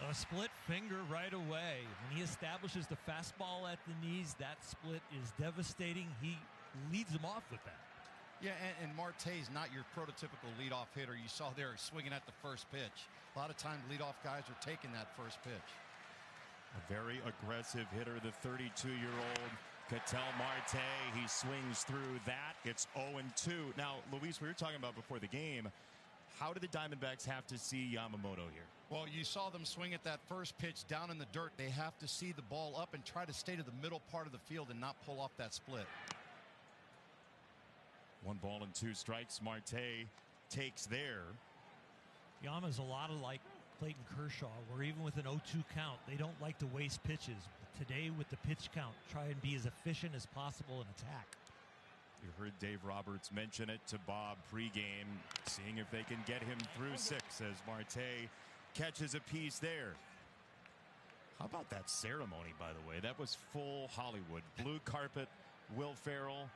A split finger right away. When he establishes the fastball at the knees, that split is devastating. He leads them off with that. Yeah, and Marte's not your prototypical leadoff hitter. You saw there swinging at the first pitch. A lot of times leadoff guys are taking that first pitch. A very aggressive hitter, the 32-year-old Ketel Marte. He swings through that. It's 0-2. Now, Luis, we were talking about before the game, how do the Diamondbacks have to see Yamamoto here? Well, you saw them swing at that first pitch down in the dirt. They have to see the ball up and try to stay to the middle part of the field and not pull off that split. 1-2 strikes. Marte takes there. Yama's a lot of like Clayton Kershaw, where even with an 0-2 count, they don't like to waste pitches. But today, with the pitch count, try and be as efficient as possible in attack. You heard Dave Roberts mention it to Bob pregame, seeing if they can get him through 6 as Marte catches a piece there. How about that ceremony, by the way? That was full Hollywood. Blue carpet, Will Ferrell.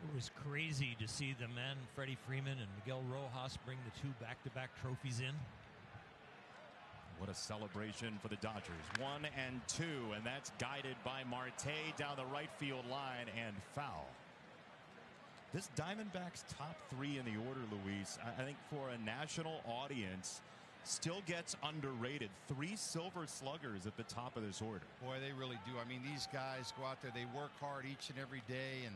It was crazy to see the men, Freddie Freeman and Miguel Rojas, bring the 2 back-to-back trophies in. What a celebration for the Dodgers. 1-2, and that's guided by Marte down the right field line and foul. This Diamondbacks top 3 in the order, Luis, I think for a national audience, still gets underrated. 3 silver sluggers at the top of this order. Boy, they really do. I mean, these guys go out there, they work hard each and every day, and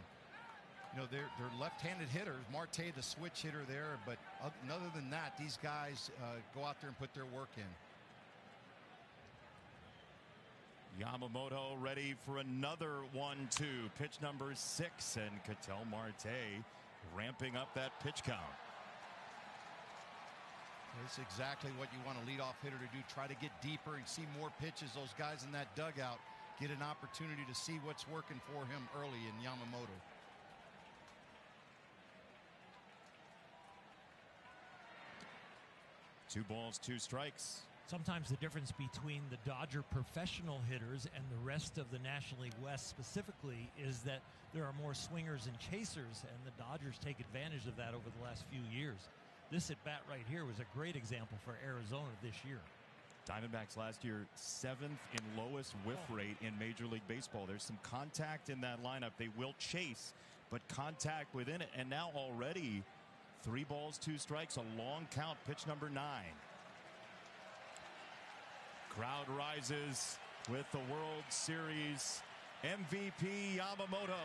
you know, they're left-handed hitters. Marte, the switch hitter there, but other than that, these guys go out there and put their work in. Yamamoto ready for another 1-2. Pitch number 6, and Ketel Marte ramping up that pitch count. It's exactly what you want a leadoff hitter to do. Try to get deeper and see more pitches. Those guys in that dugout get an opportunity to see what's working for him early in Yamamoto. Two balls, 2 strikes. Sometimes the difference between the Dodger professional hitters and the rest of the National League West specifically is that there are more swingers and chasers, and the Dodgers take advantage of that over the last few years. This at bat right here was a great example for Arizona this year. Diamondbacks last year 7th in lowest whiff rate in Major League Baseball. There's some contact in that lineup. They will chase, but contact within it. And now already 3 balls, 2 strikes, a long count, pitch number 9. Crowd rises with the World Series MVP Yamamoto.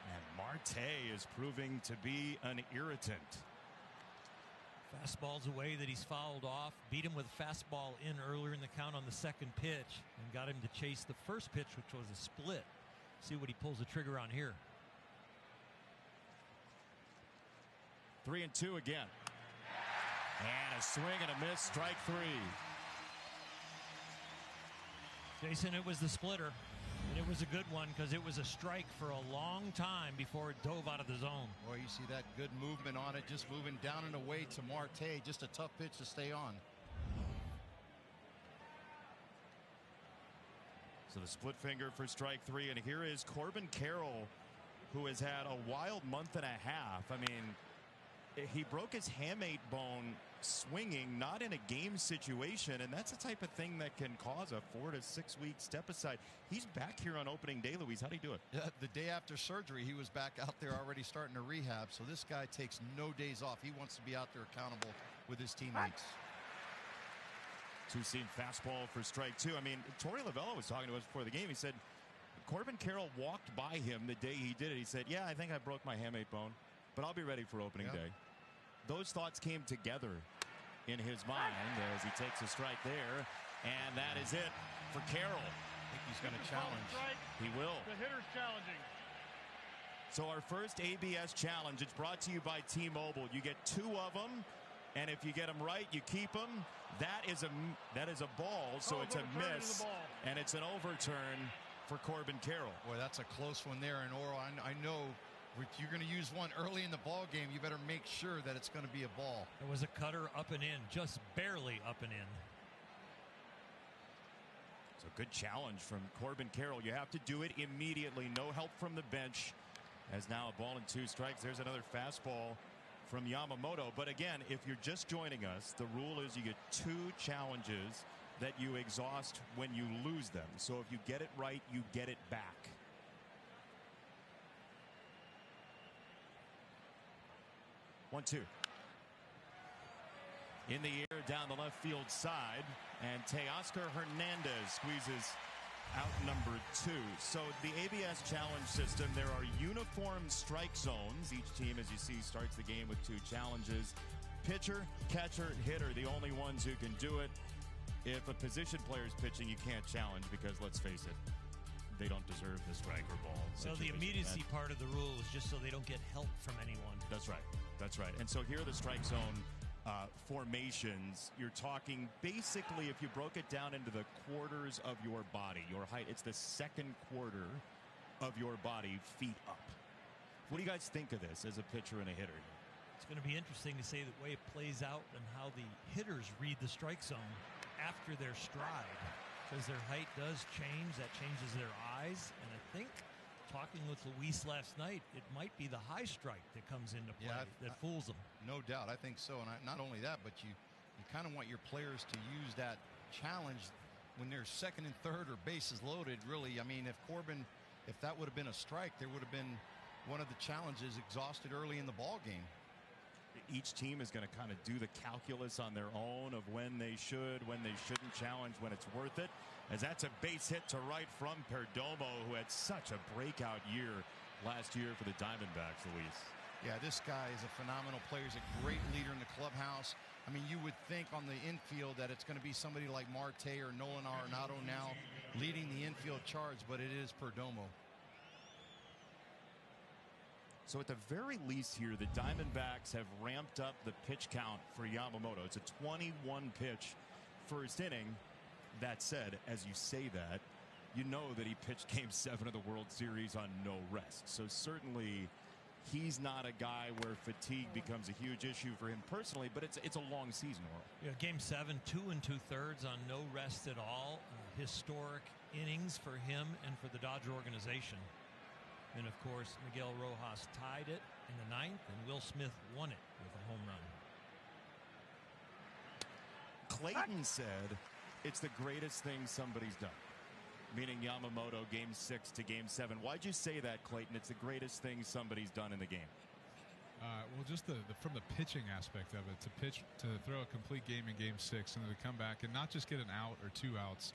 And Marte is proving to be an irritant. Fastball's away that he's fouled off. Beat him with a fastball in earlier in the count on the second pitch and got him to chase the first pitch, which was a split. See what he pulls the trigger on here. 3-2 again. And a swing and a miss, strike 3. Jason, it was the splitter, and it was a good one because it was a strike for a long time before it dove out of the zone. Boy, you see that good movement on it, just moving down and away to Marte. Just a tough pitch to stay on. So the split finger for strike 3, and here is Corbin Carroll, who has had a wild month and a half. I mean, he broke his hamate bone swinging, not in a game situation, and that's the type of thing that can cause a 4 to 6 week step aside. He's back here on opening day, Luis. How do you do it? Yeah, the day after surgery, he was back out there already starting to rehab. So this guy takes no days off. He wants to be out there accountable with his teammates. 2-seam fastball for strike 2. I mean, Torey Lovullo was talking to us before the game. He said Corbin Carroll walked by him the day he did it. He said, yeah, I think I broke my hamate bone, but I'll be ready for opening day. Those thoughts came together in his mind as he takes a strike there, and that is it for Carroll. I think he's going to challenge. He will. The hitter's challenging. So our first ABS challenge, it's brought to you by T-Mobile. You get 2 of them, and if you get them right, you keep them. That is a ball, so it's a miss, and it's an overturn for Corbin Carroll. Boy, that's a close one there, and Oro, I know if you're going to use one early in the ball game, you better make sure that it's going to be a ball. It was a cutter up and in, just barely up and in. So good challenge from Corbin Carroll. You have to do it immediately. No help from the bench. As now a ball and 2 strikes. There's another fastball from Yamamoto. But again, if you're just joining us, the rule is you get 2 challenges that you exhaust when you lose them. So if you get it right, you get it back. One, two. In the air down the left field side, and Teoscar Hernandez squeezes out number 2. So the ABS challenge system, there are uniform strike zones. Each team, as you see, starts the game with 2 challenges. Pitcher, catcher, hitter, the only ones who can do it. If a position player is pitching, you can't challenge because, let's face it, they don't deserve the strike or ball. So the immediacy part of the rule is just so they don't get help from anyone. That's right. That's right. And so here are the strike zone formations. You're talking basically, if you broke it down into the quarters of your body, your height, it's the second quarter of your body, feet up. What do you guys think of this as a pitcher and a hitter? It's going to be interesting to see the way it plays out and how the hitters read the strike zone after their stride, because their height does change. That changes their eyes, and I think, talking with Luis last night, it might be the high strike that comes into play that fools them. No doubt. I think so. And not only that, but you kind of want your players to use that challenge when they're second and third or bases loaded. Really, I mean, if that would have been a strike, there would have been one of the challenges exhausted early in the ball game. Each team is going to kind of do the calculus on their own of when they should, when they shouldn't challenge, when it's worth it. As that's a base hit to right from Perdomo, who had such a breakout year last year for the Diamondbacks, Luis. Yeah, this guy is a phenomenal player. He's a great leader in the clubhouse. I mean, you would think on the infield that it's going to be somebody like Marte or Nolan Arenado now leading the infield charge, but it is Perdomo. So at the very least here, the Diamondbacks have ramped up the pitch count for Yamamoto. It's a 21 pitch first inning. That said, as you say that, you know that he pitched Game 7 of the World Series on no rest. So certainly he's not a guy where fatigue becomes a huge issue for him personally, but it's a long season. Yeah, Game 7, 2 2/3 on no rest at all. Historic innings for him and for the Dodger organization. And, of course, Miguel Rojas tied it in the 9th, and Will Smith won it with a home run. Clayton said it's the greatest thing somebody's done, meaning Yamamoto, Game 6 to Game 7. Why'd you say that, Clayton? It's the greatest thing somebody's done in the game. Well, just from the pitching aspect of it, to throw a complete game in Game 6 and then to come back and not just get an out or 2 outs,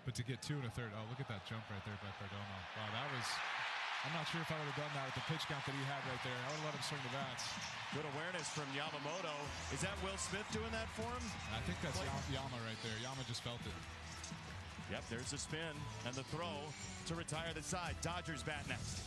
but to get 2 1/3. Oh, look at that jump right there by Perdomo. Wow, that was... I'm not sure if I would have done that with the pitch count that he had right there. I would have let him swing the bats. Good awareness from Yamamoto. Is that Will Smith doing that for him? I think that's Yama right there. Yama just felt it. Yep, there's the spin and the throw to retire the side. Dodgers bat next.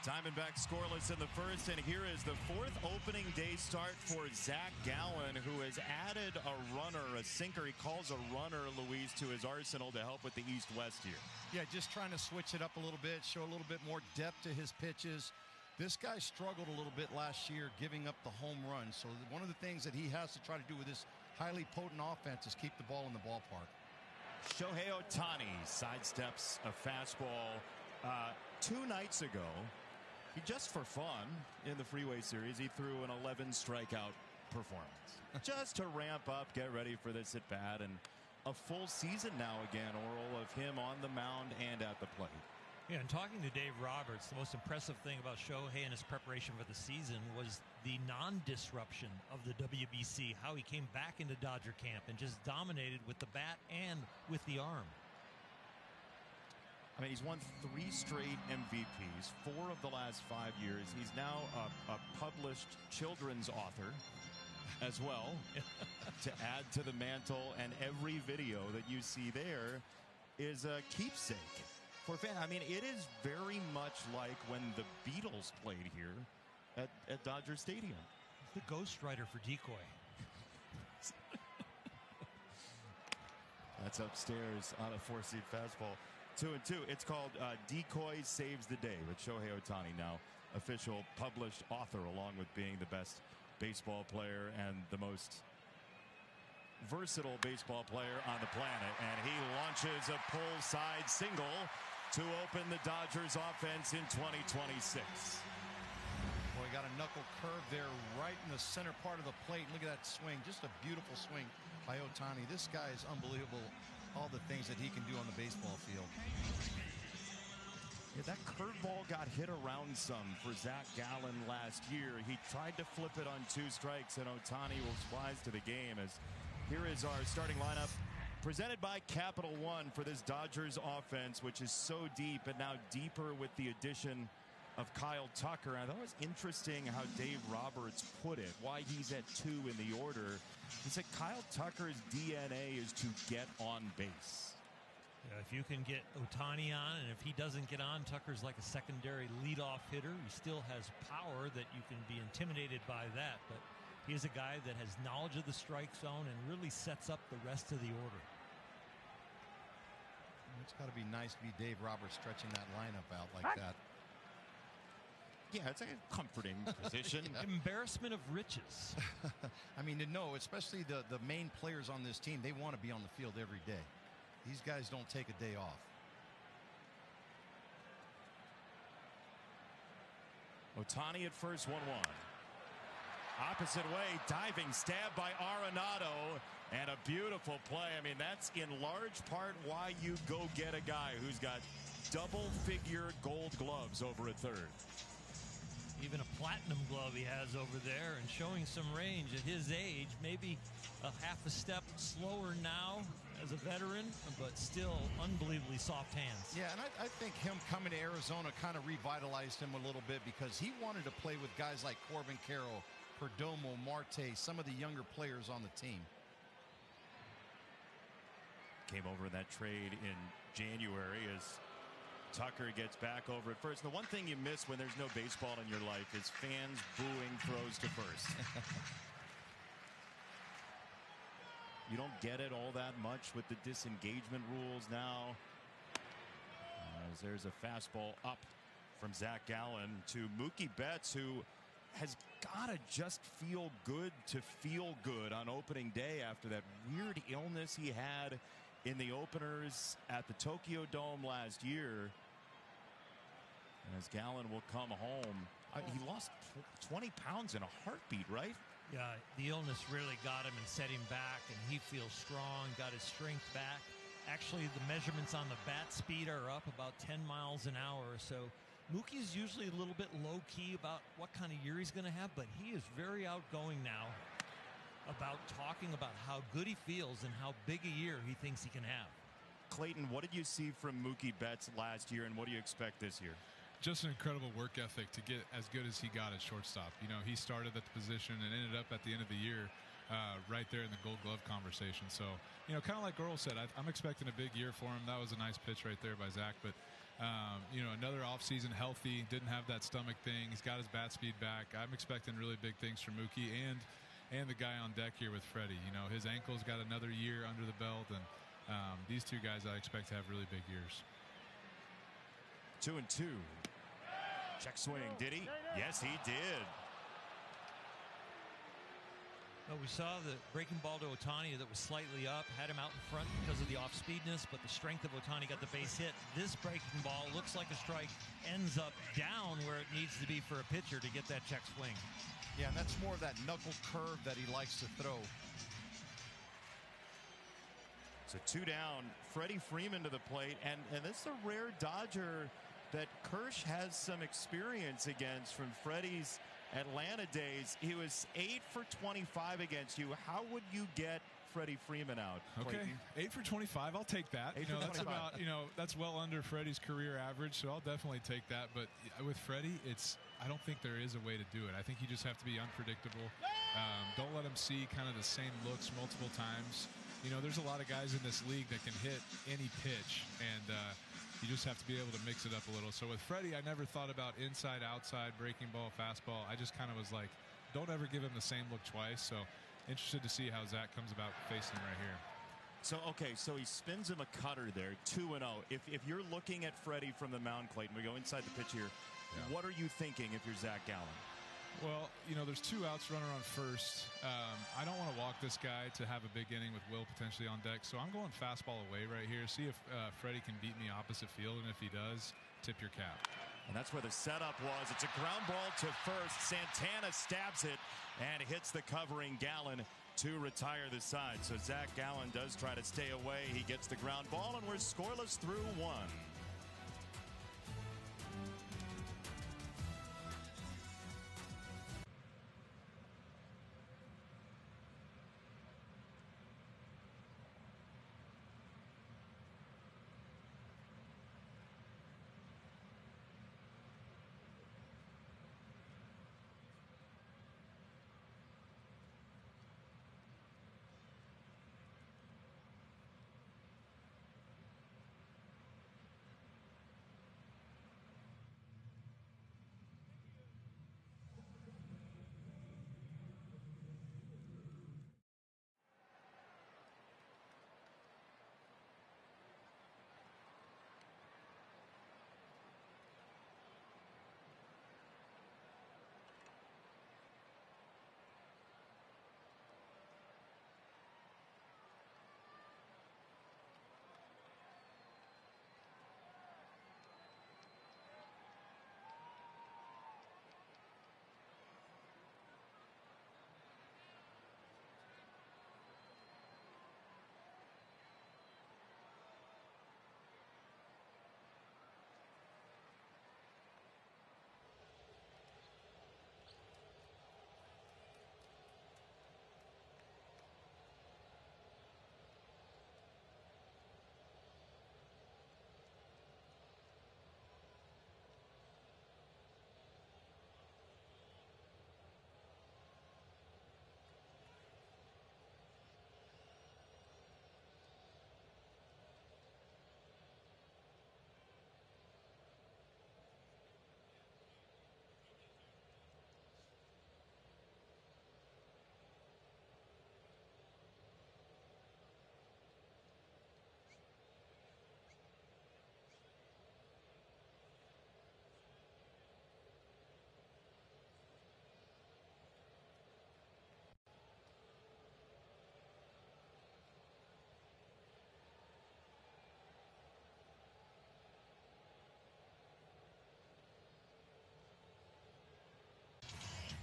Diamondbacks scoreless in the first, and here is the fourth opening day start for Zach Gallen, who has added a runner, a sinker. He calls a runner, Luis, to his arsenal to help with the East-West here. Yeah, just trying to switch it up a little bit, show a little bit more depth to his pitches. This guy struggled a little bit last year giving up the home run. So one of the things that he has to try to do with this highly potent offense is keep the ball in the ballpark. Shohei Ohtani sidesteps a fastball 2 nights ago. He just for fun in the Freeway Series, he threw an 11 strikeout performance just to ramp up, get ready for this at bat, and a full season now again, Oral, of him on the mound and at the plate. Yeah, and talking to Dave Roberts, the most impressive thing about Shohei and his preparation for the season was the non-disruption of the WBC, how he came back into Dodger camp and just dominated with the bat and with the arm. I mean, he's won 3 straight MVPs, 4 of the last 5 years. He's now a published children's author as well to add to the mantle, and every video that you see there is a keepsake for fans. I mean, it is very much like when the Beatles played here at Dodger Stadium. The ghostwriter for Decoy. That's upstairs on a 4-seat fastball. 2-2. It's called Decoy Saves the Day with Shohei Ohtani, now official published author, along with being the best baseball player and the most versatile baseball player on the planet. And he launches a pull side single to open the Dodgers offense in 2026. Boy, got a knuckle curve there right in the center part of the plate. Look at that swing. Just a beautiful swing by Ohtani. This guy is unbelievable. All the things that he can do on the baseball field. Yeah, that curveball got hit around some for Zach Gallen last year. He tried to flip it on 2 strikes, and Ohtani was wise to the game. As here is our starting lineup presented by Capital One for this Dodgers offense, which is so deep and now deeper with the addition of Kyle Tucker. I thought it was interesting how Dave Roberts put it, why he's at 2 in the order. He said Kyle Tucker's DNA is to get on base. Yeah, if you can get Ohtani on, and if he doesn't get on, Tucker's like a secondary leadoff hitter. He still has power that you can be intimidated by that, but he is a guy that has knowledge of the strike zone and really sets up the rest of the order. It's got to be nice to be Dave Roberts stretching that lineup out like that. Yeah, it's a comforting position. Embarrassment of riches. I mean, no, especially the main players on this team, they want to be on the field every day. These guys don't take a day off. Ohtani at first, 1-1. Opposite way, diving stab by Arenado, and a beautiful play. I mean, that's in large part why you go get a guy who's got double-figure gold gloves over at third. Even a platinum glove he has over there, and showing some range at his age. Maybe a half a step slower now as a veteran, but still unbelievably soft hands. Yeah, and I think him coming to Arizona kind of revitalized him a little bit, because he wanted to play with guys like Corbin Carroll, Perdomo, Marte, some of the younger players on the team. Came over in that trade in January as Tucker gets back over at first. The one thing you miss when there's no baseball in your life is fans booing throws to first. You don't get it all that much with the disengagement rules now. As there's a fastball up from Zach Gallen to Mookie Betts, who has got to just feel good to feel good on opening day after that weird illness he had in the openers at the Tokyo Dome last year. As Gallen will come home. He lost 20 pounds in a heartbeat, right? Yeah, the illness really got him and set him back, and he feels strong, got his strength back. Actually, the measurements on the bat speed are up about 10 miles an hour. So Mookie's usually a little bit low-key about what kind of year he's going to have, but he is very outgoing now about talking about how good he feels and how big a year he thinks he can have. Clayton, what did you see from Mookie Betts last year, and what do you expect this year? Just an incredible work ethic to get as good as he got at shortstop. You know, he started at the position and ended up at the end of the year right there in the Gold Glove conversation. So, you know, kind of like Earl said, I'm expecting a big year for him. That was a nice pitch right there by Zach. But, You know, another offseason healthy, didn't have that stomach thing. He's got his bat speed back. I'm expecting really big things from Mookie and the guy on deck here with Freddie. You know, his ankle's got another year under the belt, and these two guys I expect to have really big years. 2-2. Check swing. Did he? Yes, he did. Well, we saw the breaking ball to Ohtani that was slightly up, had him out in front because of the off-speedness, but the strength of Ohtani got the base hit. This breaking ball looks like a strike, ends up down where it needs to be for a pitcher to get that check swing. Yeah, and that's more of that knuckle curve that he likes to throw. So 2 down, Freddie Freeman to the plate, and this is a rare Dodger that Kirsch has some experience against from Freddie's Atlanta days. He was 8 for 25 against you. How would you get Freddie Freeman out? Okay, Clayton? 8 for 25. I'll take that. You know, that's about, you know, that's well under Freddie's career average, so I'll definitely take that. But with Freddie, I don't think there is a way to do it. I think you just have to be unpredictable. Don't let him see kind of the same looks multiple times. You know, there's a lot of guys in this league that can hit any pitch, and you just have to be able to mix it up a little. So with Freddie, I never thought about inside, outside, breaking ball, fastball. I just kind of was like, don't ever give him the same look twice. So interested to see how Zach comes about facing him right here. So, okay, so he spins him a cutter there, 2-0. If you're looking at Freddie from the mound, Clayton, we go inside the pitch here. Yeah. What are you thinking if you're Zach Gallen? Well, you know, there's 2 outs, runner on first. I don't want to walk this guy to have a big inning with Will potentially on deck, so I'm going fastball away right here. See if Freddie can beat me opposite field, and if he does, tip your cap. And that's where the setup was. It's a ground ball to first. Santana stabs it and hits the covering Gallen to retire the side. So Zach Gallen does try to stay away. He gets the ground ball, and we're scoreless through 1.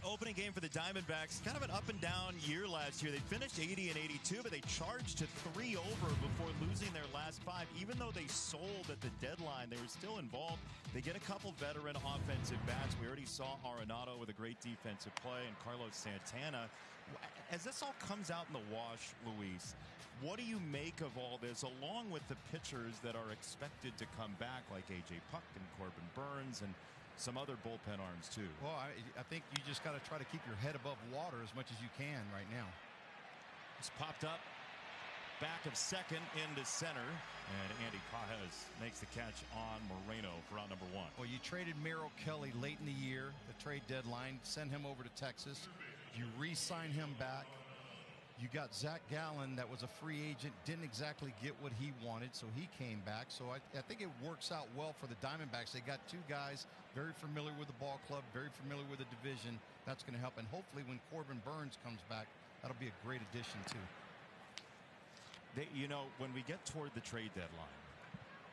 Opening game for the Diamondbacks, kind of an up and down year last year. They finished 80 and 82, but they charged to 3 over before losing their last 5. Even though they sold at the deadline, they were still involved. They get a couple veteran offensive bats. We already saw Arenado with a great defensive play and Carlos Santana. As this all comes out in the wash, Luis, what do you make of all this, along with the pitchers that are expected to come back, like A.J. Puck and Corbin Burns and some other bullpen arms too? Well, I think you just got to try to keep your head above water as much as you can right now. It's popped up. back of second into center, and Andy Pajes makes the catch on Moreno for out number 1. Well, you traded Merrill Kelly late in the year, the trade deadline, send him over to Texas. You re-sign him back. You got Zach Gallen, that was a free agent, didn't exactly get what he wanted, so he came back. So I think it works out well for the Diamondbacks. They got 2 guys very familiar with the ball club, very familiar with the division. That's going to help. And hopefully when Corbin Burns comes back, that'll be a great addition too. You know, when we get toward the trade deadline,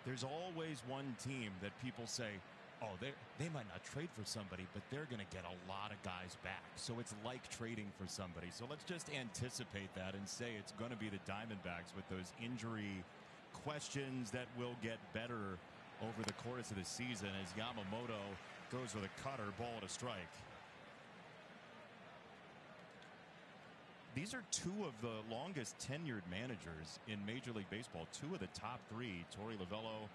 there's always one team that people say, oh, they might not trade for somebody, but they're going to get a lot of guys back. So it's like trading for somebody. So let's just anticipate that and say it's going to be the Diamondbacks with those injury questions that will get better over the course of the season as Yamamoto goes with a cutter, ball to strike. These are 2 of the longest tenured managers in Major League Baseball. 2 of the top 3. Torey Lovullo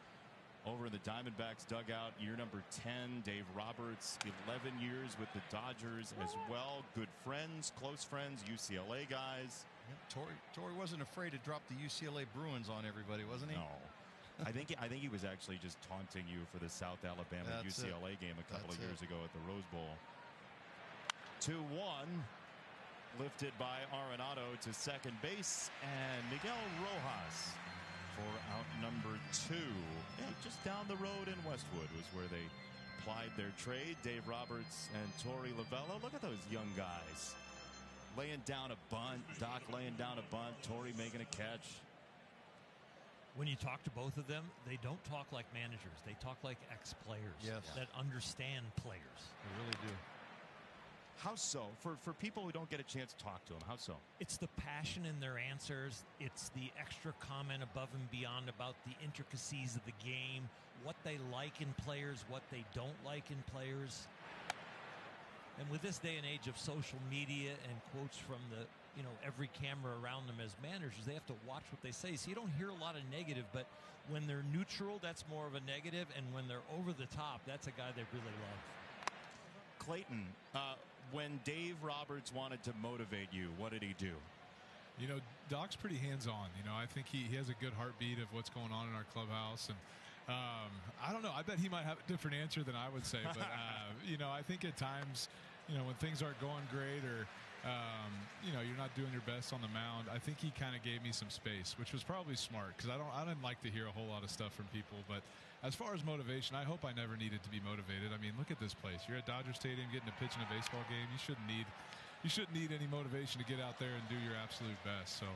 over in the Diamondbacks dugout, year number 10. Dave Roberts, 11 years with the Dodgers as well. Good friends, close friends, UCLA guys. Yeah, Torey wasn't afraid to drop the UCLA Bruins on everybody, wasn't he? No. I think he was actually just taunting you for the South Alabama UCLA game a couple of years ago at the Rose Bowl. 2-1. Lifted by Arenado to second base, and Miguel Rojas for out number 2. Yeah, just down the road in Westwood was where they plied their trade. Dave Roberts and Torey Lovullo. Look at those young guys laying down a bunt. Doc laying down a bunt. Torey making a catch. When you talk to both of them, they don't talk like managers. They talk like ex-players that understand players. They really do. How so? For people who don't get a chance to talk to them, how so? It's the passion in their answers. It's the extra comment above and beyond about the intricacies of the game, what they like in players, what they don't like in players. And with this day and age of social media and quotes from every camera around them as managers, they have to watch what they say. So you don't hear a lot of negative, but when they're neutral, that's more of a negative. And when they're over the top, that's a guy they really love. Clayton, when Dave Roberts wanted to motivate you, what did he do? You know, Doc's pretty hands-on. You know, I think he has a good heartbeat of what's going on in our clubhouse. And I don't know. I bet he might have a different answer than I would say. But, I think at times, when things aren't going great or, you're not doing your best on the mound, I think he kind of gave me some space, which was probably smart because I didn't like to hear a whole lot of stuff from people. But as far as motivation, I hope I never needed to be motivated. I mean, look at this place. You're at Dodger Stadium getting to pitch in a baseball game. You shouldn't need any motivation to get out there and do your absolute best. So,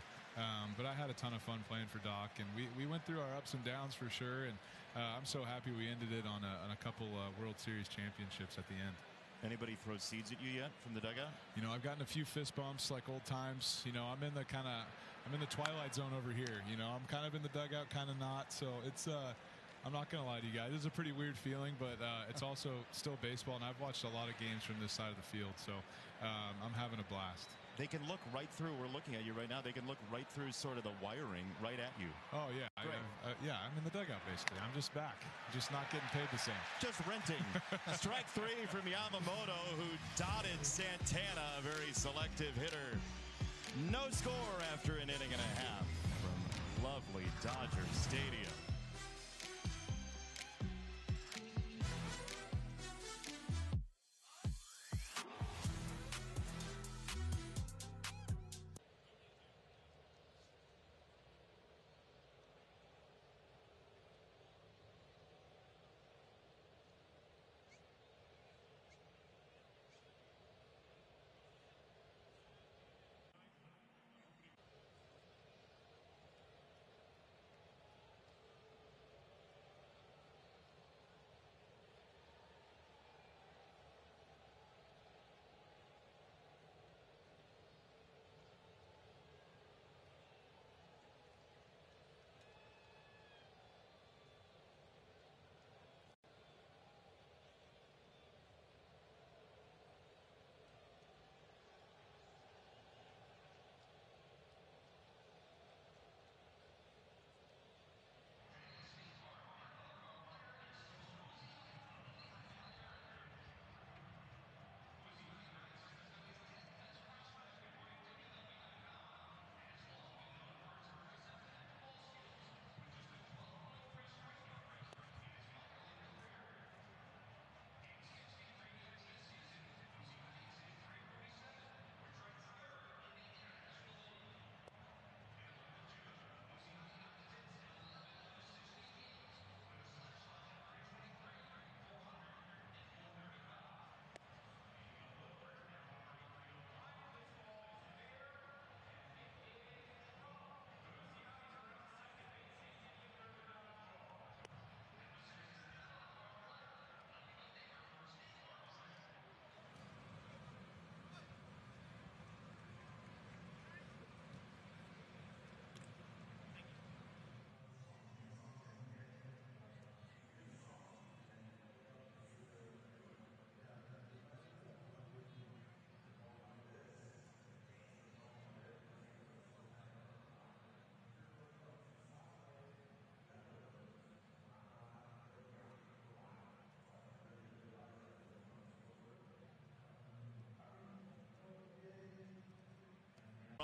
but I had a ton of fun playing for Doc, and we went through our ups and downs for sure. And I'm so happy we ended it on a couple World Series championships at the end. Anybody throw seeds at you yet from the dugout? I've gotten a few fist bumps like old times. I'm in the twilight zone over here. I'm kind of in the dugout, kind of not. So it's I'm not going to lie to you guys. It's a pretty weird feeling, but it's also still baseball, and I've watched a lot of games from this side of the field, so I'm having a blast. They can look right through. We're looking at you right now. They can look right through sort of the wiring right at you. Oh, yeah. I'm in the dugout, basically. I'm just back. Just not getting paid the same. Just renting. Strike 3 from Yamamoto, who dotted Santana, a very selective hitter. No score after an inning and a half from lovely Dodger Stadium.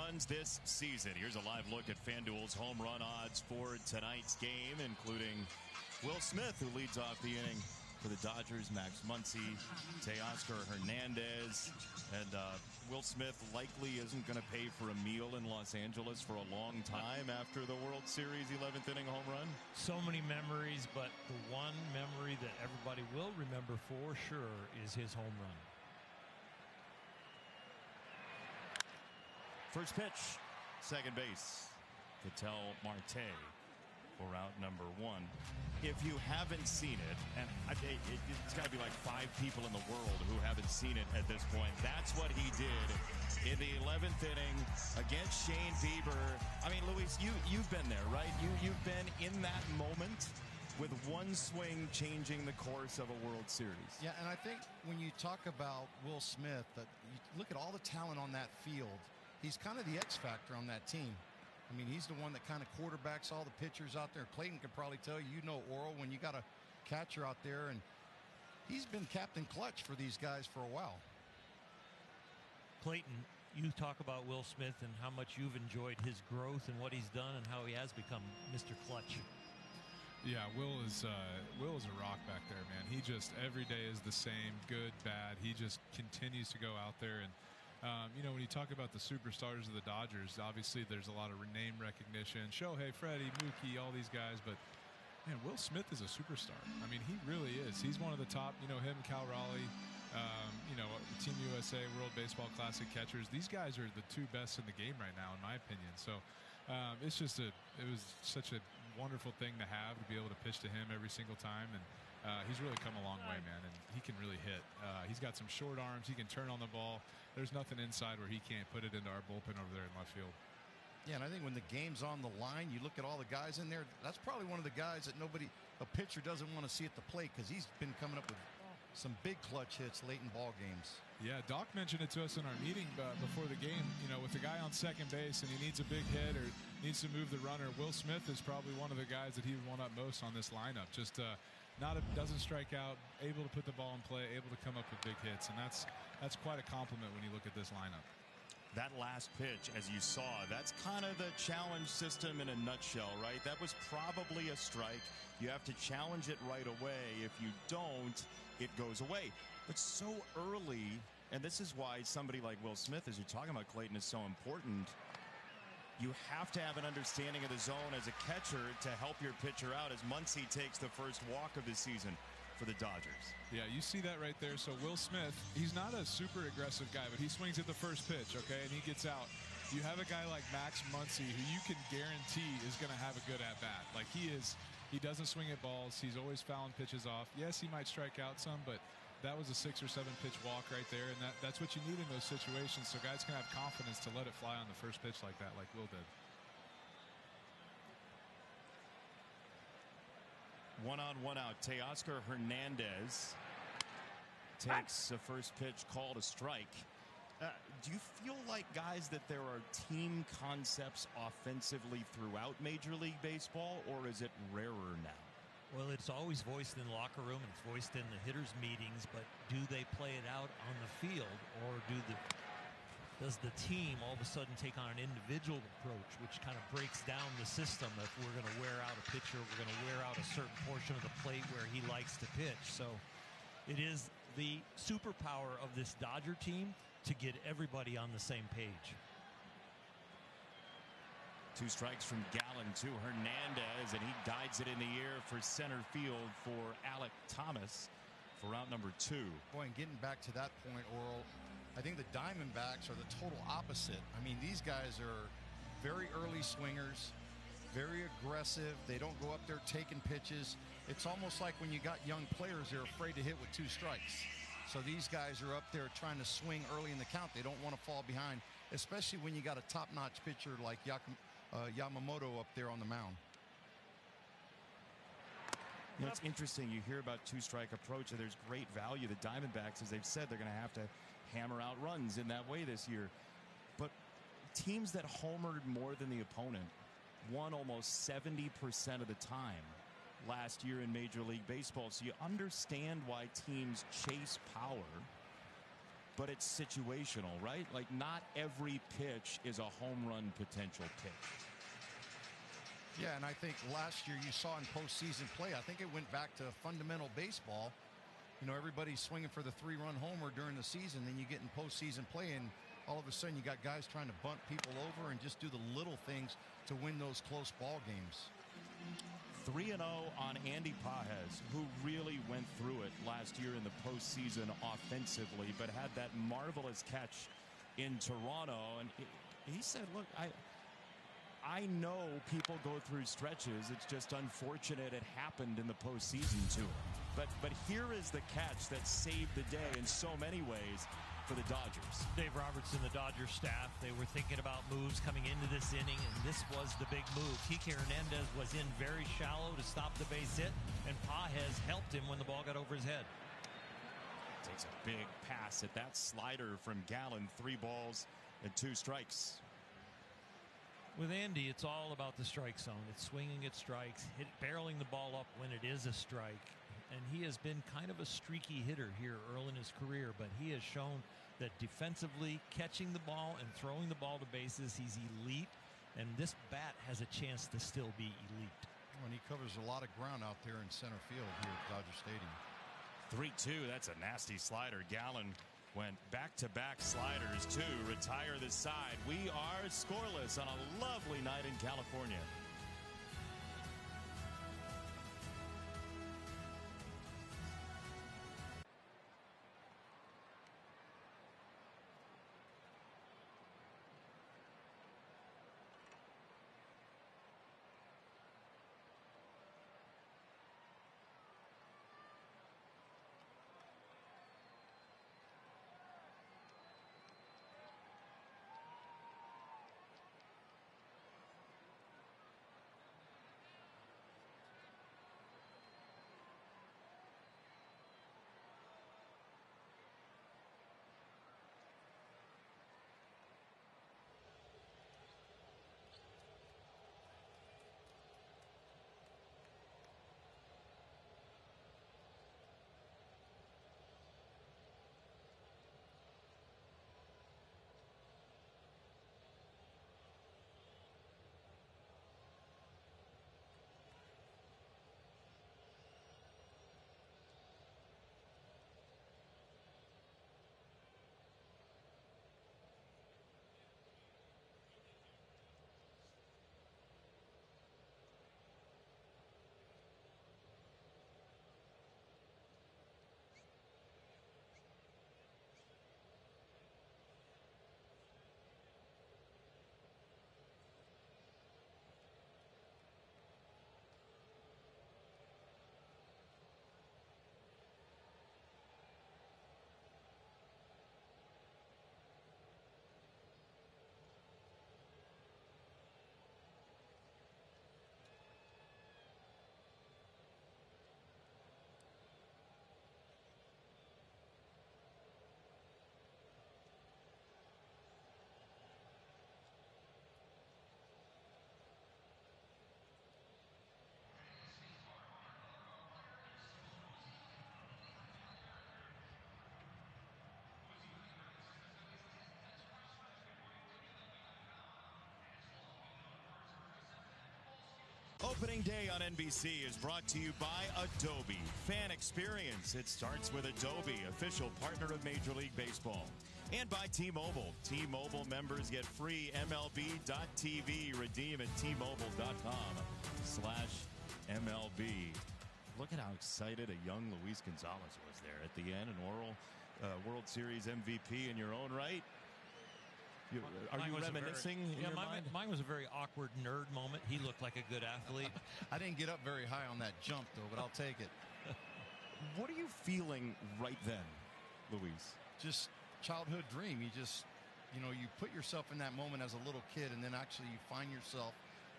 runs this season. Here's a live look at FanDuel's home run odds for tonight's game, including Will Smith, who leads off the inning for the Dodgers, Max Muncy, Teoscar Hernandez, and Will Smith likely isn't going to pay for a meal in Los Angeles for a long time after the World Series 11th inning home run. So many memories, but the one memory that everybody will remember for sure is his home run. First pitch, second base, Ketel Marte for out number 1. If you haven't seen it, and it's got to be like 5 people in the world who haven't seen it at this point, that's what he did in the 11th inning against Shane Bieber. I mean, Luis, you've been there, right? You've been in that moment with one swing changing the course of a World Series. Yeah, and I think when you talk about Will Smith, that you look at all the talent on that field. He's kind of the X factor on that team. I mean, he's the one that kind of quarterbacks all the pitchers out there. Clayton could probably tell you, Oral, when you got a catcher out there, and he's been Captain Clutch for these guys for a while. Clayton, you talk about Will Smith and how much you've enjoyed his growth and what he's done and how he has become Mr. Clutch. Yeah, Will is a rock back there, man. He just every day is the same, good, bad. He just continues to go out there and. When you talk about the superstars of the Dodgers, obviously there's a lot of name recognition. Shohei, Freddie, Mookie, all these guys. But, man, Will Smith is a superstar. I mean, he really is. He's one of the top, him, Cal Raleigh, Team USA, World Baseball Classic catchers. These guys are the 2 best in the game right now, in my opinion. So it was such a wonderful thing to have, to be able to pitch to him every single time. And he's really come a long way, man, and he can really hit. He's got some short arms. He can turn on the ball. There's nothing inside where he can't put it into our bullpen over there in left field. Yeah, and I think when the game's on the line, you look at all the guys in there, that's probably one of the guys that a pitcher doesn't want to see at the plate, because he's been coming up with some big clutch hits late in ball games. Yeah, Doc mentioned it to us in our meeting before the game, with the guy on second base and he needs a big hit or needs to move the runner. Will Smith is probably one of the guys that he would want up most on this lineup. Just doesn't strike out, able to put the ball in play, able to come up with big hits, and that's quite a compliment when you look at this lineup. That last pitch, as you saw, that's kind of the challenge system in a nutshell, right? That was probably a strike. You have to challenge it right away. If you don't, it goes away. But so early, and this is why somebody like Will Smith, as you're talking about, Clayton, is so important. You have to have an understanding of the zone as a catcher to help your pitcher out, as Muncy takes the first walk of the season for the Dodgers. Yeah, you see that right there. So Will Smith, he's not a super aggressive guy, but he swings at the first pitch, okay, and he gets out. You have a guy like Max Muncy, who you can guarantee is going to have a good at-bat. Like he doesn't swing at balls. He's always fouling pitches off. Yes, he might strike out some, but that was a 6 or 7 pitch walk right there, and that's what you need in those situations, so guys can have confidence to let it fly on the first pitch like that, like Will did. 1 on, 1 out. Teoscar Hernandez takes a first pitch called a strike. Do you feel like, guys, that there are team concepts offensively throughout Major League Baseball, or is it rarer now? Well, it's always voiced in the locker room, and it's voiced in the hitters' meetings, but do they play it out on the field, or does the team all of a sudden take on an individual approach, which kind of breaks down the system? If we're going to wear out a pitcher, we're going to wear out a certain portion of the plate where he likes to pitch. So it is the superpower of this Dodger team to get everybody on the same page. 2 strikes from Gallen to Hernandez, and he guides it in the air for center field for Alec Thomas for out number 2. Boy, and getting back to that point, Oral, I think the Diamondbacks are the total opposite. I mean, these guys are very early swingers, very aggressive. They don't go up there taking pitches. It's almost like when you got young players, they're afraid to hit with 2 strikes. So these guys are up there trying to swing early in the count. They don't want to fall behind, especially when you got a top-notch pitcher like Yamamoto up there on the mound. You know, it's interesting. You hear about 2-strike approach, and there's great value. The Diamondbacks, as they've said, they're going to have to hammer out runs in that way this year. But teams that homered more than the opponent won almost 70% of the time last year in Major League Baseball. So you understand why teams chase power. but it's situational, right? Like, not every pitch is a home run potential pitch. Yeah, and I think last year you saw in postseason play, I think it went back to fundamental baseball. You know, everybody's swinging for the 3-run homer during the season. Then you get in postseason play, and all of a sudden you got guys trying to bunt people over and just do the little things to win those close ball games. 3-0 on Andy Pages, who really went through it last year in the postseason offensively, but had that marvelous catch in Toronto. And he said, look, I know people go through stretches. It's just unfortunate it happened in the postseason to him. But here is the catch that saved the day in so many ways for the Dodgers. Dave Roberts and the Dodgers staff, they were thinking about moves coming into this inning, and this was the big move. Kike Hernandez was in very shallow to stop the base hit, and Pages helped him when the ball got over his head. Takes a big pass at that slider from Gallen. 3 balls and 2 strikes. With Andy, it's all about the strike zone. It's swinging at strikes, barreling the ball up when it is a strike. And he has been kind of a streaky hitter here early in his career, but he has shown that defensively, catching the ball and throwing the ball to bases, he's elite. And this bat has a chance to still be elite. When he covers a lot of ground out there in center field here at Dodger Stadium. 3-2. That's a nasty slider. Gallen went back-to-back sliders to retire the side. We are scoreless on a lovely night in California. Opening day on NBC is brought to you by Adobe. Fan experience. It starts with Adobe, official partner of Major League Baseball. And by T-Mobile. T-Mobile members get free MLB.TV. Redeem at T-Mobile.com/MLB. Look at how excited a young Luis Gonzalez was there at the end. An World Series MVP in your own right. Are you reminiscing in your mind? Mine was a very awkward nerd moment. He looked like a good athlete. I didn't get up very high on that jump, though, but I'll take it. What are you feeling right then, Luis? Just childhood dream. You just, you put yourself in that moment as a little kid, and then actually you find yourself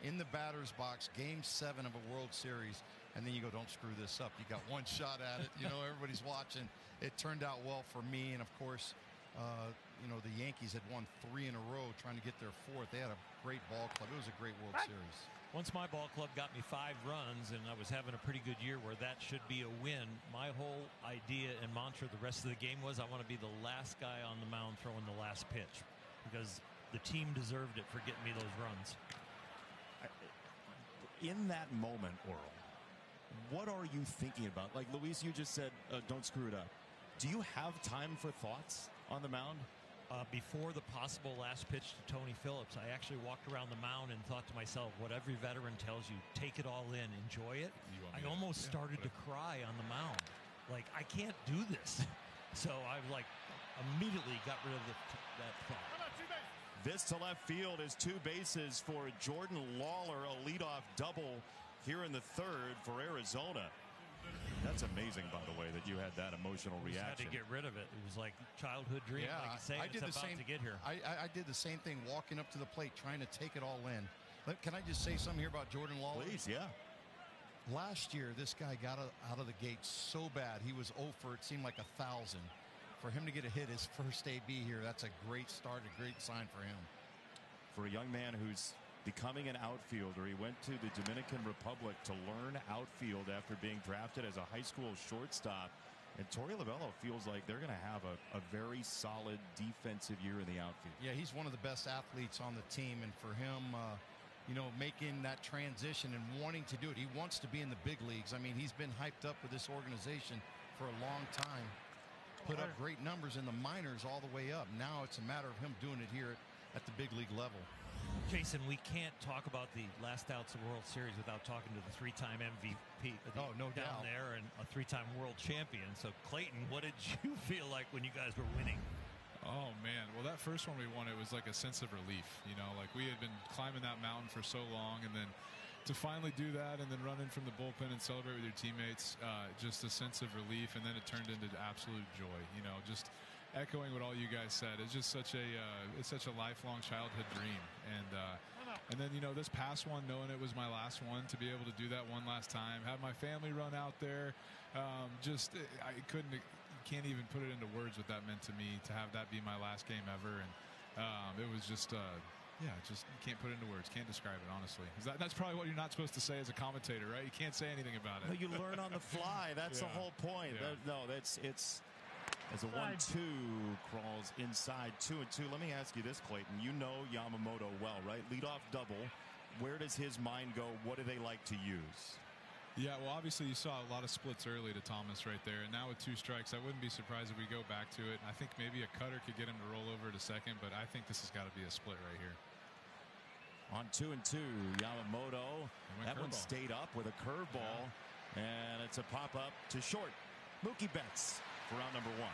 in the batter's box, Game 7 of a World Series, and then you go, don't screw this up. You got one shot at it. Everybody's watching. It turned out well for me, and of course, You know, the Yankees had won 3 in a row trying to get their 4th. They had a great ball club. It was a great World Series. Once my ball club got me 5 runs and I was having a pretty good year where that should be a win, my whole idea and mantra the rest of the game was I want to be the last guy on the mound throwing the last pitch because the team deserved it for getting me those runs. In that moment, Oral, what are you thinking about? Like, Luis, you just said, don't screw it up. Do you have time for thoughts on the mound? Before the possible last pitch to Tony Phillips, I actually walked around the mound and thought to myself, what every veteran tells you, take it all in, enjoy it. I almost started to cry on the mound. Like, I can't do this. So I immediately got rid of that thought. This to left field is 2 bases for Jordan Lawler, a leadoff double here in the 3rd for Arizona. That's amazing, by the way, that you had that emotional reaction. Had to get rid of it. It was like childhood dream. Yeah, like you say, I did the same to get here. I did the same thing, walking up to the plate, trying to take it all in. Can I just say something here about Jordan Lawler? Please, yeah. Last year, this guy got out of the gate so bad. He was 0 for, it seemed like 1,000. For him to get a hit his first AB here, that's a great start, a great sign for him. For a young man who's becoming an outfielder, he went to the Dominican Republic to learn outfield after being drafted as a high school shortstop. And Torey Lovullo feels like they're going to have a very solid defensive year in the outfield. Yeah, he's one of the best athletes on the team. And for him, you know, making that transition and wanting to do it, he wants to be in the big leagues. I mean, he's been hyped up with this organization for a long time. Put up great numbers in the minors all the way up. Now it's a matter of him doing it here at the big league level. Jason, we can't talk about the last outs of World Series without talking to the 3-time MVP no down doubt. there and a 3-time world champion. So, Clayton, what did you feel like when you guys were winning? Oh, man. Well, that first one we won, it was like a sense of relief. You know, like we had been climbing that mountain for so long, and then to finally do that and then run in from the bullpen and celebrate with your teammates, just a sense of relief, and then it turned into absolute joy. You know, just echoing what all you guys said, it's just such a lifelong childhood dream. And then, you know, this past one, knowing it was my last one, to be able to do that one last time, have my family run out there, I can't even put it into words what that meant to me, to have that be my last game ever. And it was just yeah, just can't put it into words, can't describe it, honestly. That's probably what you're not supposed to say as a commentator, right? You can't say anything about it. No, you learn on the fly. That's the whole point. Yeah. It's as a 1-2 crawls inside 2-2. Let me ask you this, Clayton. You know Yamamoto well, right? Leadoff double. Where does his mind go? What do they like to use? Yeah, well, obviously you saw a lot of splits early to Thomas right there, and now with 2 strikes, I wouldn't be surprised if we go back to it. I think maybe a cutter could get him to roll over to second, but I think this has got to be a split right here. On 2-2, Yamamoto. That one stayed up with a curveball, and it's a pop-up to short. Mookie Betts for round number 1.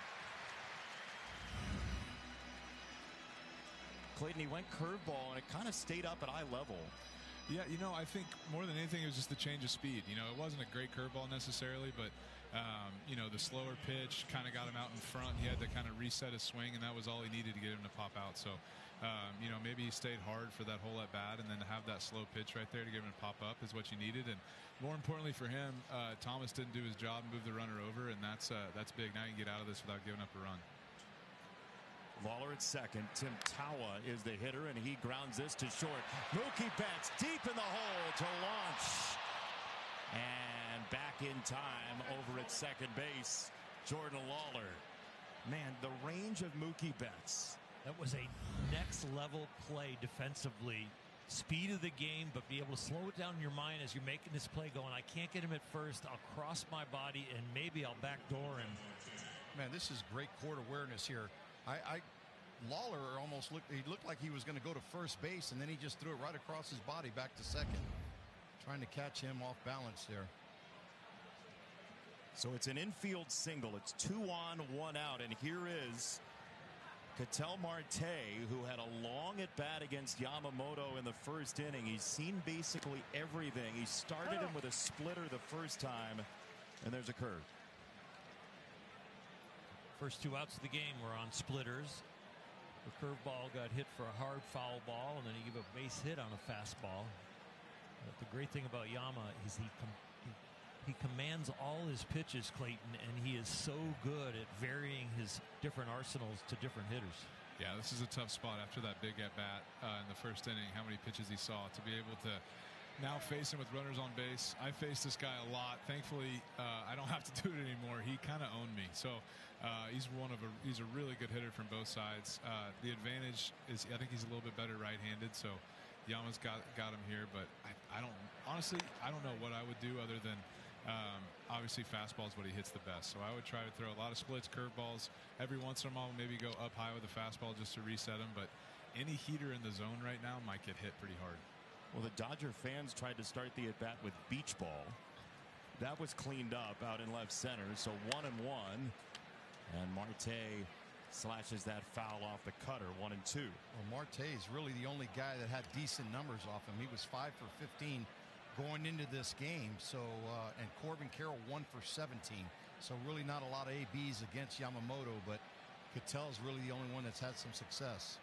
Clayton, he went curveball, and it kind of stayed up at eye level. Yeah, you know, I think more than anything, it was just the change of speed. You know, it wasn't a great curveball necessarily, but, you know, the slower pitch kind of got him out in front. He had to kind of reset his swing, and that was all he needed to get him to pop out. So, you know, maybe he stayed hard for that whole at-bat, and then to have that slow pitch right there to get him to pop up is what you needed. And more importantly for him, Thomas didn't do his job and move the runner over, and that's big. Now you can get out of this without giving up a run. Lawler at second. Tim Tawa is the hitter, and he grounds this to short. Mookie Betts deep in the hole to launch. And back in time over at second base, Jordan Lawler. Man, the range of Mookie Betts. That was a next-level play defensively. Speed of the game, but be able to slow it down in your mind as you're making this play going, I can't get him at first. I'll cross my body, and maybe I'll backdoor him. Man, this is great court awareness here. Lawler almost looked like he was going to go to first base, and then he just threw it right across his body back to second, trying to catch him off balance there. So it's an infield single. It's 2 on, 1 out, and here is Ketel Marte, who had a long at bat against Yamamoto in the first inning. He's seen basically everything. He started him with a splitter the first time, and there's a curve. First 2 outs of the game were on splitters. The curveball got hit for a hard foul ball, and then he gave a base hit on a fastball. But the great thing about Yama is he He commands all his pitches, Clayton, and he is so good at varying his different arsenals to different hitters. Yeah, this is a tough spot after that big at-bat in the first inning, how many pitches he saw. To be able to now face him with runners on base. I faced this guy a lot. Thankfully, I don't have to do it anymore. He kind of owned me. So he's a really good hitter from both sides. The advantage is I think he's a little bit better right-handed, so Yama's got him here. But I don't know what I would do other than obviously fastball is what he hits the best. So I would try to throw a lot of splits, curveballs. Every once in a while, maybe go up high with a fastball just to reset him. But any heater in the zone right now might get hit pretty hard. Well, the Dodger fans tried to start the at-bat with beach ball. That was cleaned up out in left center. So 1-1. And Marte slashes that foul off the cutter, 1-2. Well, Marte is really the only guy that had decent numbers off him. He was 5 for 15 going into this game. So and Corbin Carroll 1 for 17. So really not a lot of ABs against Yamamoto, but Ketel's really the only one that's had some success.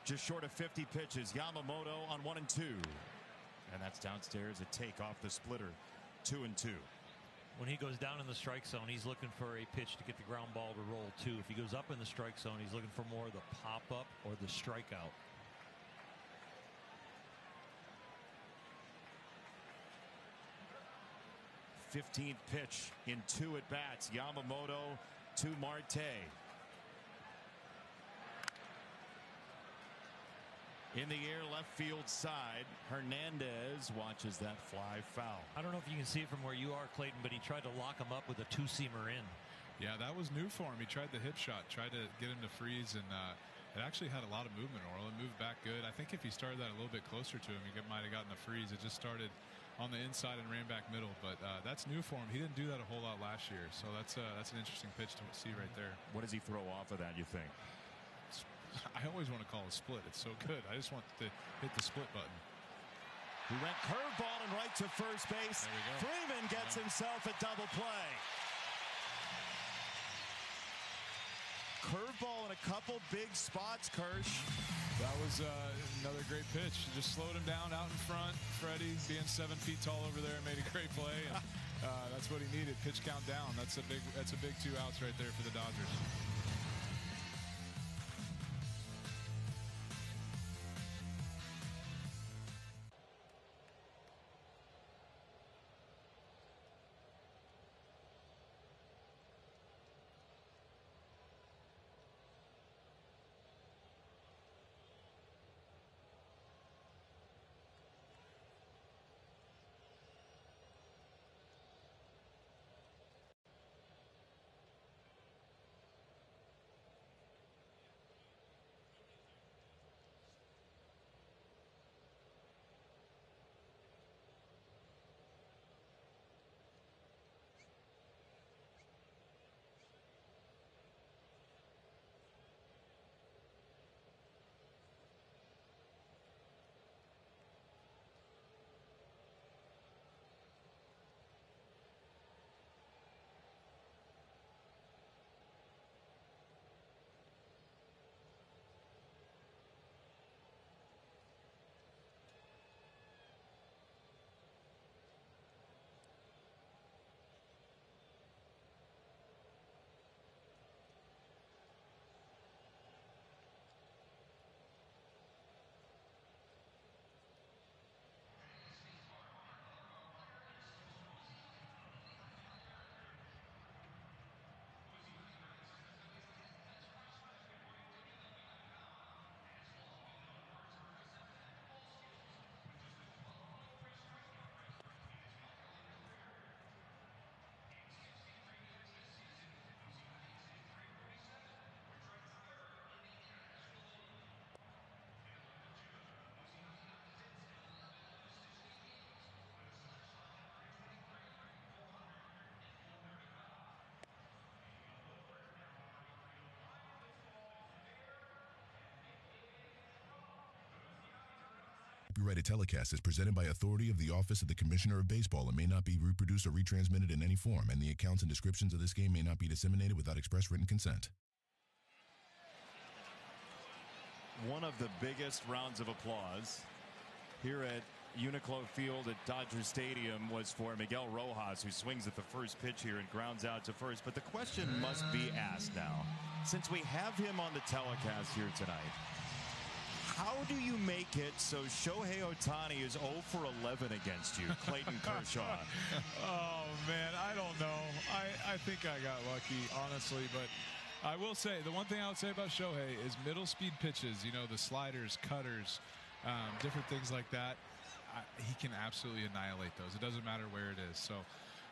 Just short of 50 pitches. Yamamoto on 1-2. And that's downstairs a take off the splitter. 2-2. When he goes down in the strike zone, he's looking for a pitch to get the ground ball to roll too. If he goes up in the strike zone, he's looking for more of the pop-up or the strikeout. '15th pitch in 2 at-bats. Yamamoto to Marte. In the air, left field side. Hernandez watches that fly foul. I don't know if you can see it from where you are, Clayton, but he tried to lock him up with a two-seamer in. Yeah, that was new for him. He tried the hip shot, tried to get him to freeze, and it actually had a lot of movement, Orel. It moved back good. I think if he started that a little bit closer to him, he might have gotten the freeze. It just started on the inside and ran back middle, but that's new for him. He didn't do that a whole lot last year, so that's an interesting pitch to see right there. What does he throw off of that, you think? I always want to call a split. It's so good. I just want to hit the split button. He went curveball and right to first base. Freeman gets himself a double play. Curveball in a couple big spots, Kirsch. That was another great pitch. Just slowed him down out in front. Freddie, being 7 feet tall over there, made a great play, and that's what he needed. Pitch count down. That's a big 2 outs right there for the Dodgers. Copyrighted telecast is presented by authority of the Office of the Commissioner of Baseball and may not be reproduced or retransmitted in any form, and the accounts and descriptions of this game may not be disseminated without express written consent. One of the biggest rounds of applause here at Uniqlo Field at Dodger Stadium was for Miguel Rojas, who swings at the first pitch here and grounds out to first. But the question must be asked now, since we have him on the telecast here tonight, how do you make it so Shohei Ohtani is 0 for 11 against you, Clayton Kershaw? Oh, man, I don't know. I think I got lucky, honestly. But I will say, the one thing I would say about Shohei is middle speed pitches, you know, the sliders, cutters, different things like that. He can absolutely annihilate those. It doesn't matter where it is. So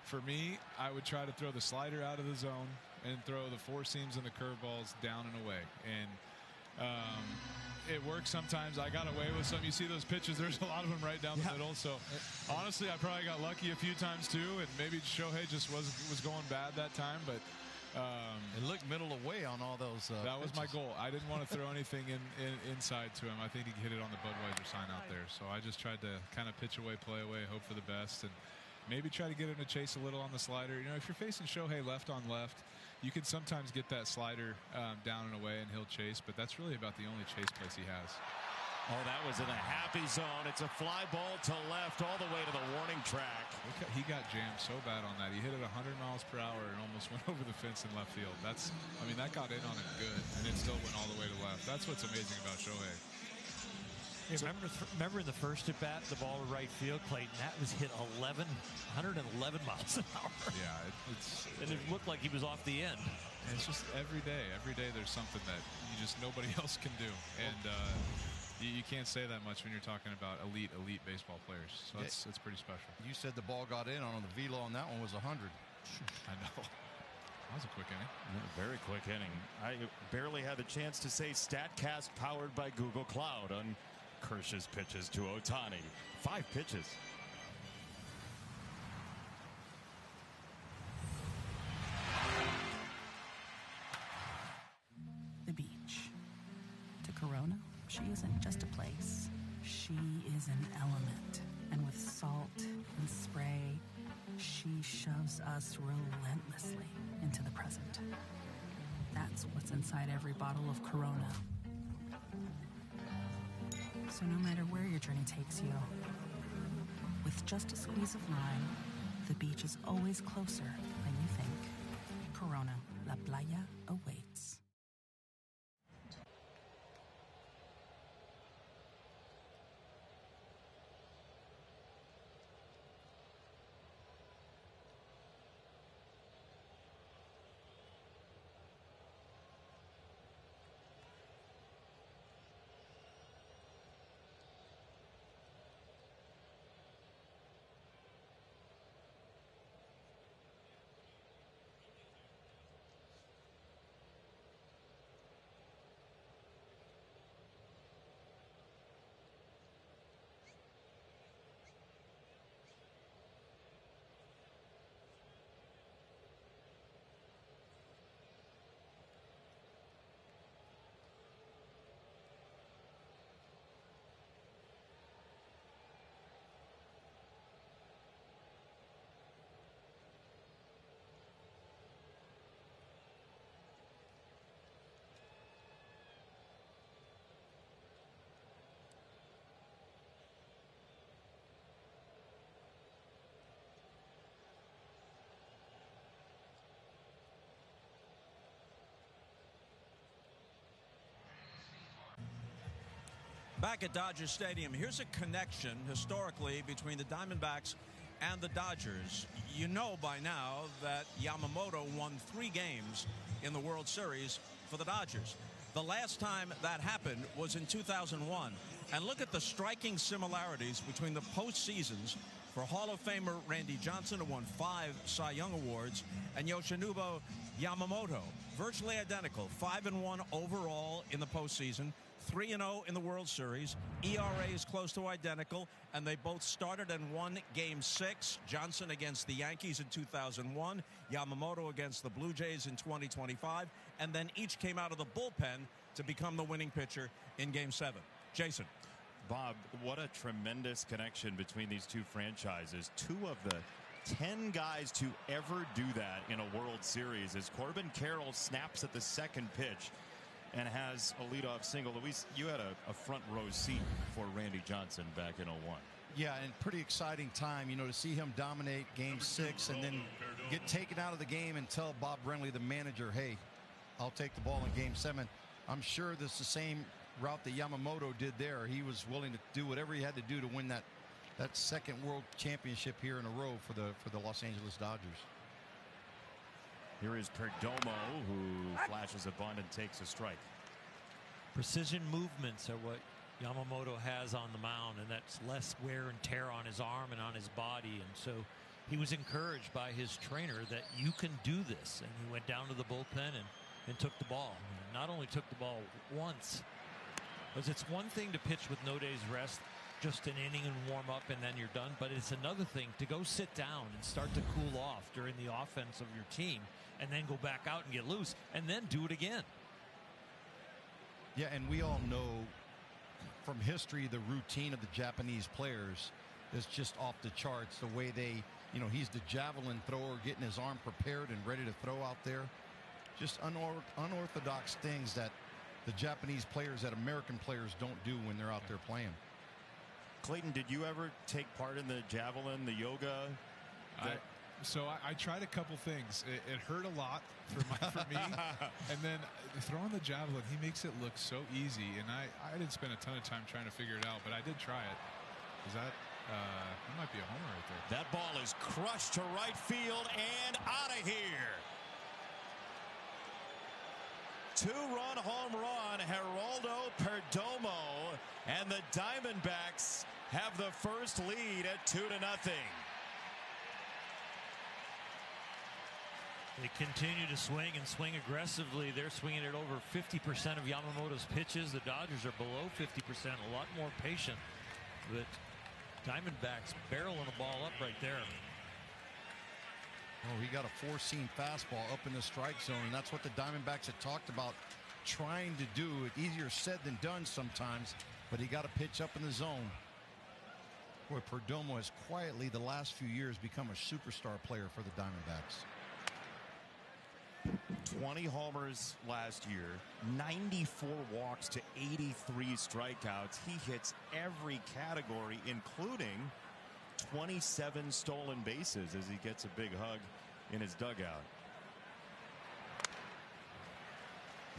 for me, I would try to throw the slider out of the zone and throw the four seams and the curveballs down and away. And it works sometimes. I got away with some. You see those pitches, there's a lot of them right down the middle. So honestly, I probably got lucky a few times too, and maybe Shohei just was going bad that time. But it looked middle away on all those that was pitches. my goal. I didn't want to throw anything inside to him. I think he hit it on the Budweiser sign out there. So I just tried to kind of pitch away, play away, hope for the best, and maybe try to get him to chase a little on the slider. You know, if you're facing Shohei left on left, you can sometimes get that slider down and away, and he'll chase. But that's really about the only chase place he has. Oh, that was in a happy zone. It's a fly ball to left all the way to the warning track. He got jammed so bad on that. He hit it 100 miles per hour and almost went over the fence in left field. I mean, that got in on him good, and it still went all the way to left. That's what's amazing about Shohei. Hey, remember in the first at bat, the ball to right field, Clayton, that was hit 111 miles an hour. Yeah, and it looked like he was off the end. It's just every day there's something that nobody else can do. And you can't say that much when you're talking about elite baseball players. So it's pretty special. You said the ball got in on the velo on that one was 100. I know. That was a quick inning. Yeah, very quick inning. I barely had the chance to say StatCast powered by Google Cloud on Kershaw's pitches to Ohtani. 5 pitches. The beach. To Corona, she isn't just a place. She is an element. And with salt and spray, she shoves us relentlessly into the present. That's what's inside every bottle of Corona. So no matter where your journey takes you, with just a squeeze of lime, the beach is always closer than you think. Corona, La Playa awaits. Back at Dodger Stadium, here's a connection historically between the Diamondbacks and the Dodgers. You know by now that Yamamoto won 3 games in the World Series for the Dodgers. The last time that happened was in 2001. And look at the striking similarities between the postseasons for Hall of Famer Randy Johnson, who won 5 Cy Young Awards, and Yoshinobu Yamamoto. Virtually identical, 5-1 overall in the postseason, 3-0 in the World Series. ERA is close to identical, and they both started and won Game 6. Johnson against the Yankees in 2001, Yamamoto against the Blue Jays in 2025, and then each came out of the bullpen to become the winning pitcher in Game 7. Jason. Bob, what a tremendous connection between these two franchises. 2 of the 10 guys to ever do that in a World Series as Corbin Carroll snaps at the second pitch and has a leadoff single. Luis, you had a front row seat for Randy Johnson back in 01. Yeah, and pretty exciting time, you know, to see him dominate Game 6 and then get taken out of the game and tell Bob Brenly, the manager, hey, I'll take the ball in Game 7. I'm sure this is the same route that Yamamoto did there. He was willing to do whatever he had to do to win that second World Championship here in a row for the Los Angeles Dodgers. Here is Perdomo, who flashes a bunt and takes a strike. Precision movements are what Yamamoto has on the mound, and that's less wear and tear on his arm and on his body. And so he was encouraged by his trainer that you can do this. And he went down to the bullpen and took the ball. And not only took the ball once, because it's one thing to pitch with no days rest, just an inning and warm up and then you're done. But it's another thing to go sit down and start to cool off during the offense of your team and then go back out and get loose and then do it again. Yeah, and we all know from history the routine of the Japanese players is just off the charts. The way they, you know, he's the javelin thrower, getting his arm prepared and ready to throw out there. Just unorthodox things that the Japanese players, that American players don't do when they're out there playing. Clayton, did you ever take part in the javelin, the yoga? I tried a couple things. It hurt a lot for me. And then throwing the javelin, he makes it look so easy. And I didn't spend a ton of time trying to figure it out, but I did try it. That might be a homer right there. That ball is crushed to right field and out of here. Two-run home run, Geraldo Perdomo, and the Diamondbacks have the first lead at 2-0. They continue to swing and swing aggressively. They're swinging at over 50% of Yamamoto's pitches. The Dodgers are below 50%, a lot more patient. But Diamondbacks barreling the ball up right there. Oh, he got a four-seam fastball up in the strike zone, and that's what the Diamondbacks had talked about trying to do. It's easier said than done sometimes, but he got a pitch up in the zone. Boy, Perdomo has quietly the last few years become a superstar player for the Diamondbacks. 20 homers last year, 94 walks to 83 strikeouts. He hits every category, including 27 stolen bases as he gets a big hug in his dugout.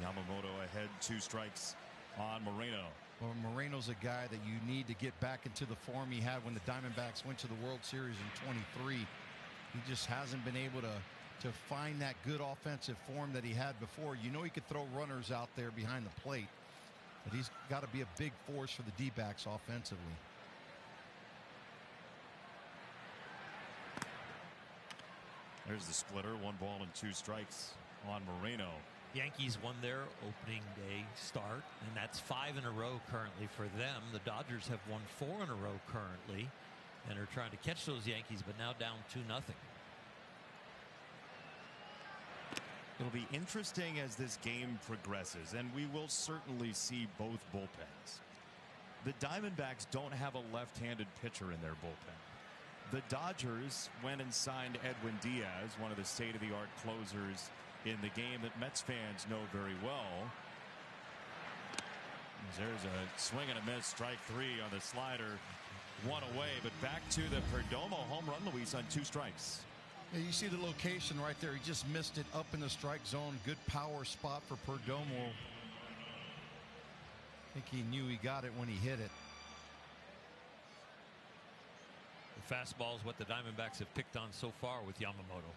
Yamamoto ahead, 2 strikes on Moreno. Well, Moreno's a guy that you need to get back into the form he had when the Diamondbacks went to the World Series in 23. He just hasn't been able to find that good offensive form that he had before. You know, he could throw runners out there behind the plate, but he's got to be a big force for the D-backs offensively. There's the splitter, 1 ball and 2 strikes on Moreno. Yankees won their opening day start, and that's 5 in a row currently for them. The Dodgers have won 4 in a row currently and are trying to catch those Yankees, but now down 2-0. It'll be interesting as this game progresses, and we will certainly see both bullpens. The Diamondbacks don't have a left-handed pitcher in their bullpen. The Dodgers went and signed Edwin Diaz, one of the state-of-the-art closers in the game that Mets fans know very well. There's a swing and a miss, strike 3 on the slider, 1 away, but back to the Perdomo home run, Luis, on 2 strikes. Yeah, you see the location right there. He just missed it up in the strike zone. Good power spot for Perdomo. I think he knew he got it when he hit it. The fastball is what the Diamondbacks have picked on so far with Yamamoto.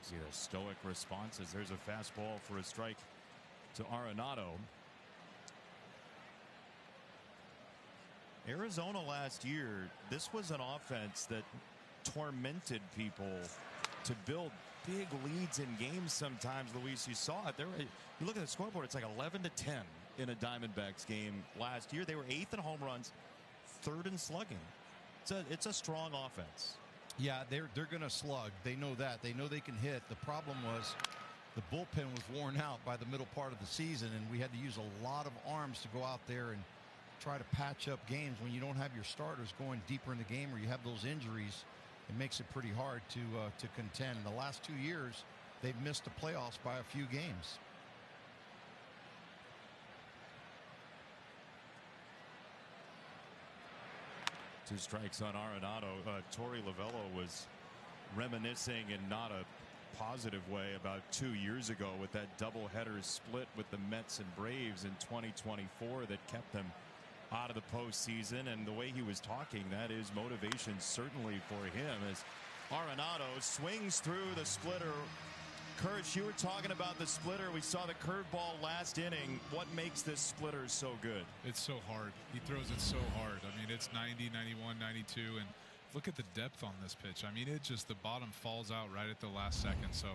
See the stoic responses. There's a fastball for a strike to Arenado. Arizona last year, this was an offense that tormented people to build big leads in games sometimes. Luis, you saw it there. You look at the scoreboard, it's like 11-10 in a Diamondbacks game last year. They were 8th in home runs, 3rd in slugging. It's a strong offense. Yeah, they're going to slug. They know that. They know they can hit. The problem was the bullpen was worn out by the middle part of the season, and we had to use a lot of arms to go out there and try to patch up games. When you don't have your starters going deeper in the game or you have those injuries, it makes it pretty hard to contend. In the last 2 years, they've missed the playoffs by a few games. 2 strikes on Arenado. Torey Lovullo was reminiscing in not a positive way about 2 years ago with that doubleheader split with the Mets and Braves in 2024 that kept them out of the postseason. And the way he was talking, that is motivation certainly for him as Arenado swings through the splitter. Kirsch, you were talking about the splitter. We saw the curveball last inning. What makes this splitter so good? It's so hard. He throws it so hard. I mean, it's 90, 91, 92, and look at the depth on this pitch. I mean, it just, the bottom falls out right at the last second. So,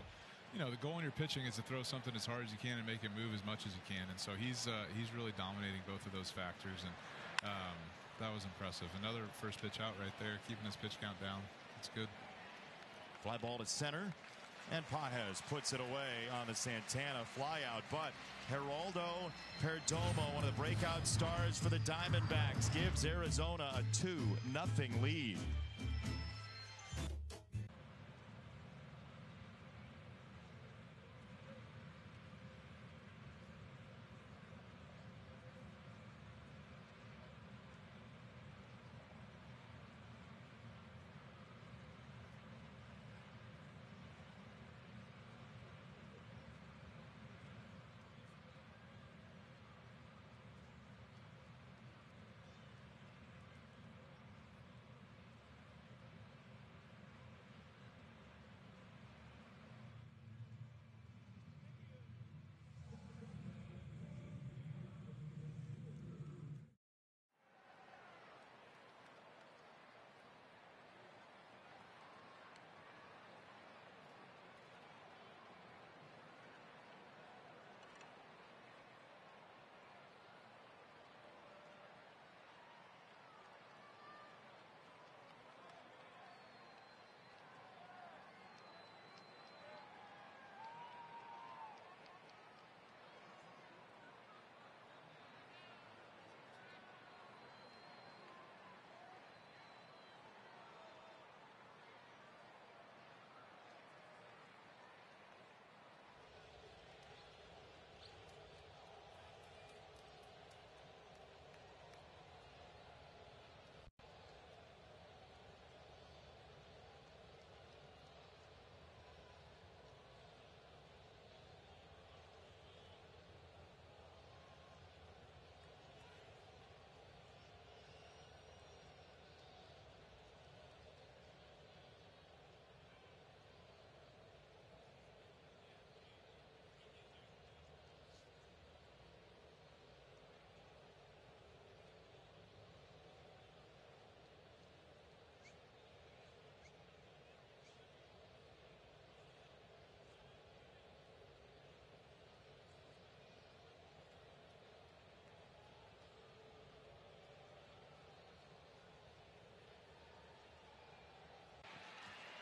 you know, the goal in your pitching is to throw something as hard as you can and make it move as much as you can. And so he's really dominating both of those factors, and that was impressive. Another first pitch out right there, keeping his pitch count down. It's good. Fly ball to center, and Pages puts it away on the Santana flyout. But Geraldo Perdomo, one of the breakout stars for the Diamondbacks, gives Arizona a 2-0 lead.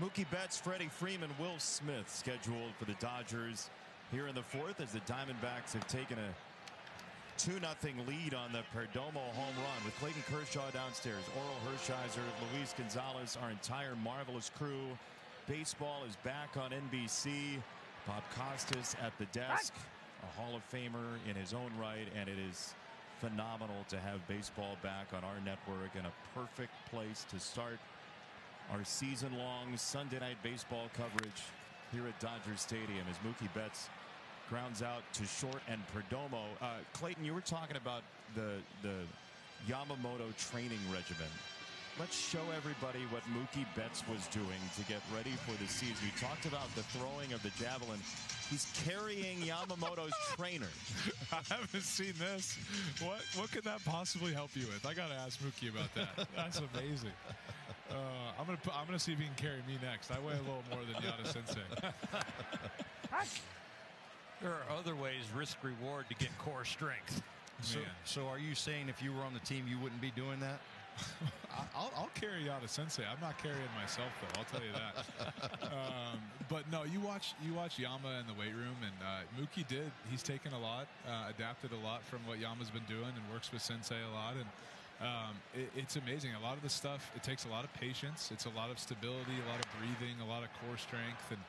Mookie Betts, Freddie Freeman, Will Smith scheduled for the Dodgers here in the 4th as the Diamondbacks have taken a 2-0 lead on the Perdomo home run with Clayton Kershaw downstairs, Oral Hershiser, Luis Gonzalez, our entire marvelous crew. Baseball is back on NBC. Bob Costas at the desk, a Hall of Famer in his own right, and it is phenomenal to have baseball back on our network and a perfect place to start our season-long Sunday night baseball coverage here at Dodger Stadium as Mookie Betts grounds out to short and Perdomo. Clayton, you were talking about the Yamamoto training regimen. Let's show everybody what Mookie Betts was doing to get ready for the season. We talked about the throwing of the javelin. He's carrying Yamamoto's trainer. I haven't seen this. What could that possibly help you with? I got to ask Mookie about that. That's amazing. I'm gonna see if he can carry me next. I weigh a little more than Yada Sensei. There are other ways, risk reward, to get core strength. So are you saying if you were on the team you wouldn't be doing that? I'll carry Yada Sensei. I'm not carrying myself though. I'll tell you that. But no, you watch Yama in the weight room, and Mookie did. He's taken a lot, adapted a lot from what Yama's been doing, and works with Sensei a lot. And it's amazing. A lot of the stuff, it takes a lot of patience. It's a lot of stability, a lot of breathing, a lot of core strength, and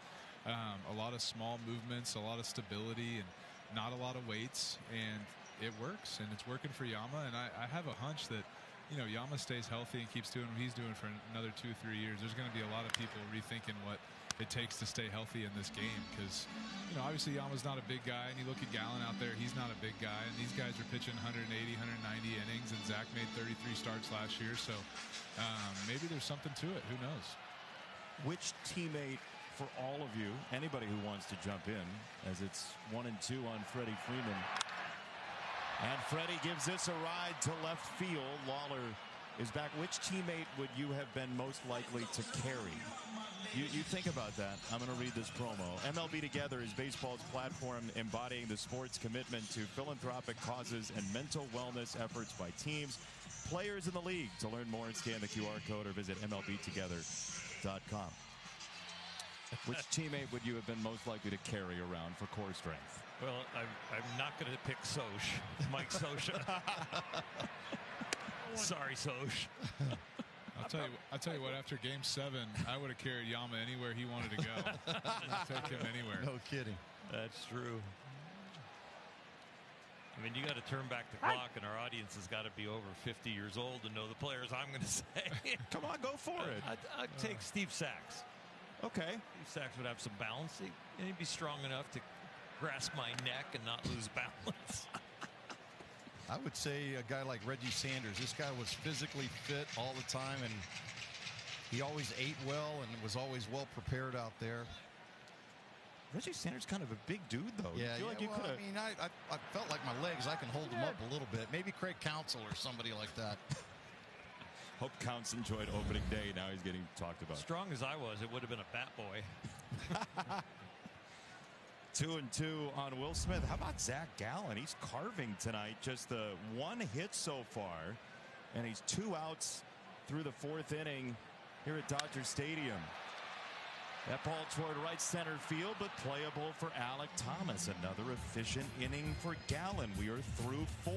a lot of small movements, a lot of stability, and not a lot of weights. And it works, and it's working for Yama. And I have a hunch that you know, Yama stays healthy and keeps doing what he's doing for another 2-3 years, there's going to be a lot of people rethinking what it takes to stay healthy in this game, because, you know, obviously Yama's not a big guy, and you look at Gallen out there, he's not a big guy, and these guys are pitching 180, 190 innings, and Zach made 33 starts last year, so maybe there's something to it. Who knows? Which teammate for all of you, anybody who wants to jump in, as it's 1-2 on Freddie Freeman. And Freddie gives this a ride to left field. Lawler is back. Which teammate would you have been most likely to carry? You think about that. I'm going to read this promo. MLB Together is baseball's platform embodying the sport's commitment to philanthropic causes and mental wellness efforts by teams, players in the league. To learn more, scan the QR code or visit MLBtogether.com. Which teammate would you have been most likely to carry around for core strength? Well, I'm not going to pick Soch, Mike Scioscia. Sorry, Soch. I'll tell you what. After Game 7, I would have carried Yama anywhere he wanted to go. Take him anywhere. No kidding. That's true. I mean, you got to turn back the clock, and our audience has got to be over 50 years old to know the players I'm going to say. Come on, go for it. I'd take Steve Sachs. Okay. Steve Sachs would have some balance. He'd be strong enough to grasp my neck and not lose balance. I would say a guy like Reggie Sanders. This guy was physically fit all the time, and he always ate well and was always well prepared out there. Reggie Sanders kind of a big dude, though. Yeah, I feel like you well, could have. I mean, I felt like my legs, I can hold them up a little bit. Maybe Craig Counsell or somebody like that. Hope Counts enjoyed opening day. Now he's getting talked about. Strong as I was, it would have been a bat boy. 2-2 on Will Smith. How about Zach Gallen? He's carving tonight. Just the one hit so far, and he's 2 outs through the 4th inning here at Dodger Stadium. That ball toward right center field, but playable for Alec Thomas. Another efficient inning for Gallen. We are through 4.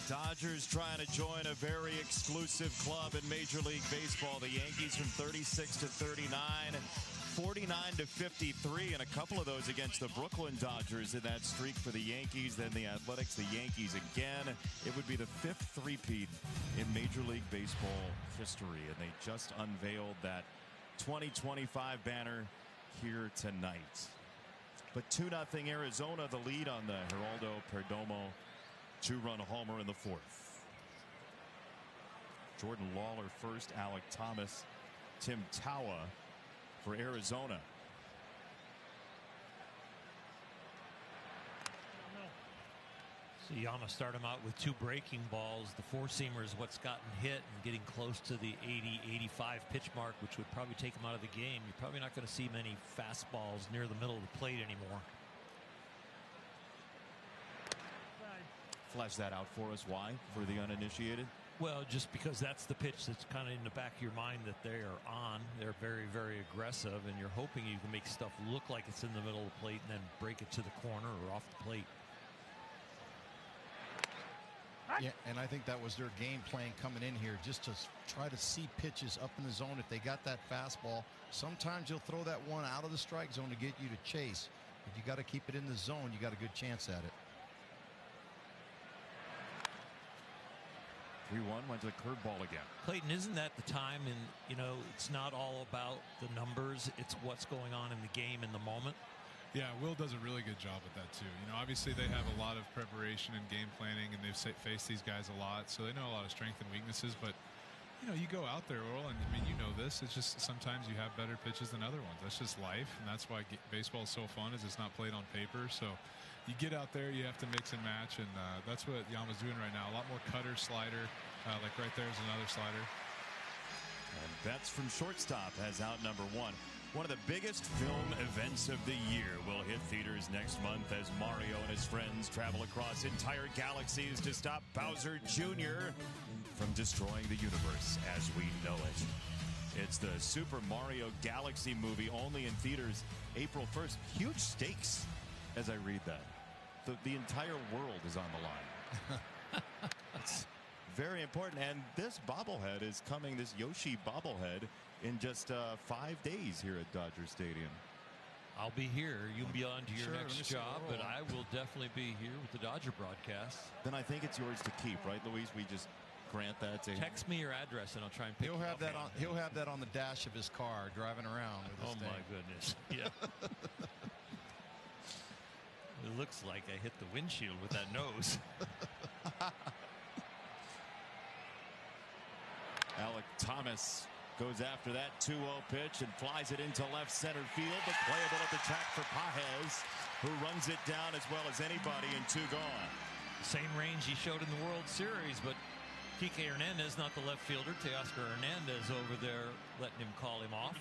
Dodgers trying to join a very exclusive club in Major League Baseball. The Yankees from 36 to 39, 49 to 53, and a couple of those against the Brooklyn Dodgers in that streak for the Yankees. Then the Athletics, the Yankees again. It would be the 5th three-peat in Major League Baseball history, and they just unveiled that 2025 banner here tonight. But 2-0 Arizona, the lead on the Geraldo Perdomo 2-run homer in the 4th. Jordan Lawler first, Alek Thomas, Tim Tawa for Arizona. So Yama start him out with 2 breaking balls. The four-seamer is what's gotten hit and getting close to the 80-85 pitch mark, which would probably take him out of the game. You're probably not going to see many fastballs near the middle of the plate anymore. Flesh that out for us. Why? For the uninitiated? Well, just because that's the pitch that's kind of in the back of your mind that they are on. They're very, very aggressive, and you're hoping you can make stuff look like it's in the middle of the plate and then break it to the corner or off the plate. Yeah, and I think that was their game plan coming in here, just to try to see pitches up in the zone. If they got that fastball, sometimes you'll throw that one out of the strike zone to get you to chase. If you got to keep it in the zone, you got a good chance at it. 3-1, went to the curveball again. Clayton, isn't that the time? And, you know, it's not all about the numbers. It's what's going on in the game in the moment. Yeah, Will does a really good job at that, too. You know, obviously they have a lot of preparation and game planning, and they've faced these guys a lot, so they know a lot of strength and weaknesses. But, you know, you go out there, Earl, and, I mean, you know this. It's just sometimes you have better pitches than other ones. That's just life, and that's why baseball is so fun, is it's not played on paper. So you get out there, you have to mix and match, and that's what Yama's doing right now. A lot more cutter, slider. Like right there is another slider. And Betts from shortstop has out number 1. One of the biggest film events of the year will hit theaters next month as Mario and his friends travel across entire galaxies to stop Bowser Jr. from destroying the universe as we know it. It's the Super Mario Galaxy movie, only in theaters April 1st. Huge stakes as I read that. The entire world is on the line. It's very important. And this bobblehead is coming, this Yoshi bobblehead, in just 5 days here at Dodger Stadium. I'll be here. You'll be on to your Sure, next job, but I will definitely be here with the Dodger broadcast. Then I think it's yours to keep, right, Luis? We just grant that to him. Text me your address and I'll try and pick He'll you have up. that on. He'll have that on the dash of his car driving around with this Oh thing. my goodness! Yeah. It looks like I hit the windshield with that nose. Alek Thomas goes after that 2-0 pitch and flies it into left center field, but playable at the track for Pages, who runs it down as well as anybody, and 2 gone. Same range he showed in the World Series, but Kike Hernandez, not the left fielder. Teoscar Hernandez over there letting him call him off.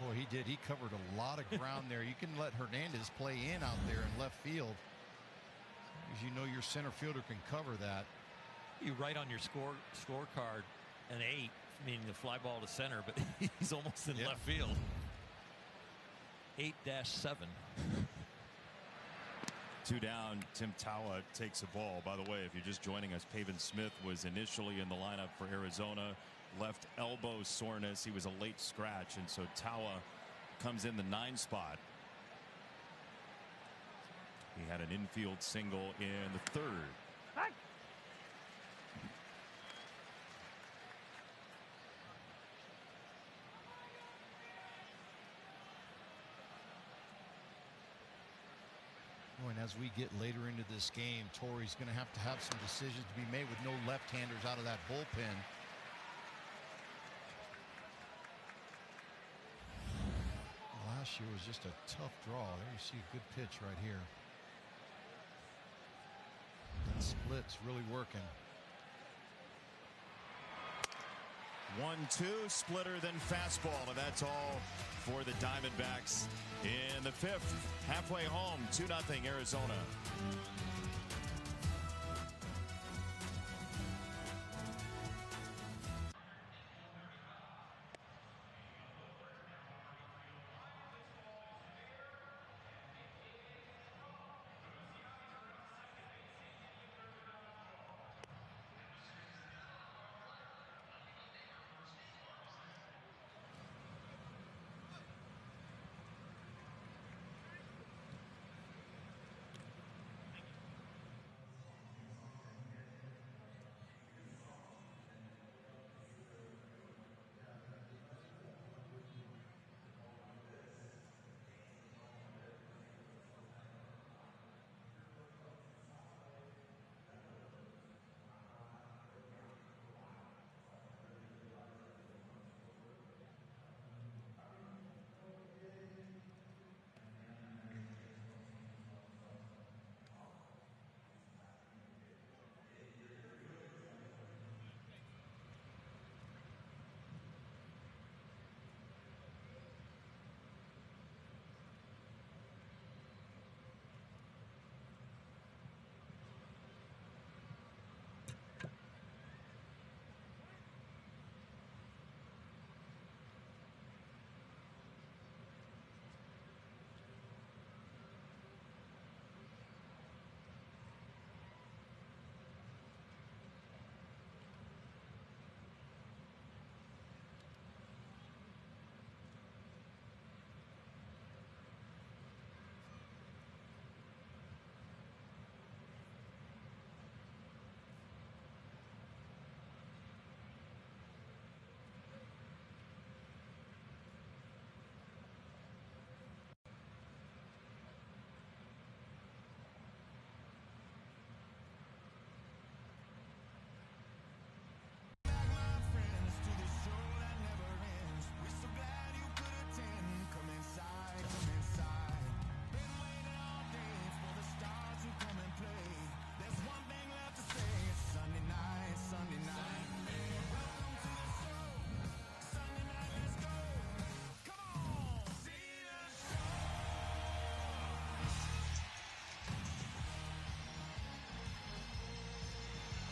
Boy, he did. He covered a lot of ground there. You can let Hernandez play in out there in left field, because you know your center fielder can cover that. You write on your scorecard an 8, meaning the fly ball to center, but he's almost in left field. 8-7. 2 down. Tim Tawa takes a ball. By the way, if you're just joining us, Pavin Smith was initially in the lineup for Arizona. Left elbow soreness. He was a late scratch, and so Tawa comes in the 9 spot. He had an infield single in the 3rd. And as we get later into this game, Torrey's going to have some decisions to be made with no left-handers out of that bullpen. Last year was just a tough draw. There you see a good pitch right here. That split's really working. 1-2, splitter, then fastball, and that's all for the Diamondbacks in the 5th. Halfway home, 2-0 Arizona.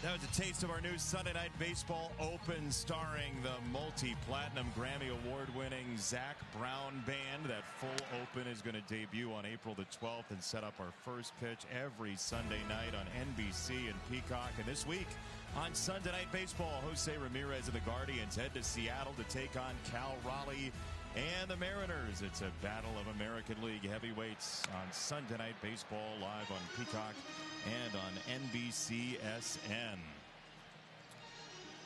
That was a taste of our new Sunday Night Baseball Open starring the multi-platinum Grammy Award-winning Zac Brown Band. That full open is going to debut on April the 12th and set up our first pitch every Sunday night on NBC and Peacock. And this week on Sunday Night Baseball, Jose Ramirez and the Guardians head to Seattle to take on Cal Raleigh and the Mariners. It's a battle of American League heavyweights on Sunday Night Baseball live on Peacock and on NBCSN.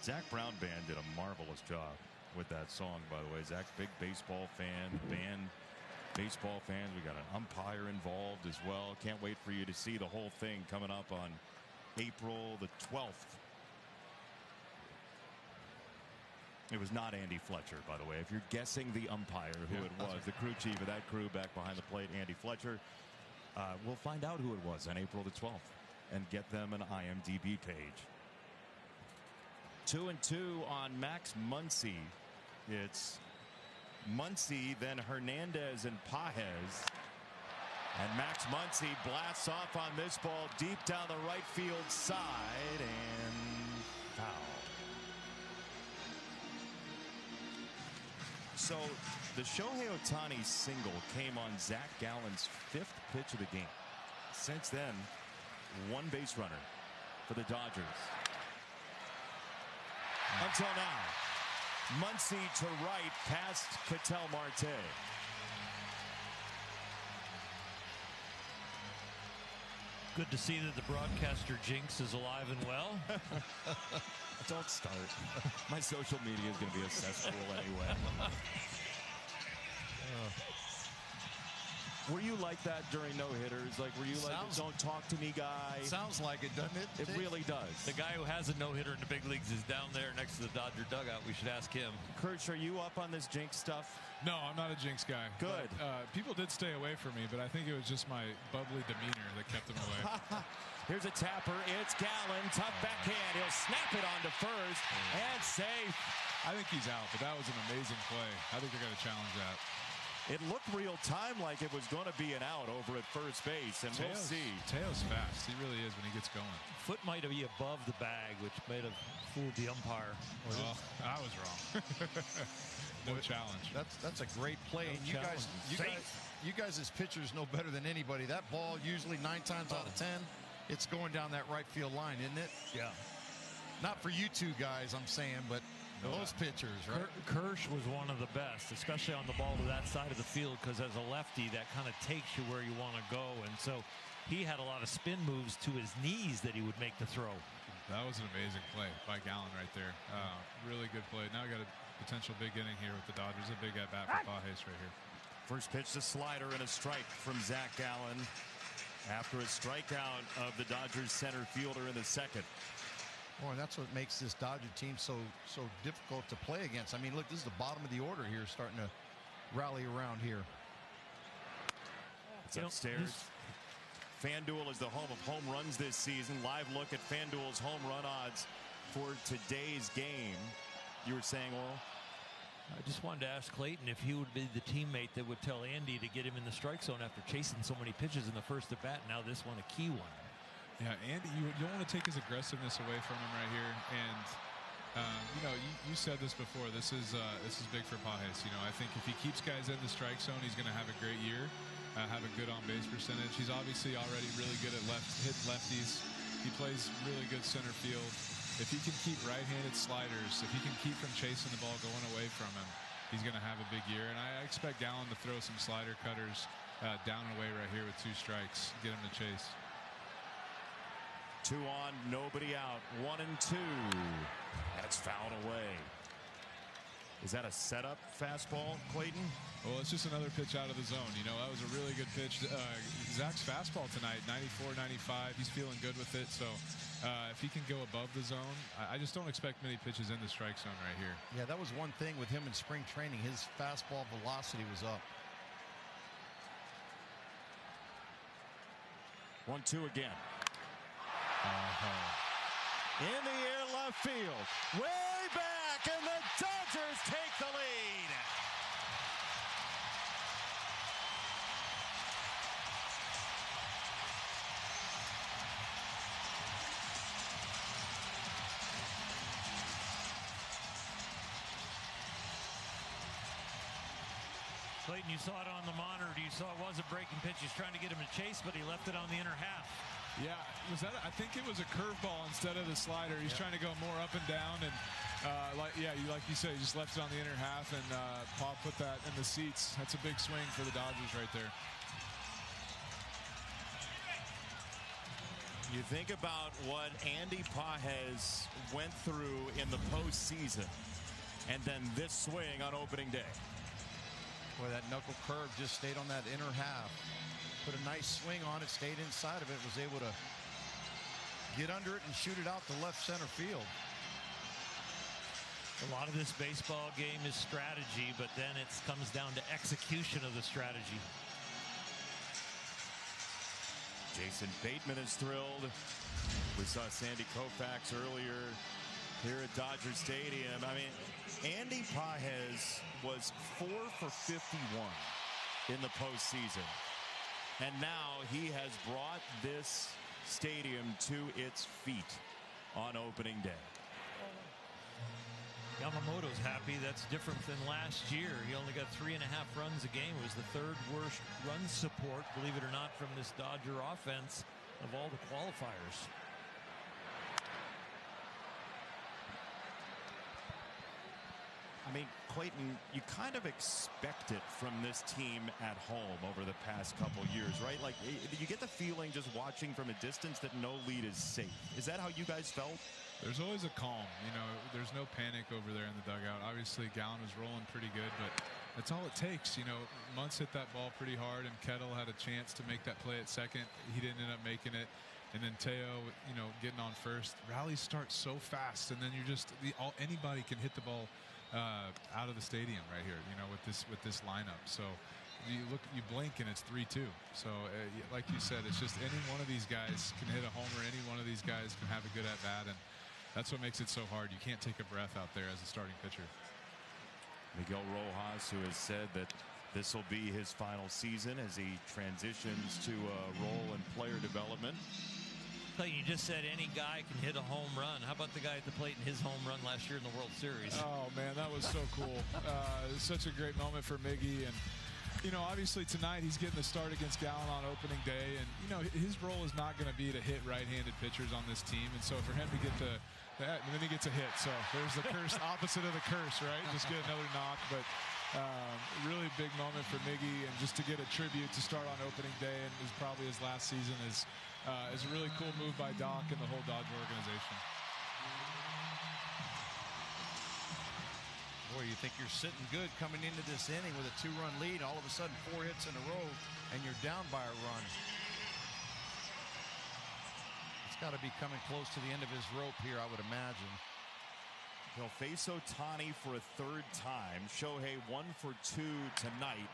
Zac Brown Band did a marvelous job with that song, by the way. Zach's big baseball fan, band baseball fans. We got an umpire involved as well. Can't wait for you to see the whole thing coming up on April the 12th. It was not Andy Fletcher, by the way. If you're guessing the umpire who it was, the crew chief of that crew back behind the plate, Andy Fletcher, we'll find out who it was on April the 12th and get them an IMDb page. 2-2 on Max Muncy. It's Muncy, then Hernandez and Pages. And Max Muncy blasts off on this ball deep down the right field side and foul. So the Shohei Ohtani single came on Zach Gallen's 5th pitch of the game. Since then, one base runner for the Dodgers. Until now, Muncy to right past Ketel Marte. Good to see that the broadcaster jinx is alive and well. Don't start. My social media is going to be a cesspool anyway. Were you like that during no-hitters? Like, were you like, don't talk to me guy? Sounds like it, doesn't it? It really does. The guy who has a no-hitter in the big leagues is down there next to the Dodger dugout. We should ask him. Kirsch, are you up on this jinx stuff? No, I'm not a jinx guy. Good. But, people did stay away from me, but I think it was just my bubbly demeanor that kept them away. Here's a tapper. It's Gallen. Tough backhand. He'll snap it onto first and safe. I think he's out, but that was an amazing play. I think they're going to challenge that. It looked real time like it was going to be an out over at first base, and we'll see. Teo's fast. He really is when he gets going. Foot might be above the bag, which might have fooled the umpire. Well, I was wrong. No challenge. That's a great play. No And you guys as pitchers know better than anybody. That ball usually 9 times out of 10, it's going down that right field line, isn't it? Yeah. Not for you two guys, I'm saying, but most pitchers, right? Kirsch was one of the best, especially on the ball to that side of the field, because as a lefty, that kind of takes you where you want to go. And so he had a lot of spin moves to his knees that he would make the throw. That was an amazing play by Gallen right there. Really good play. Now we got a potential big inning here with the Dodgers. A big at-bat for Pages right here. First pitch, the slider and a strike from Zach Gallen after a strikeout of the Dodgers center fielder in the second. Boy, that's what makes this Dodger team so difficult to play against. I mean, look, this is the bottom of the order here, starting to rally around here. It's upstairs. FanDuel is the home of home runs this season. Live look at FanDuel's home run odds for today's game. You were saying, Oral? I just wanted to ask Clayton if he would be the teammate that would tell Andy to get him in the strike zone after chasing so many pitches in the first at-bat. Now this one, a key one. Yeah, Andy, you don't want to take his aggressiveness away from him right here. And, you said this before. This is big for Pages. I think if he keeps guys in the strike zone, he's going to have a great year, have a good on-base percentage. He's obviously already really good at hitting lefties. He plays really good center field. If he can keep right-handed sliders, if he can keep from chasing the ball going away from him, he's going to have a big year. And I expect Gallen to throw some slider cutters down and away right here with 2 strikes, get him to chase. 2 on, nobody out. 1-2. That's fouled away. Is that a setup fastball, Clayton? Well, it's just another pitch out of the zone. That was a really good pitch. Zach's fastball tonight, 94, 95. He's feeling good with it. So if he can go above the zone, I just don't expect many pitches in the strike zone right here. Yeah, that was one thing with him in spring training. His fastball velocity was up. 1-2 again. In the air left field. Way back, and the Dodgers take the lead. Clayton, you saw it on the monitor. You saw it was a breaking pitch. He's trying to get him to chase, but he left it on the inner half. Yeah, I think it was a curveball instead of the slider. He's trying to go more up and down, and like you said, he just left it on the inner half, and Paul put that in the seats. That's a big swing for the Dodgers right there. You think about what Andy Pages went through in the postseason, and then this swing on opening day. Boy, that knuckle curve just stayed on that inner half. Put a nice swing on it, stayed inside of it, was able to get under it and shoot it out to left center field. A lot of this baseball game is strategy, but then it comes down to execution of the strategy. Jason Bateman is thrilled. We saw Sandy Koufax earlier here at Dodger Stadium. I mean, Andy Pages was 4 for 51 in the postseason. And now he has brought this stadium to its feet on opening day. Yamamoto's happy. That's different than last year. He only got 3.5 runs a game. It was the 3rd worst run support, believe it or not, from this Dodger offense of all the qualifiers. I mean, Clayton, you kind of expect it from this team at home over the past couple years, right? Like, you get the feeling just watching from a distance that no lead is safe. Is that how you guys felt? There's always a calm. You know, there's no panic over there in the dugout. Obviously, Gallen was rolling pretty good, but that's all it takes. You know, Muntz hit that ball pretty hard, and Kettle had a chance to make that play at second. He didn't end up making it. And then Teo, you know, getting on first. Rallies start so fast, and then you're just anybody can hit the ball out of the stadium right here, you know, with this lineup. So you blink and it's 3-2. So like you said, it's just any one of these guys can hit a homer. Any one of these guys can have a good at bat, and that's what makes it so hard. You can't take a breath out there as a starting pitcher. Miguel Rojas, who has said that this will be his final season as he transitions to a role in player development. You just said any guy can hit a home run. How about the guy at the plate in his home run last year in the World Series? Oh, man, that was so cool. Such a great moment for Miggy. And, you know, obviously tonight he's getting the start against Gallen on opening day. And, you know, his role is not going to be to hit right-handed pitchers on this team. And so for him to get that, and then he gets a hit. So there's the curse, opposite of the curse, right? Just get another knock. But really big moment for Miggy. And just to get a tribute to start on opening day and is probably his last season is a really cool move by Doc and the whole Dodger organization. Boy, you think you're sitting good coming into this inning with a 2-run lead. All of a sudden, 4 hits in a row, and you're down by a run. It's got to be coming close to the end of his rope here, I would imagine. He'll face Ohtani for a 3rd time. Shohei 1 for 2 tonight.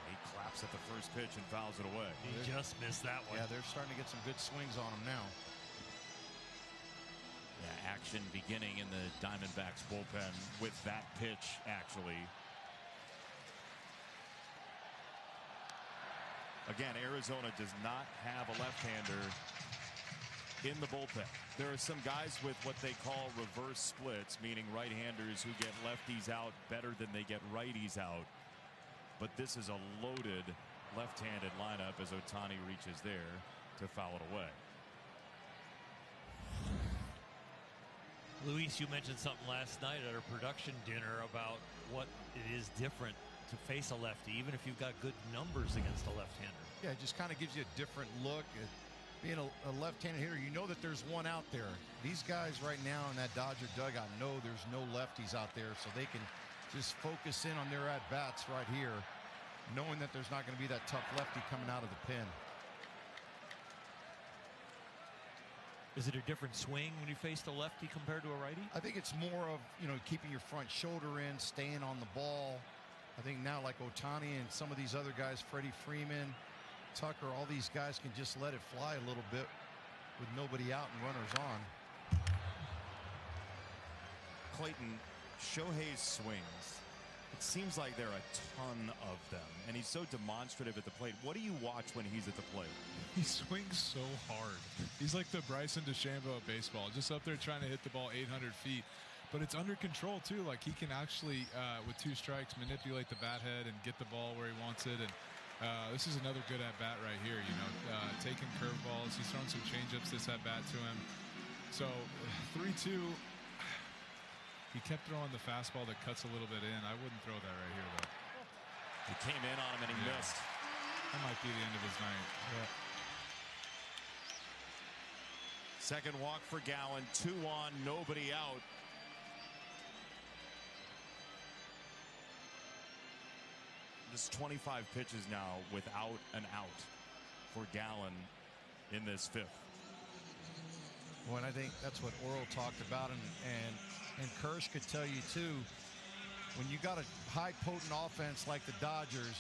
He claps at the first pitch and fouls it away. He just missed that one. Yeah, they're starting to get some good swings on him now. Yeah, action beginning in the Diamondbacks bullpen with that pitch, actually. Again, Arizona does not have a left-hander in the bullpen. There are some guys with what they call reverse splits, meaning right-handers who get lefties out better than they get righties out. But this is a loaded left-handed lineup as Ohtani reaches there to foul it away. Luis, you mentioned something last night at our production dinner about what it is different to face a lefty, even if you've got good numbers against a left-hander. Yeah, it just kind of gives you a different look. Being a left-handed hitter, you know that there's one out there. These guys right now in that Dodger dugout know there's no lefties out there, so they can just focus in on their at-bats right here, knowing that there's not going to be that tough lefty coming out of the pen. Is it a different swing when you face the lefty compared to a righty? I think it's more of, you know, keeping your front shoulder in, staying on the ball. I think now, like Ohtani and some of these other guys, Freddie Freeman, Tucker, all these guys can just let it fly a little bit with nobody out and runners on. Clayton, Shohei's swings, it seems like there are a ton of them, and he's so demonstrative at the plate. What do you watch when he's at the plate? He swings so hard. He's like the Bryson DeChambeau of baseball, just up there trying to hit the ball 800 feet. but it's under control too. Like he can actually, with 2 strikes, manipulate the bat head and get the ball where he wants it. And this is another good at bat right here. You know, taking curveballs. He's thrown some changeups this at bat to him. So 3-2. He kept throwing the fastball that cuts a little bit in. I wouldn't throw that right here though. He came in on him and he missed. That might be the end of his night. Yeah. Second walk for Gallen. 2 on, nobody out. Just 25 pitches now without an out for Gallen in this 5th. Well, and I think that's what Orel talked about, and Kirsch could tell you too. When you got a high potent offense like the Dodgers,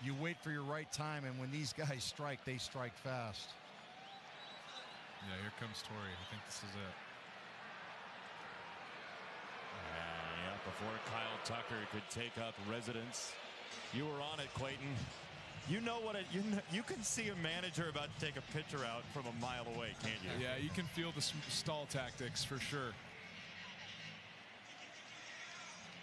you wait for your right time, and when these guys strike, they strike fast. Yeah, here comes Torrey. I think this is it. Yeah, before Kyle Tucker could take up residence. You were on it, Clayton. You know what you can see a manager about to take a pitcher out from a mile away, can't you? Yeah, you can feel the stall tactics for sure.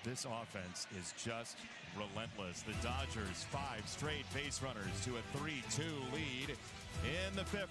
This offense is just relentless. The Dodgers 5 straight base runners to a 3-2 lead in the 5th.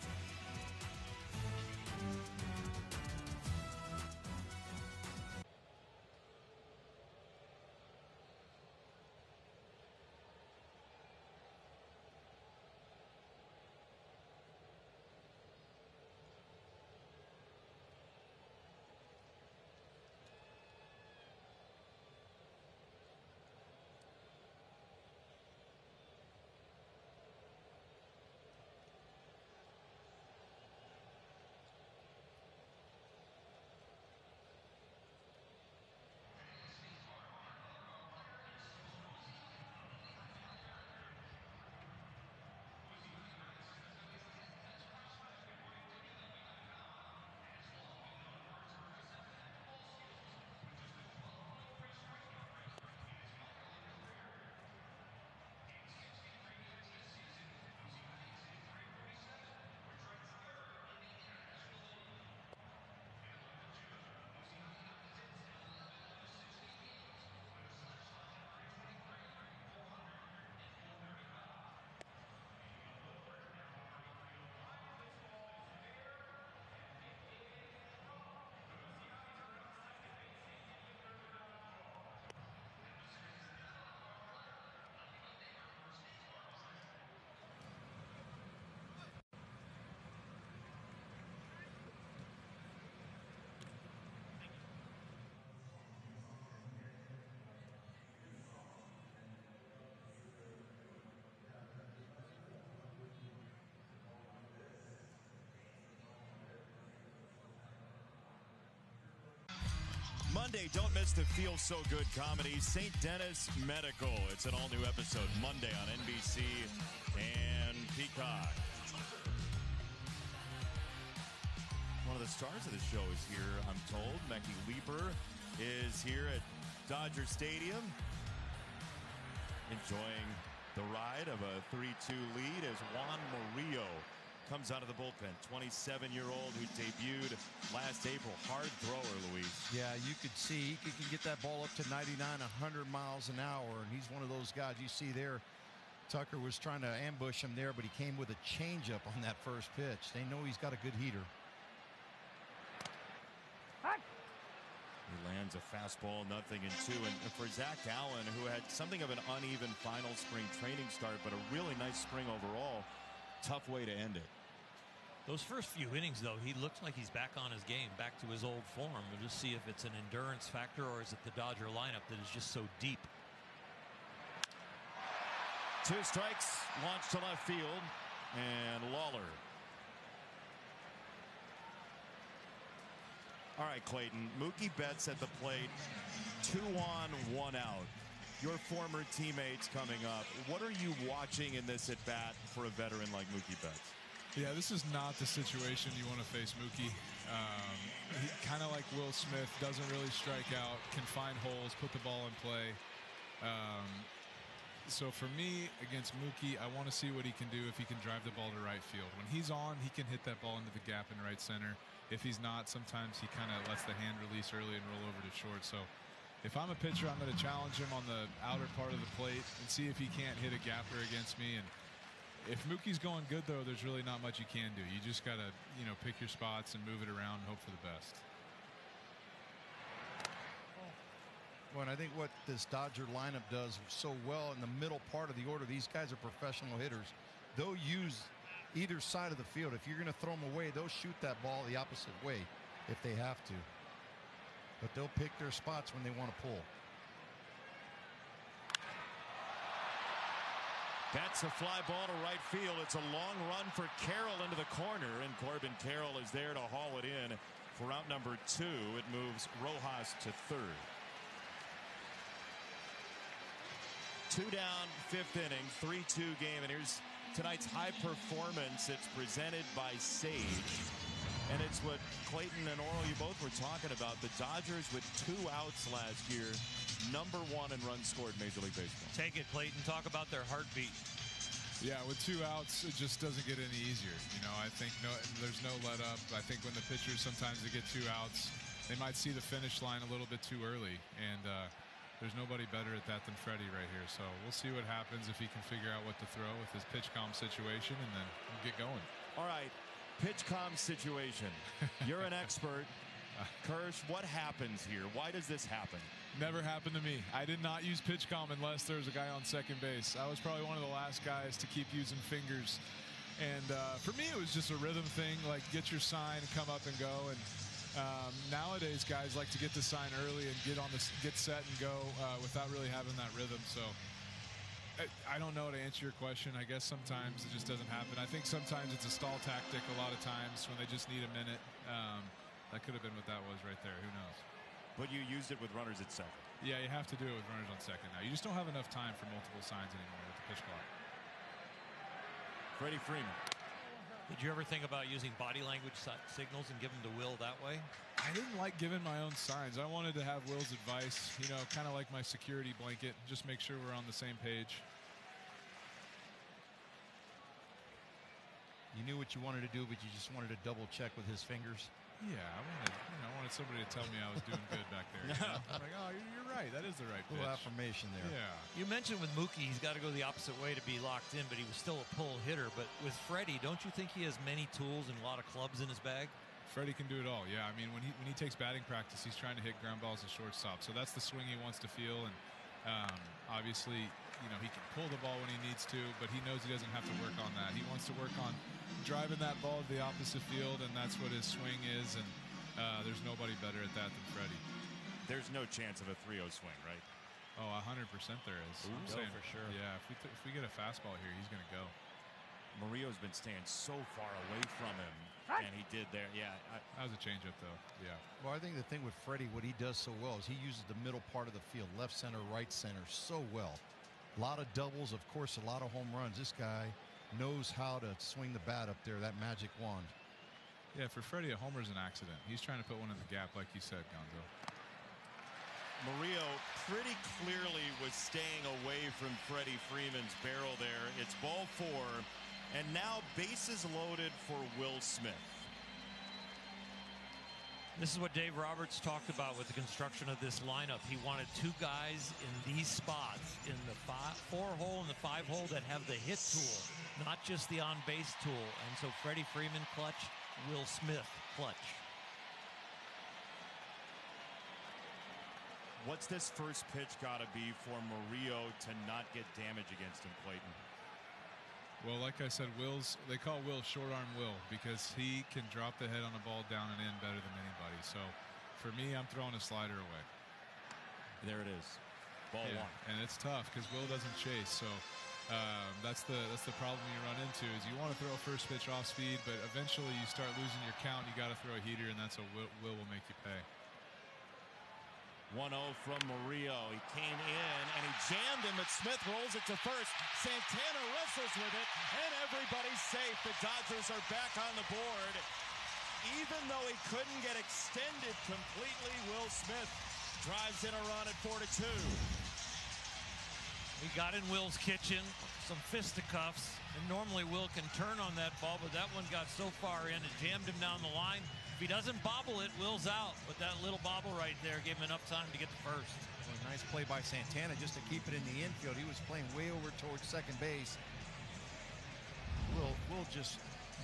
Monday, don't miss the Feel So Good comedy, St. Dennis Medical. It's an all-new episode Monday on NBC and Peacock. One of the stars of the show is here, I'm told. Mecky Leeper is here at Dodger Stadium, enjoying the ride of a 3-2 lead as Juan Murillo comes out of the bullpen. 27-year-old who debuted last April. Hard thrower, Luis. Yeah, you could see he can get that ball up to 99, 100 miles an hour, and he's one of those guys you see there. Tucker was trying to ambush him there, but he came with a changeup on that first pitch. They know he's got a good heater. He lands a fastball, 0-2. And for Zach Gallen, who had something of an uneven final spring training start, but a really nice spring overall, tough way to end it. Those first few innings, though, he looks like he's back on his game, back to his old form. We'll just see if it's an endurance factor or is it the Dodger lineup that is just so deep. 2 strikes, launched to left field, and Lawler. All right, Clayton, Mookie Betts at the plate, 2 on, 1 out. Your former teammates coming up. What are you watching in this at-bat for a veteran like Mookie Betts? Yeah, this is not the situation you want to face Mookie. He kind of like Will Smith, doesn't really strike out, can find holes, put the ball in play. So for me, against Mookie, I want to see what he can do if he can drive the ball to right field. When he's on, he can hit that ball into the gap in right center. If he's not, sometimes he kind of lets the hand release early and roll over to short. So if I'm a pitcher, I'm going to challenge him on the outer part of the plate and see if he can't hit a gapper against me. And if Mookie's going good, though, there's really not much you can do. You just got to, pick your spots and move it around and hope for the best. Well, and I think what this Dodger lineup does so well in the middle part of the order, these guys are professional hitters. They'll use either side of the field. If you're going to throw them away, they'll shoot that ball the opposite way if they have to. But they'll pick their spots when they want to pull. That's a fly ball to right field. It's a long run for Carroll into the corner, and Corbin Carroll is there to haul it in for out number 2. It moves Rojas to third. 2 down, 5th inning, 3-2 game, and here's tonight's high performance. It's presented by Sage, and it's what Clayton and Oral, you both were talking about. The Dodgers with 2 outs last year, #1 in runs scored in Major League Baseball. Take it, Clayton. Talk about their heartbeat. Yeah, with 2 outs, it just doesn't get any easier. I think there's no let up. I think when the pitchers, sometimes they get 2 outs, they might see the finish line a little bit too early, and there's nobody better at that than Freddie right here. So we'll see what happens if he can figure out what to throw with his pitch calm situation, and then we'll get going. All right, pitch calm situation. You're an expert. Kirsch, what happens here? Why does this happen? Never happened to me. I did not use pitch calm unless there was a guy on second base. I was probably one of the last guys to keep using fingers. And for me, it was just a rhythm thing, like get your sign, come up and go. And nowadays, guys like to get the sign early and get set and go without really having that rhythm. So I don't know to answer your question. I guess sometimes it just doesn't happen. I think sometimes it's a stall tactic a lot of times when they just need a minute. That could have been what that was right there. Who knows? But you used it with runners at second. Yeah, you have to do it with runners on second now. You just don't have enough time for multiple signs anymore with the pitch clock. Freddie Freeman. Did you ever think about using body language signals and give them to Will that way? I didn't like giving my own signs. I wanted to have Will's advice, kind of like my security blanket. Just make sure we're on the same page. You knew what you wanted to do, but you just wanted to double check with his fingers. Yeah, I wanted somebody to tell me I was doing good back there. I'm like, oh, you're right. That is the right pitch. A little affirmation there. Yeah. You mentioned with Mookie, he's got to go the opposite way to be locked in, but he was still a pull hitter. But with Freddie, don't you think he has many tools and a lot of clubs in his bag? Freddie can do it all. Yeah, I mean, when he takes batting practice, he's trying to hit ground balls to shortstop. So that's the swing he wants to feel. And obviously, he can pull the ball when he needs to, but he knows he doesn't have to work on that. He wants to work on driving that ball to the opposite field, and that's what his swing is. And there's nobody better at that than Freddie. There's no chance of a 3-0 swing, right? Oh, 100% there is. I'm saying for sure. Yeah, if we get a fastball here, he's going to go. Murillo's been staying so far away from him, and he did there. Yeah. That was a changeup, though. Yeah. Well, I think the thing with Freddie, what he does so well is he uses the middle part of the field, left center, right center, so well. A lot of doubles, of course, a lot of home runs. This guy knows how to swing the bat up there, that magic wand. Yeah, for Freddie, a homer's an accident. He's trying to put one in the gap, like you said, Gonzo. Murillo pretty clearly was staying away from Freddie Freeman's barrel there. It's ball 4, and now bases loaded for Will Smith. This is what Dave Roberts talked about with the construction of this lineup. He wanted 2 guys in these spots, in the 4-hole and the 5-hole, that have the hit tool, not just the on-base tool. And so Freddie Freeman clutch, Will Smith clutch. What's this first pitch got to be for Murillo to not get damage against him, Clayton? Well, like I said, they call Will short arm Will because he can drop the head on the ball down and in better than anybody. So for me, I'm throwing a slider away. There it is. Ball 1. And it's tough because Will doesn't chase. So that's the problem you run into is you want to throw a first pitch off speed, but eventually you start losing your count. You got to throw a heater, and that's a Will will make you pay. 1-0 from Murillo. He came in and he jammed him, but Smith rolls it to first. Santana wrestles with it, and everybody's safe. The Dodgers are back on the board. Even though he couldn't get extended completely, Will Smith drives in a run at 4-2. He got in Will's kitchen, some fisticuffs, and normally Will can turn on that ball, but that one got so far in, it jammed him down the line. If he doesn't bobble it, Will's out. But that little bobble right there gave him enough time to get the first. Well, nice play by Santana just to keep it in the infield. He was playing way over towards second base. Will just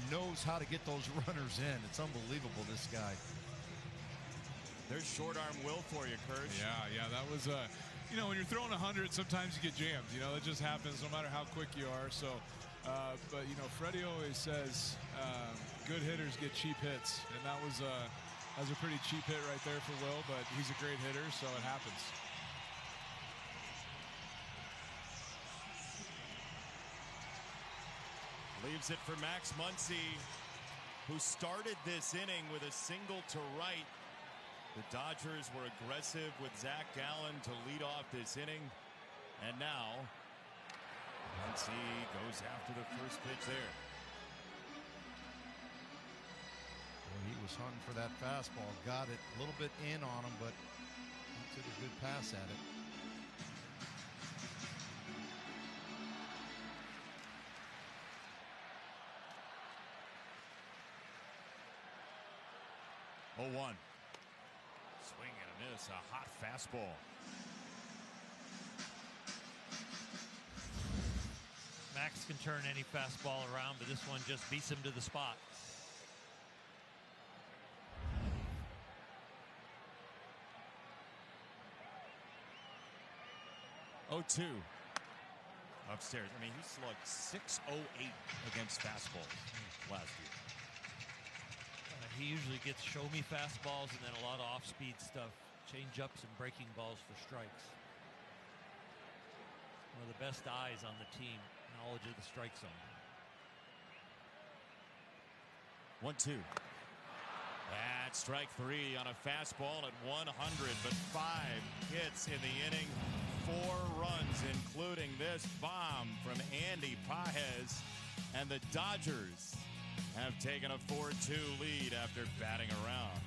knows how to get those runners in. It's unbelievable, this guy. There's short arm Will for you, Kirsch. Yeah, that was you know, when you're throwing 100, sometimes you get jammed. You know, it just happens no matter how quick you are. So, but you know, Freddie always says good hitters get cheap hits, and that was a pretty cheap hit right there for Will. But he's a great hitter, so it happens. Leaves it for Max Muncy, who started this inning with a single to right. The Dodgers were aggressive with Zach Gallen to lead off this inning. And now, Muncy goes after the first pitch there. Well, he was hunting for that fastball. Got it a little bit in on him, but he took a good pass at it. Oh, 1. Swing and a miss, a hot fastball. Max can turn any fastball around, but this one just beats him to the spot. Oh, 2. Upstairs. I mean, he slugged .608 against fastballs last year. He usually gets show-me fastballs and then a lot of off-speed stuff, change-ups and breaking balls for strikes. One of the best eyes on the team, knowledge of the strike zone. 1-2. That's strike 3 on a fastball at 100, but 5 hits in the inning, 4 runs, including this bomb from Andy Pages, and the Dodgers have taken a 4-2 lead after batting around.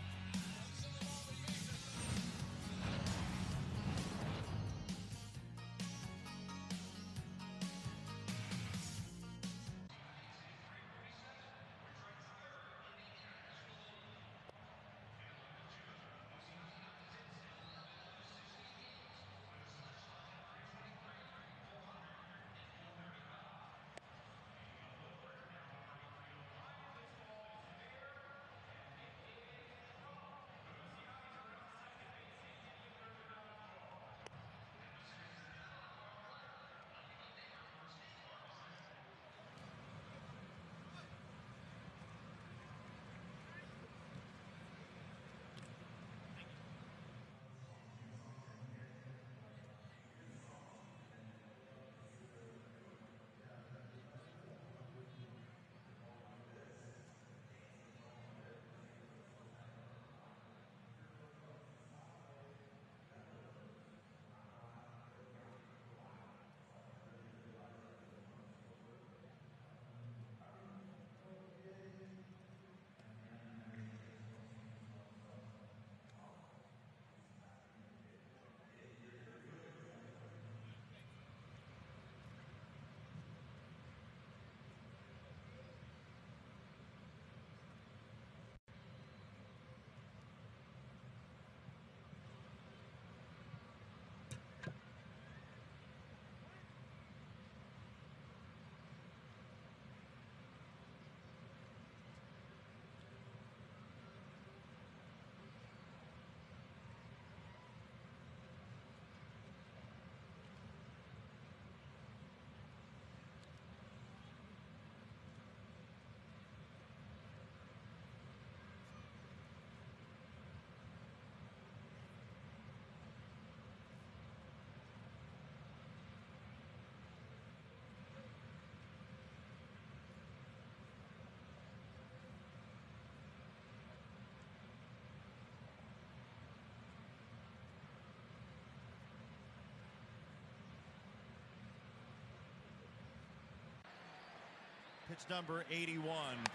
Pitch number 81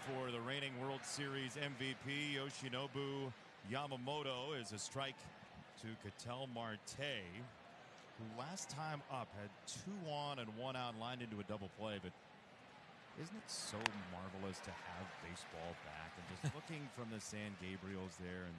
for the reigning World Series MVP Yoshinobu Yamamoto is a strike to Ketel Marte, who last time up had 2 on and 1 out, lined into a double play. But isn't it so marvelous to have baseball back, and just looking from the San Gabriels there, and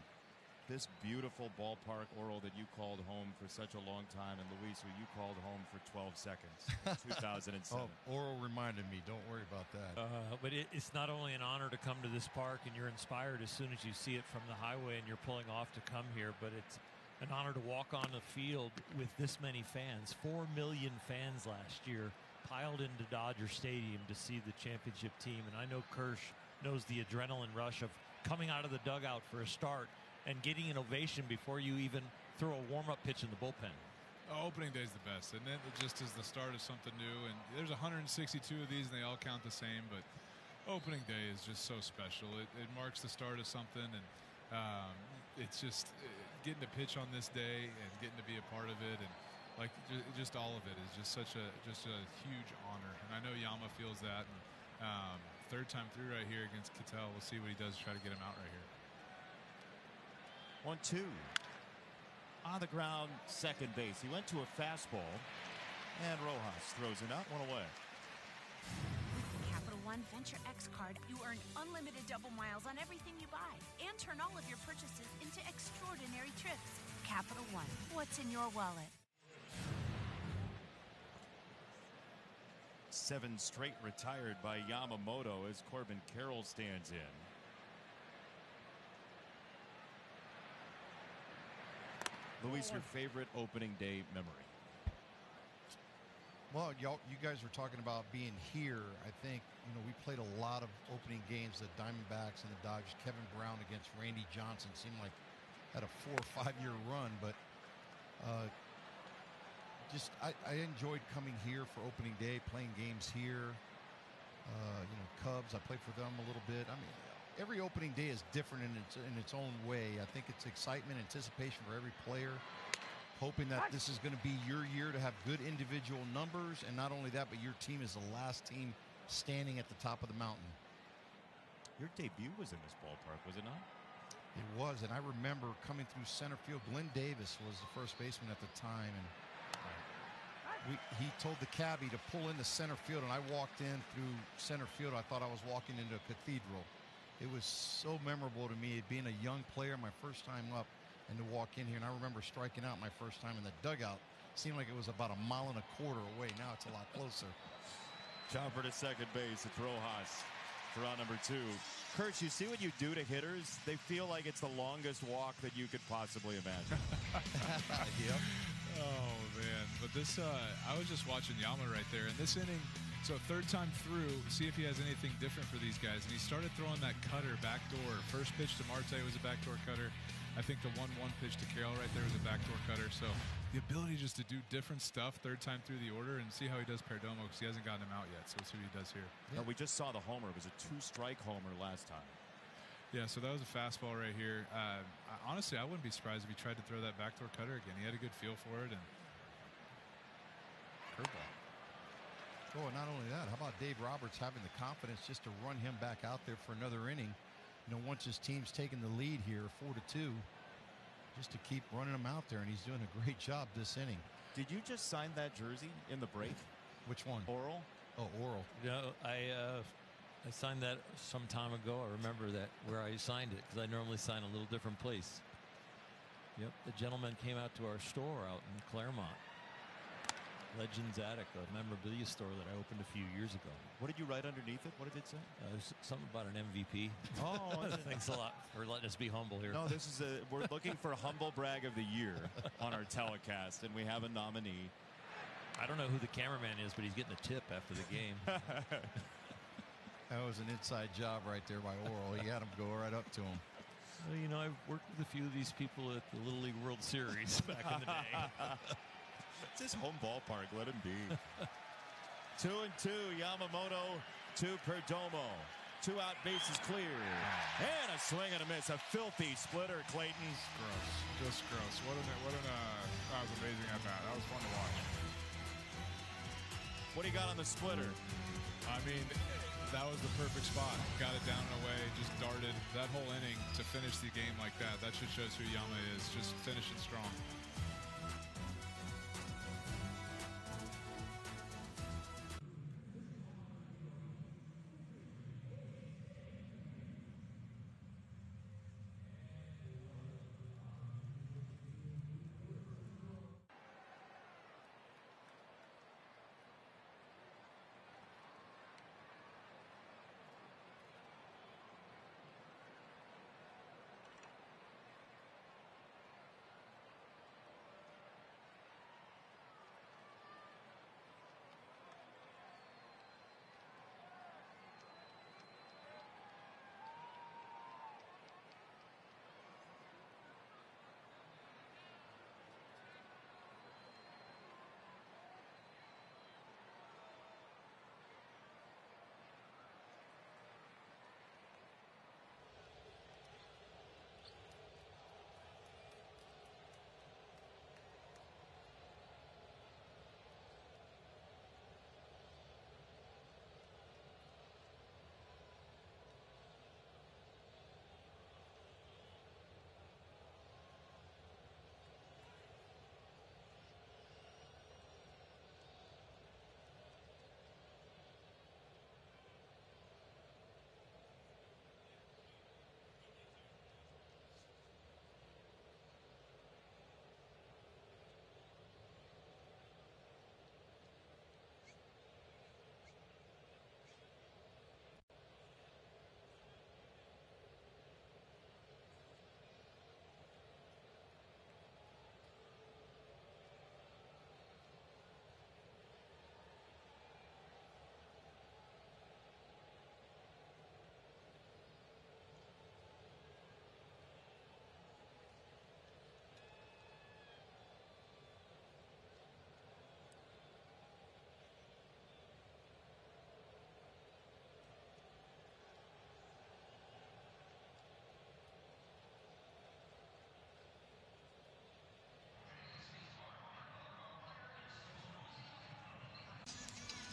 this beautiful ballpark, Oral, that you called home for such a long time, and Luis, who you called home for 12 seconds in 2007. Oh, Oral reminded me. Don't worry about that. But it's not only an honor to come to this park, and you're inspired as soon as you see it from the highway and you're pulling off to come here, but it's an honor to walk on the field with this many fans. 4 million fans last year piled into Dodger Stadium to see the championship team. And I know Kirsch knows the adrenaline rush of coming out of the dugout for a start and getting an ovation before you even throw a warm-up pitch in the bullpen. Opening day is the best, and it just is the start of something new. And there's 162 of these, and they all count the same. But opening day is just so special. It marks the start of something, and it's just getting to pitch on this day and getting to be a part of it, and like just all of it is just such a huge honor. And I know Yama feels that. And third time through right here against Ketel. We'll see what he does to try to get him out right here. 1-2. On the ground, second base. He went to a fastball, and Rojas throws it out, 1 away. With Capital One Venture X card, you earn unlimited double miles on everything you buy and turn all of your purchases into extraordinary trips. Capital One, what's in your wallet? 7 straight retired by Yamamoto as Corbin Carroll stands in. Luis, your favorite opening day memory? Well, you guys were talking about being here. I think, we played a lot of opening games, the Diamondbacks and the Dodgers. Kevin Brown against Randy Johnson seemed like had a 4 or 5 year run, but I enjoyed coming here for opening day, playing games here. Cubs, I played for them a little bit. I mean, every opening day is different in its own way. I think it's excitement, anticipation for every player, hoping that this is going to be your year to have good individual numbers, and not only that, but your team is the last team standing at the top of the mountain. Your debut was in this ballpark, was it not? It was, and I remember coming through center field. Glenn Davis was the first baseman at the time, and he told the cabbie to pull into center field, and I walked in through center field. I thought I was walking into a cathedral. It was so memorable to me, being a young player, my first time up, and to walk in here. And I remember striking out my first time in the dugout. Seemed like it was about 1.25 miles away. Now it's a lot closer. Chopper to second base. It's Rojas for out number 2. Kirsch, you see what you do to hitters? They feel like it's the longest walk that you could possibly imagine. Yep. Oh, man. But this, I was just watching Yama right there. And this inning, so third time through, see if he has anything different for these guys. And he started throwing that cutter backdoor. First pitch to Marte was a backdoor cutter. I think the 1-1 pitch to Carroll right there was a backdoor cutter. So the ability just to do different stuff third time through the order, and see how he does Perdomo, because he hasn't gotten him out yet. So we'll see what he does here. Yeah. We just saw the homer. It was a 2-strike homer last time. Yeah, so that was a fastball right here. Honestly, I wouldn't be surprised if he tried to throw that backdoor cutter again. He had a good feel for it. And curveball. Oh, and not only that, how about Dave Roberts having the confidence just to run him back out there for another inning? Once his team's taking the lead here, 4-2, just to keep running him out there, and he's doing a great job this inning. Did you just sign that jersey in the break? Which one? Oral? Oh, Oral. I signed that some time ago. I remember that where I signed it, because I normally sign a little different place. Yep, the gentleman came out to our store out in Claremont. Legends Attic, a memorabilia store that I opened a few years ago. What did you write underneath it? What did it say? Something about an MVP. Oh, thanks a lot for letting us be humble here. No, we're looking for Humble Brag of the Year on our telecast, and we have a nominee. I don't know who the cameraman is, but he's getting a tip after the game. That was an inside job right there by Oral. He had him go right up to him. Well, I've worked with a few of these people at the Little League World Series back in the day. It's his home ballpark. Let him be. 2-2. Yamamoto to Perdomo. 2 out, bases clear. And a swing and a miss. A filthy splitter, Clayton. Gross. Just gross. That was amazing at bat. That was fun to watch. What do you got on the splitter? I mean, that was the perfect spot. Got it down and away, just darted. That whole inning to finish the game like that, that should show who Yama is. Just finishing strong.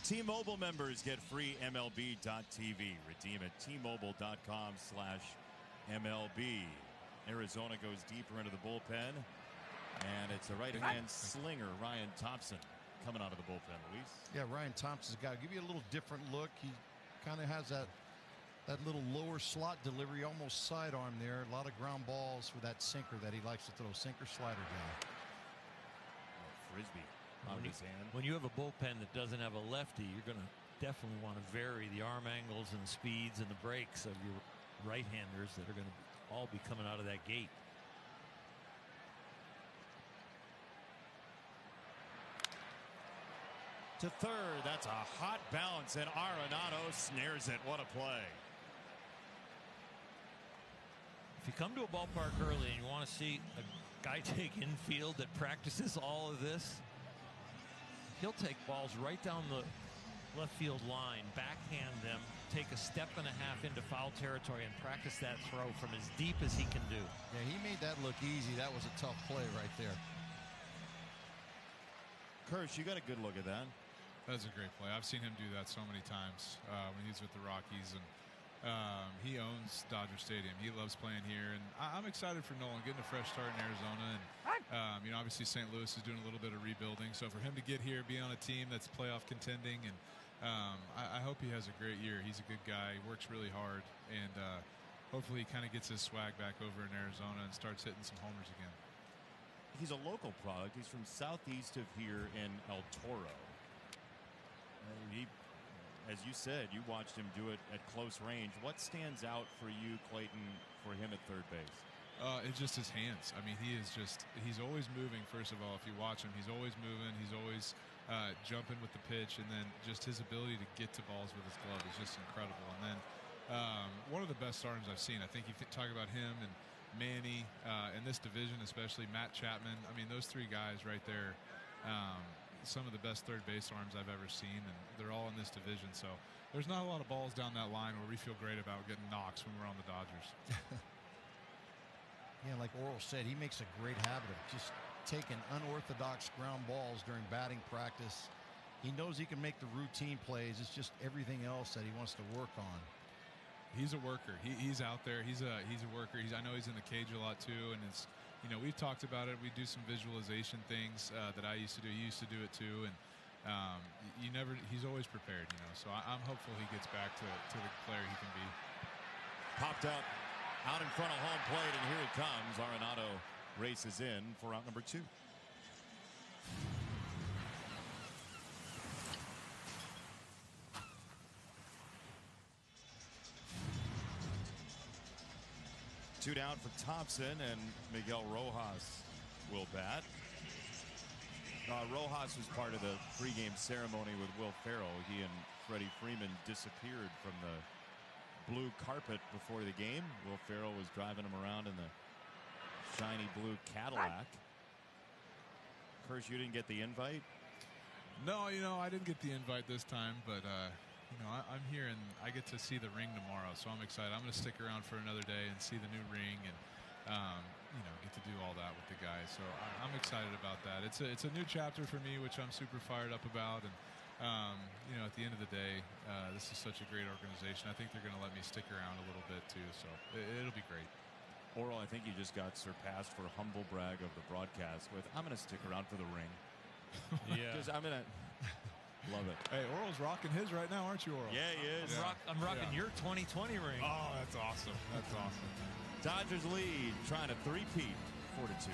T-Mobile members get free MLB.tv. Redeem at T-Mobile.com/MLB. Arizona goes deeper into the bullpen. And it's a right-hand slinger, Ryan Thompson, coming out of the bullpen, Luis. Yeah, Ryan Thompson's got to give you a little different look. He kind of has that little lower slot delivery, almost sidearm there. A lot of ground balls for that sinker that he likes to throw, sinker slider guy. Frisbee on his hand. When you have a bullpen that doesn't have a lefty, you're going to definitely want to vary the arm angles and speeds and the breaks of your right-handers that are going to all be coming out of that gate. To third, that's a hot bounce, and Arenado snares it. What a play. If you come to a ballpark early and you want to see a guy take infield that practices all of this, he'll take balls right down the left field line, backhand them, take a step and a half into foul territory, and practice that throw from as deep as he can do. Yeah, he made that look easy. That was a tough play right there. Kirsch, you got a good look at that. That's a great play. I've seen him do that so many times when he's with the Rockies, and he owns Dodger Stadium. He loves playing here, and I'm excited for Nolan getting a fresh start in Arizona. And you know, obviously St. Louis is doing a little bit of rebuilding, so for him to get here, be on a team that's playoff contending, and I hope he has a great year. He's a good guy. He works really hard, and hopefully he kind of gets his swag back over in Arizona and starts hitting some homers again. He's a local product. He's from southeast of here in El Toro. He, as you said, you watched him do it at close range. What stands out for you, Clayton, for him at third base? It's just his hands. I mean, he's always moving, first of all. If you watch him, he's always moving. He's always jumping with the pitch. And then just his ability to get to balls with his glove is just incredible. And then one of the best arms I've seen. I think you talk about him and Manny in this division, especially Matt Chapman. I mean, those three guys right there, some of the best third base arms I've ever seen, and they're all in this division. So there's not a lot of balls down that line where we feel great about getting knocks when we're on the Dodgers. Yeah, like Oral said, he makes a great habit of just taking unorthodox ground balls during batting practice. He knows he can make the routine plays. It's just everything else that he wants to work on. He's a worker. He's out there. He's a worker. I know he's in the cage a lot too, and it's, you know, we've talked about it. We do some visualization things that I used to do. He used to do it too, and he's always prepared, you know. So I'm hopeful he gets back to the player he can be. Popped up out in front of home plate, and here it comes. Arenado races in for out number 2. Two down for Thompson, and Miguel Rojas will bat. Rojas was part of the pregame ceremony with Will Ferrell. He and Freddie Freeman disappeared from the blue carpet before the game. Will Ferrell was driving him around in the shiny blue Cadillac. Kirsch, you didn't get the invite? No, you know, I didn't get the invite this time, but you know, I'm here and I get to see the ring tomorrow, so I'm excited. I'm going to stick around for another day and see the new ring, and you know, get to do all that with the guys. So I'm excited about that. It's a new chapter for me, which I'm super fired up about. And you know, at the end of the day, this is such a great organization. I think they're going to let me stick around a little bit too, so it'll be great. Oral, I think you just got surpassed for humble brag of the broadcast with, I'm going to stick around for the ring. Yeah. Because I'm going to love it. Hey, Oral's rocking his right now, aren't you, Oral? Yeah, he is. Yeah. I'm rocking your 2020 ring. Oh, that's awesome. That's awesome. Dodgers lead, trying to three-peat, 4-2.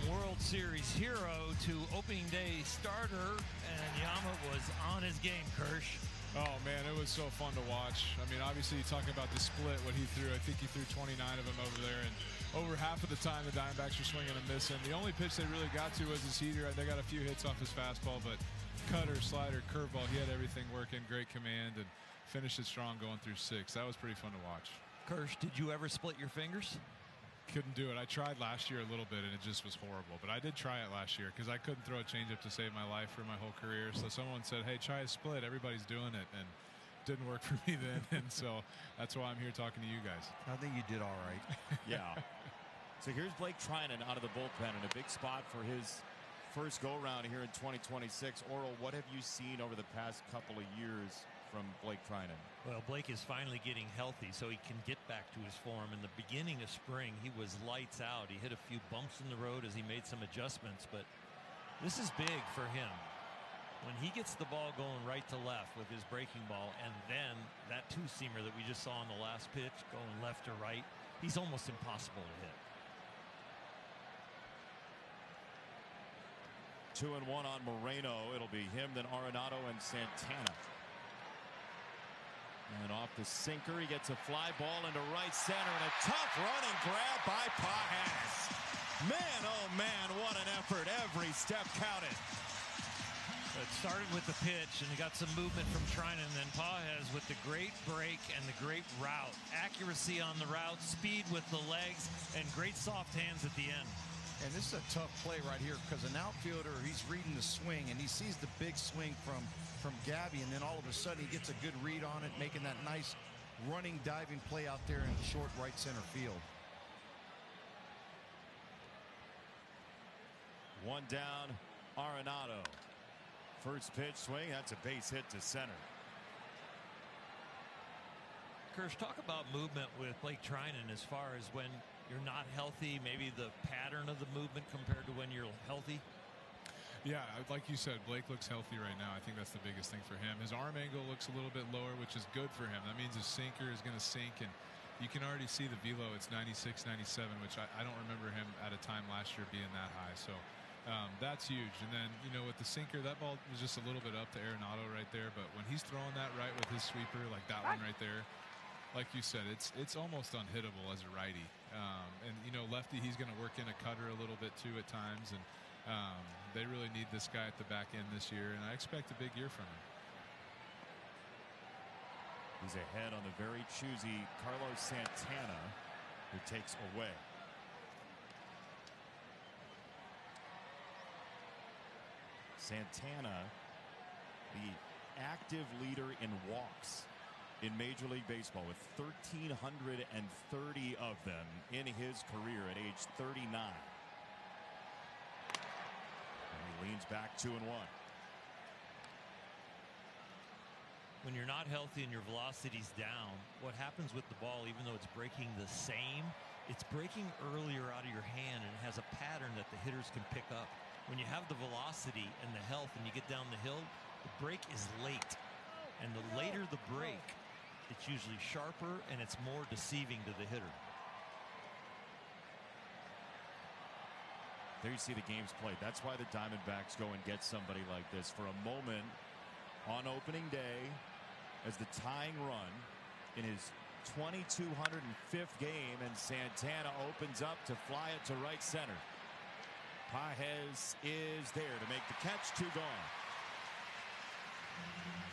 World Series hero to opening day starter, and Yama was on his game, Kirsch. Oh, man, it was so fun to watch. I mean, obviously, you're talking about the split, what he threw. I think he threw 29 of them over there, and over half of the time, the Diamondbacks were swinging and missing. The only pitch they really got to was his heater. They got a few hits off his fastball, but cutter, slider, curveball, he had everything working, great command, and finished it strong going through 6. That was pretty fun to watch. Kirsch, did you ever split your fingers? Couldn't do it. I tried last year a little bit, and it just was horrible. But I did try it last year because I couldn't throw a changeup to save my life for my whole career. So someone said, hey, try a split. Everybody's doing it. And it didn't work for me then. And so that's why I'm here talking to you guys. I think you did all right. Yeah. So here's Blake Trinan out of the bullpen in a big spot for his first go-around here in 2026. Oral, what have you seen over the past couple of years from Blake Trinan? Well, Blake is finally getting healthy so he can get back to his form. In the beginning of spring, he was lights out. He hit a few bumps in the road as he made some adjustments, but this is big for him. When he gets the ball going right to left with his breaking ball, and then that two-seamer that we just saw on the last pitch going left to right, he's almost impossible to hit. 2-1 on Moreno. It'll be him, then Arenado and Santana. And off the sinker, he gets a fly ball into right center, and a tough running grab by Pages. Man, oh man, what an effort. Every step counted. It started with the pitch, and he got some movement from Trinan, and then Pages with the great break and the great route. Accuracy on the route, speed with the legs, and great soft hands at the end. And this is a tough play right here because an outfielder, he's reading the swing, and he sees the big swing from Gabby, and then all of a sudden he gets a good read on it, making that nice running, diving play out there in short right center field. One down, Arenado. First pitch swing, that's a base hit to center. Kirsch, talk about movement with Blake Trinan as far as when you're not healthy, maybe the pattern of the movement compared to when you're healthy. Yeah, like you said, Blake looks healthy right now. I think that's the biggest thing for him. His arm angle looks a little bit lower, which is good for him. That means his sinker is going to sink, and you can already see the velo. It's 96, 97, which I don't remember him at a time last year being that high. So that's huge. And then, you know, with the sinker, that ball was just a little bit up to Arenado right there. But when he's throwing that right with his sweeper, like that one right there, like you said, it's almost unhittable as a righty. And, you know, lefty, he's going to work in a cutter a little bit too at times. And they really need this guy at the back end this year, and I expect a big year from him. He's ahead on the very choosy Carlos Santana, who takes away. Santana, the active leader in walks in Major League Baseball, with 1,330 of them in his career at age 39. Leans back 2-1. When you're not healthy and your velocity's down, what happens with the ball, even though it's breaking the same, it's breaking earlier out of your hand and it has a pattern that the hitters can pick up. When you have the velocity and the health and you get down the hill, the break is late. And the later the break, it's usually sharper and it's more deceiving to the hitter. There you see the games played. That's why the Diamondbacks go and get somebody like this for a moment on opening day as the tying run in his 2,205th game, and Santana opens up to fly it to right center. Pages is there to make the catch. 2 gone.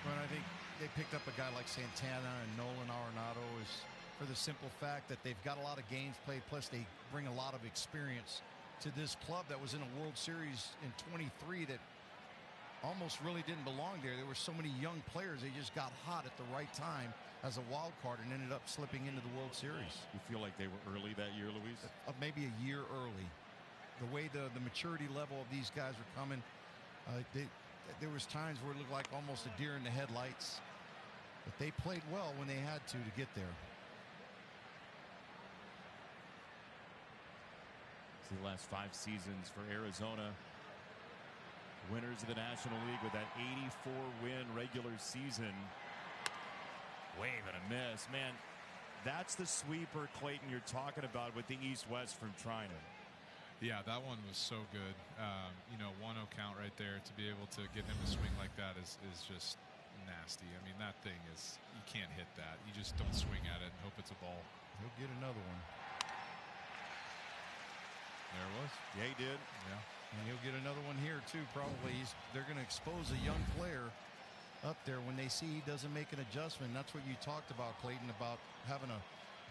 Well, I think they picked up a guy like Santana and Nolan Arenado is for the simple fact that they've got a lot of games played, plus they bring a lot of experience to this club that was in a World Series in 23 that almost really didn't belong there. There were so many young players. They just got hot at the right time as a wild card and ended up slipping into the World Series. You feel like they were early that year, Luis? Maybe a year early. The way the maturity level of these guys are coming, there was times where it looked like almost a deer in the headlights. But they played well when they had to get there. The last 5 seasons for Arizona, winners of the National League with that 84-win regular season. Wave and a miss. Man, that's the sweeper, Clayton, you're talking about with the East-West from Trinan. Yeah, that one was so good. 1-0 count right there. To be able to get him to swing like that is just nasty. I mean, that thing is, you can't hit that. You just don't swing at it and hope it's a ball. He'll get another one. There it was. Yeah, he did. Yeah. And he'll get another one here, too, probably. They're going to expose a young player up there when they see he doesn't make an adjustment. That's what you talked about, Clayton, about having a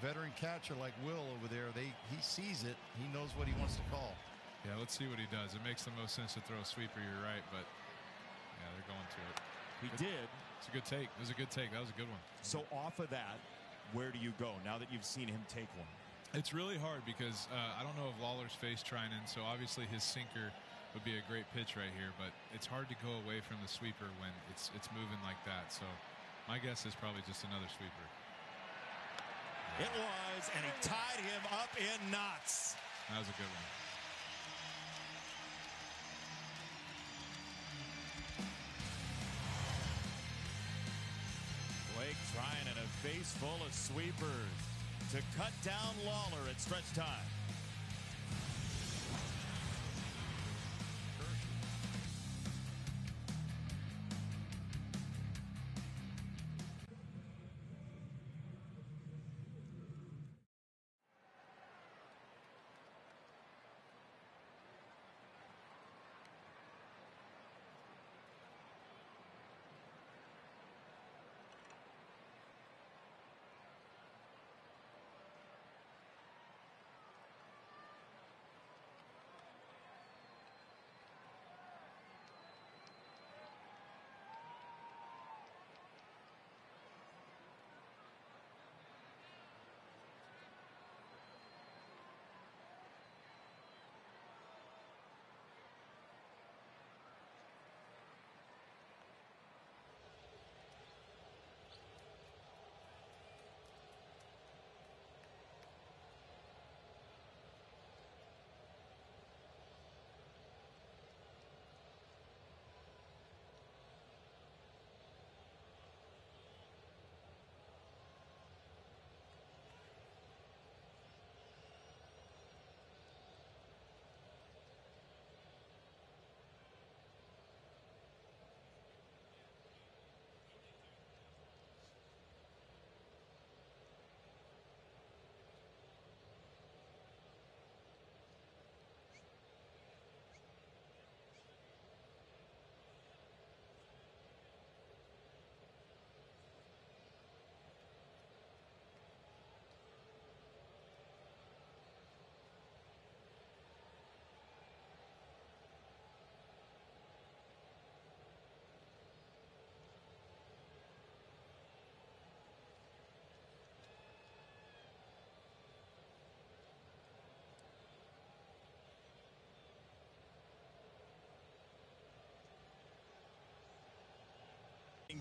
veteran catcher like Will over there. He sees it. He knows what he wants to call. Yeah, let's see what he does. It makes the most sense to throw a sweeper, you're right, but yeah, they're going to it. He did. It's a good take. It was a good take. That was a good one. So off of that, where do you go now that you've seen him take one? It's really hard because I don't know if Lawler's face trying in, so obviously his sinker would be a great pitch right here, but it's hard to go away from the sweeper when it's moving like that. So my guess is probably just another sweeper. It was, and he tied him up in knots. That was a good one. Blake trying in a base full of sweepers to cut down Lawler at stretch time.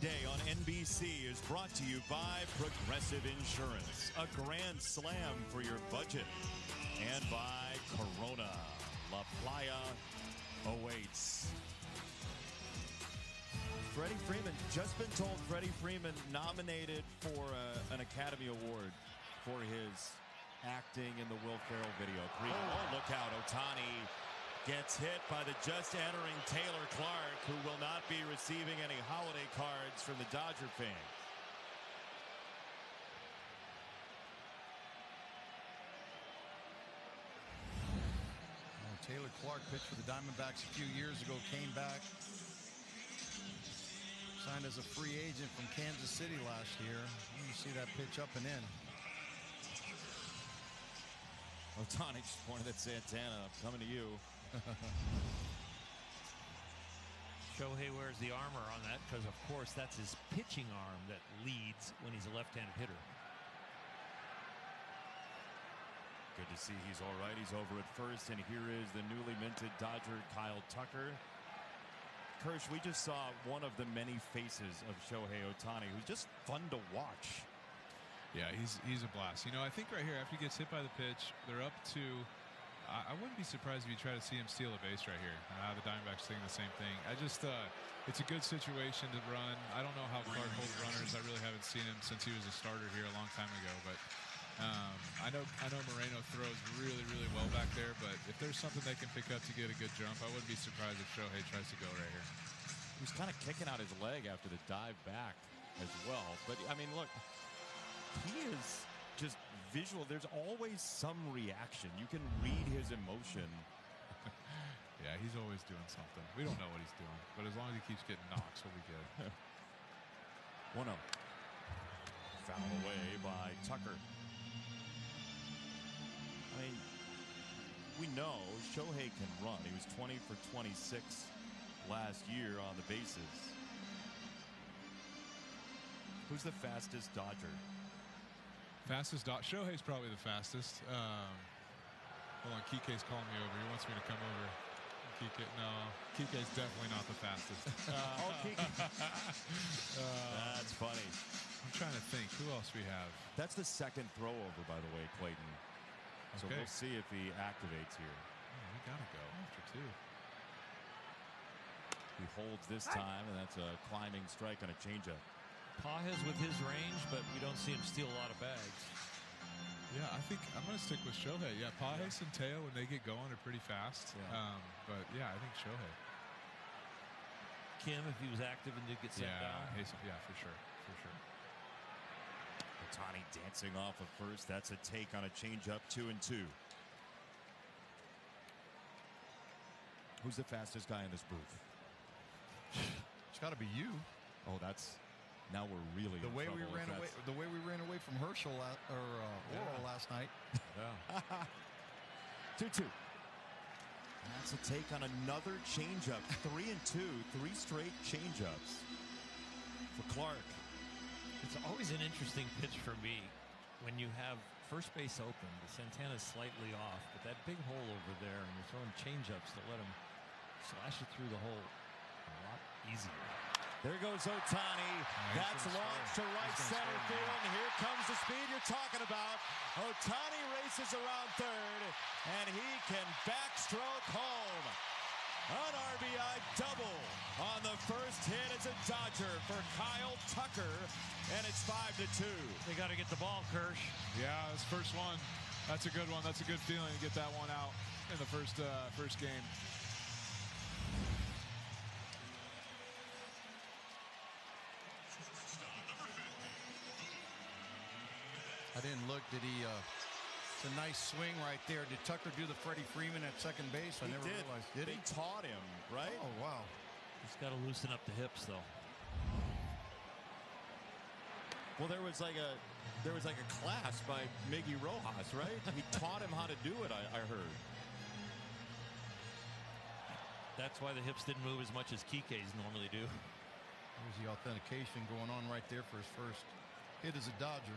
Day on NBC is brought to you by Progressive Insurance, a grand slam for your budget, and by Corona. La Playa awaits. Freddie Freeman, just been told Freddie Freeman nominated for an Academy Award for his acting in the Will Ferrell video. Oh, look out, Ohtani gets hit by the just entering Taylor Clark, who will not be receiving any holiday cards from the Dodger fan. Taylor Clark pitched for the Diamondbacks a few years ago, came back, signed as a free agent from Kansas City last year. You see that pitch up and in. Ohtani just pointed at Santana. I'm coming to you. Shohei wears the armor on that because, of course, that's his pitching arm that leads when he's a left-handed hitter. Good to see he's all right. He's over at first, and here is the newly minted Dodger, Kyle Tucker. Kirsch, we just saw one of the many faces of Shohei Ohtani, who's just fun to watch. Yeah, he's a blast. You know, I think right here, after he gets hit by the pitch, they're up to, I wouldn't be surprised if you try to see him steal a base right here. The Diamondbacks doing the same thing. It's a good situation to run. I don't know how Clark holds runners. I really haven't seen him since he was a starter here a long time ago, but I I know Moreno throws really, really well back there, but if there's something they can pick up to get a good jump, I wouldn't be surprised if Shohei tries to go right here. He was kind of kicking out his leg after the dive back as well. But, I mean, look, he is just visual. There's always some reaction. You can read his emotion. Yeah, he's always doing something. We don't know what he's doing, but as long as he keeps getting knocks, we'll be good. 1-0. Foul away by Tucker. I mean, we know Shohei can run. He was 20 for 26 last year on the bases. Who's the fastest Dodger? Shohei's probably the fastest. Hold on, Kike's calling me over. He wants me to come over. Kike's definitely not the fastest. Kike. That's funny. I'm trying to think. Who else we have? That's the second throw over, by the way, Clayton. So Okay. we'll see if he activates here. Oh, we got to go after 2. He holds this time, and that's a climbing strike on a changeup. Pages with his range, but we don't see him steal a lot of bags. Yeah, I think I'm going to stick with Shohei. Yeah, Pages and Teo, when they get going, are pretty fast. Yeah. But, yeah, I think Shohei. Kim, if he was active and did get sent down. Yeah, for sure. For sure. Ohtani dancing off of first. That's a take on a changeup, 2-2. Who's the fastest guy in this booth? It's got to be you. Oh, that's... Now we're really The in way we trouble ran if away, that's- the way we ran away from Herschel Oral last night. Yeah. 2-2. That's a take on another changeup. 3-2. 3 straight changeups for Clark. It's always an interesting pitch for me when you have first base open. Santana's slightly off, but that big hole over there, and you're throwing changeups to let him slash it through the hole a lot easier. There goes Ohtani. That's launched to right center field, and here comes the speed you're talking about. Ohtani races around third, and he can backstroke home. An RBI double on the first hit as a Dodger for Kyle Tucker, and it's 5-2. They got to get the ball, Kirsch. Yeah, this first one. That's a good one. That's a good feeling to get that one out in the first game. I didn't look. Did he? It's a nice swing right there. Did Tucker do the Freddie Freeman at second base? I never realized. Did he? They taught him, right? Oh wow. He's got to loosen up the hips, though. Well, there was like a class by Miggy Rojas, right? He taught him how to do it. I heard. That's why the hips didn't move as much as Kike's normally do. There's the authentication going on right there for his first hit as a Dodger.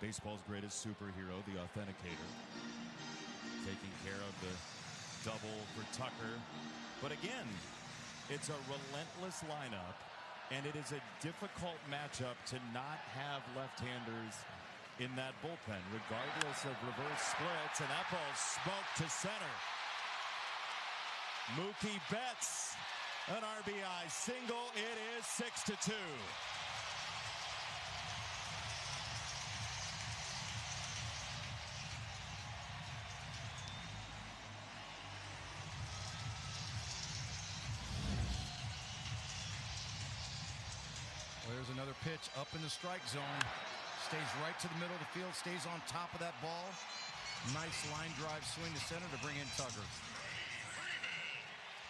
Baseball's greatest superhero, the authenticator, taking care of the double for Tucker. But again, it's a relentless lineup, and it is a difficult matchup to not have left-handers in that bullpen, regardless of reverse splits, and that ball smoked to center. Mookie Betts, an RBI single. It is 6-2. There's another pitch up in the strike zone. Stays right to the middle of the field. Stays on top of that ball. Nice line drive swing to center to bring in Tucker.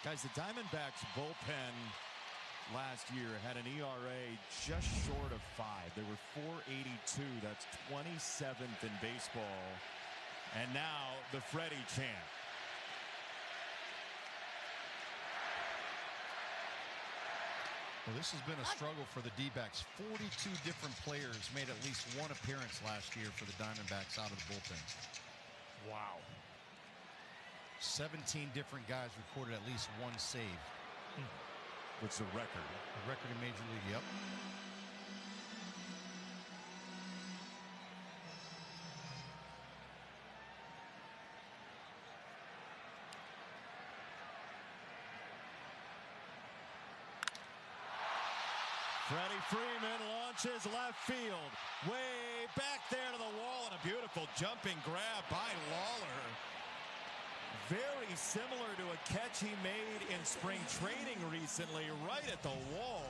Guys, the Diamondbacks bullpen last year had an ERA just short of 5. They were .482. That's 27th in baseball. And now the Freddie chant. Well, this has been a struggle for the D-backs. 42 different players made at least one appearance last year for the Diamondbacks out of the bullpen. Wow. 17 different guys recorded at least one save. What's the record? The record in Major League, yep. Freddie Freeman launches left field. Way back there to the wall, and a beautiful jumping grab by Lawler. Very similar to a catch he made in spring training recently, right at the wall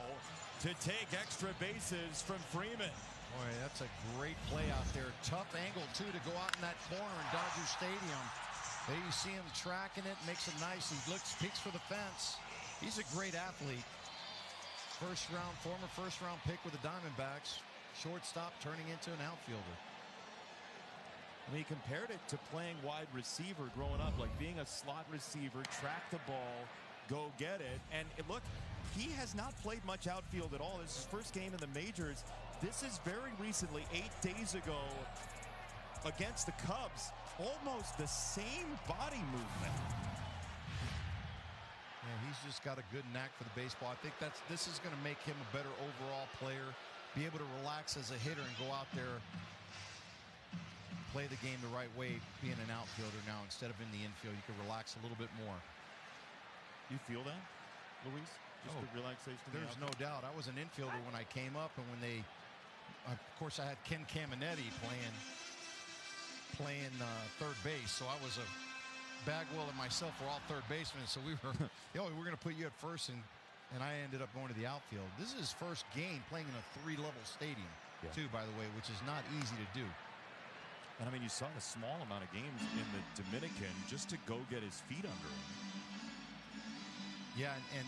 to take extra bases from Freeman. Boy, that's a great play out there. Tough angle, too, to go out in that corner in Dodger Stadium. There you see him tracking it, makes it nice. He peeks for the fence. He's a great athlete. Former first-round pick with the Diamondbacks. Shortstop turning into an outfielder. I mean, he compared it to playing wide receiver growing up, like being a slot receiver, track the ball, go get it. And look, he has not played much outfield at all. This is his first game in the majors. This is very recently, 8 days ago, against the Cubs. Almost the same body movement. Yeah, he's just got a good knack for the baseball. I think this is going to make him a better overall player. Be able to relax as a hitter and go out there, play the game the right way, being an outfielder now instead of in the infield. You can relax a little bit more. You feel that, Luis? Just the relaxation. There's no doubt. I was an infielder when I came up, and when they, of course, I had Ken Caminetti playing third base, so I was a Bagwell and myself were all third basemen, so we were, we're going to put you at first, and I ended up going to the outfield. This is his first game playing in a 3-level stadium, too, by the way, which is not easy to do. And I mean, you saw a small amount of games in the Dominican just to go get his feet under him. Yeah, and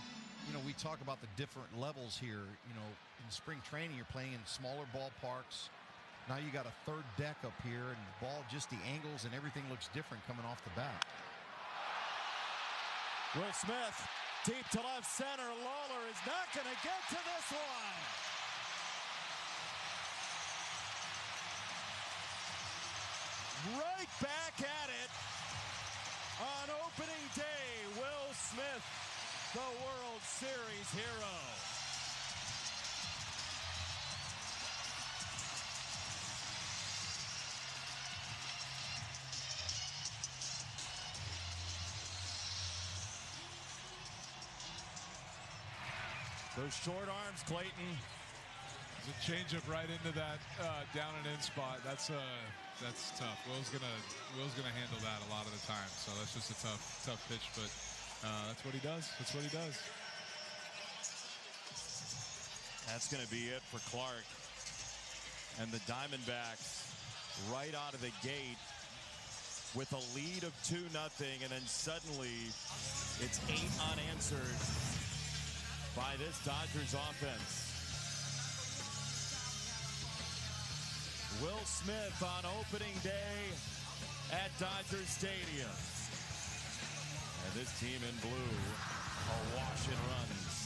we talk about the different levels here. In spring training, you're playing in smaller ballparks. Now you got a third deck up here, and the ball, just the angles and everything looks different coming off the bat. Will Smith, deep to left center. Lawler is not going to get to this one. Right back at it on opening day. Will Smith, the World Series hero. Those short arms, Clayton. It's a changeup right into that down and in spot. That's tough. Will's gonna handle that a lot of the time. So that's just a tough pitch, but that's what he does. That's what he does. That's going to be it for Clark. And the Diamondbacks right out of the gate with a lead of 2-0, and then suddenly it's 8 unanswered by this Dodgers offense. Will Smith on opening day at Dodger Stadium. And this team in blue awash in runs.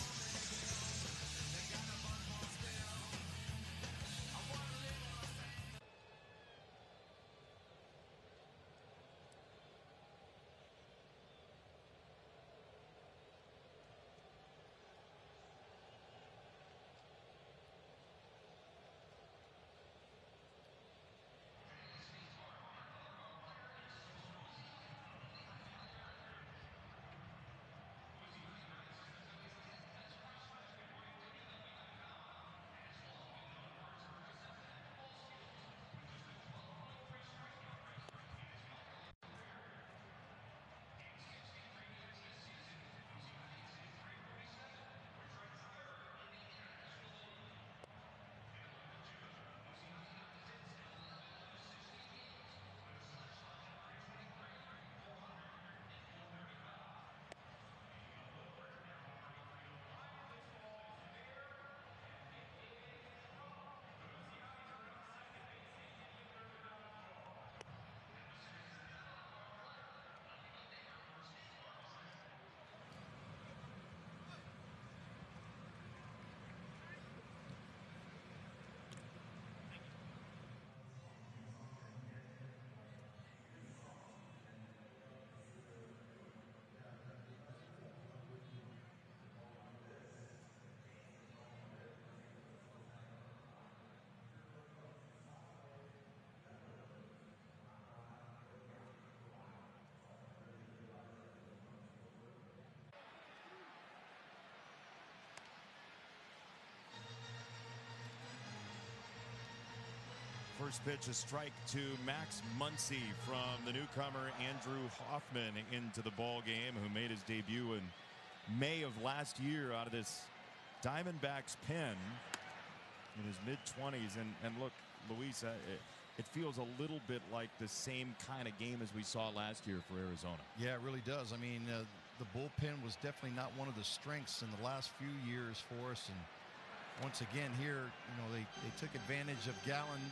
First pitch, a strike to Max Muncy from the newcomer Andrew Hoffman into the ball game, who made his debut in May of last year out of this Diamondbacks pen in his mid-20s. And look, Luis, it feels a little bit like the same kind of game as we saw last year for Arizona. Yeah, it really does. I mean, the bullpen was definitely not one of the strengths in the last few years for us. And once again here, they took advantage of Gallen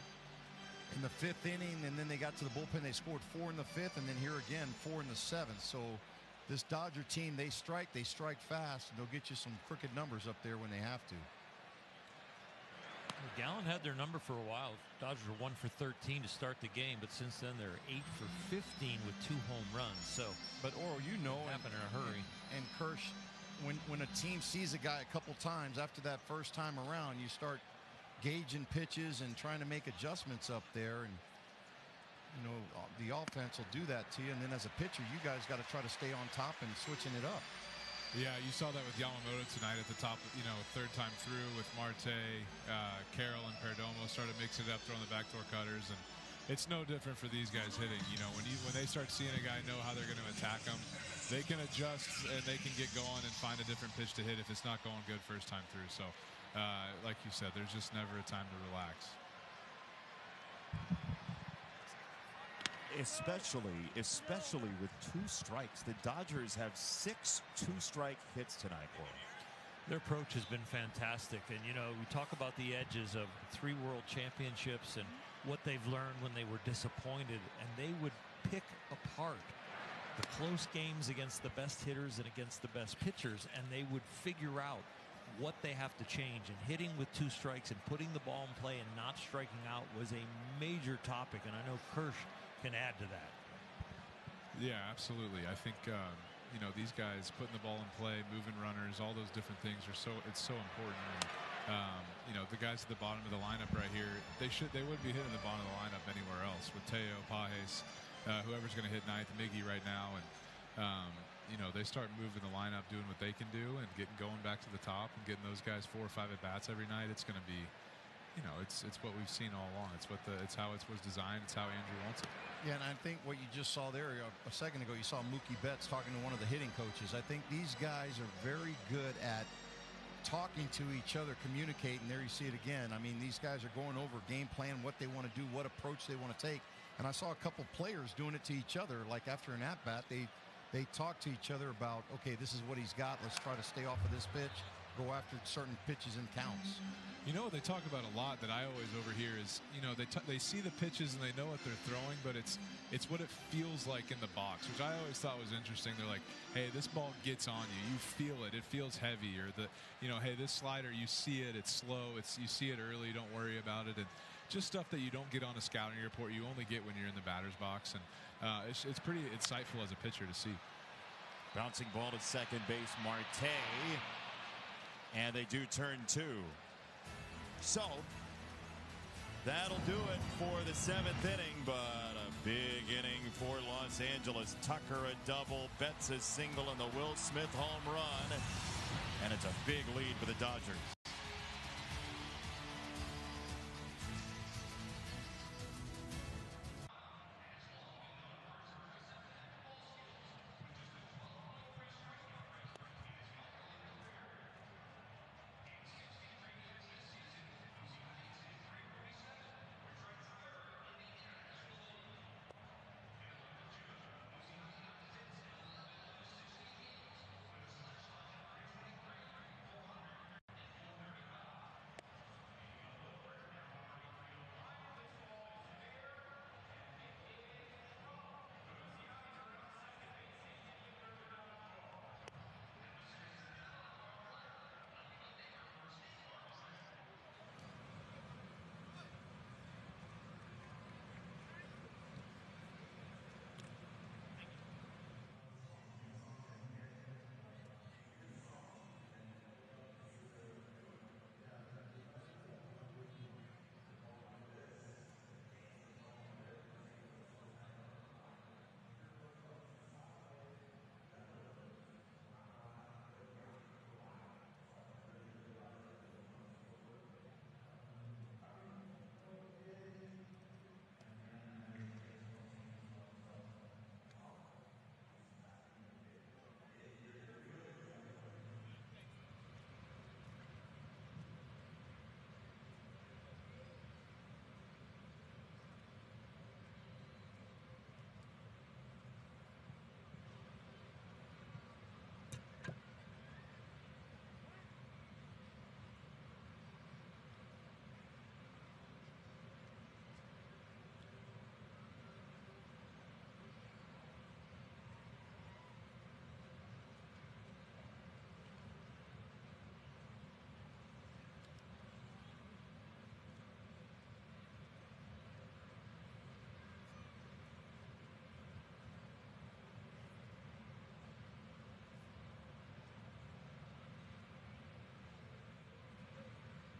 in the 5th inning, and then they got to the bullpen. They scored 4 in the 5th, and then here again 4 in the 7th. So this Dodger team, they strike fast, and they'll get you some crooked numbers up there when they have to. Gallen had their number for a while. Dodgers were 1 for 13 to start the game, but since then they're 8 for 15 with 2 home runs. So, but Oro, happened in a hurry. And Kirsch, when a team sees a guy a couple times after that first time around, you start gauging pitches and trying to make adjustments up there, and the offense will do that to you. And then as a pitcher, you guys got to try to stay on top and switching it up. Yeah, you saw that with Yamamoto tonight at the top, third time through with Marte, Carroll, and Perdomo started mixing it up, throwing the backdoor cutters, and it's no different for these guys hitting. When they start seeing a guy know how they're going to attack him, they can adjust and they can get going and find a different pitch to hit if it's not going good first time through. So, like you said, there's just never a time to relax. Especially with 2 strikes. The Dodgers have 6 2-strike hits tonight, Paul. Their approach has been fantastic. And, we talk about the edges of 3 world championships and what they've learned when they were disappointed. And they would pick apart the close games against the best hitters and against the best pitchers. And they would figure out what they have to change. And hitting with 2 strikes and putting the ball in play and not striking out was a major topic. And I know Kirsch can add to that. Yeah, absolutely. I think these guys putting the ball in play, moving runners, all those different things it's so important. And, the guys at the bottom of the lineup right here, they would be hitting the bottom of the lineup anywhere else with Teo, Pajes, whoever's going to hit ninth, Miggy right now, and they start moving the lineup, doing what they can do, and going back to the top and getting those guys 4 or 5 at bats every night. It's going to be, it's what we've seen all along. It's how it was designed. It's how Andrew wants it. Yeah, and I think what you just saw there a second ago, you saw Mookie Betts talking to one of the hitting coaches. I think these guys are very good at talking to each other, communicating. There you see it again. I mean, these guys are going over game plan, what they want to do, what approach they want to take. And I saw a couple players doing it to each other. Like after an at-bat, they talk to each other about, okay, this is what he's got. Let's try to stay off of this pitch, go after certain pitches and counts. What they talk about a lot that I always overhear is, they see the pitches and they know what they're throwing, but it's what it feels like in the box, which I always thought was interesting. They're like, hey, this ball gets on you. You feel it. It feels heavy. Or hey, this slider, you see it. It's slow. You see it early. Don't worry about it. And just stuff that you don't get on a scouting report. You only get when you're in the batter's box. And it's pretty insightful as a pitcher to see. Bouncing ball to second base, Marte. And they do turn 2. So that'll do it for the 7th inning, but a big inning for Los Angeles. Tucker a double, Betts a single, and the Will Smith home run. And it's a big lead for the Dodgers.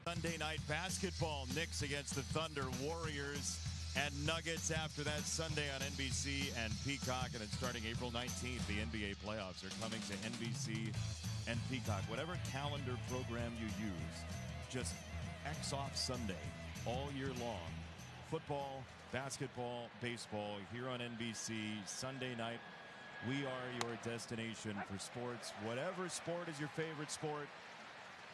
Sunday night basketball, Knicks against the Thunder, Warriors and Nuggets after that Sunday on NBC and Peacock. And it's starting April 19th. The NBA playoffs are coming to NBC and Peacock. Whatever calendar program you use, just X off Sunday all year long. Football, basketball, baseball here on NBC Sunday night. We are your destination for sports. Whatever sport is your favorite sport.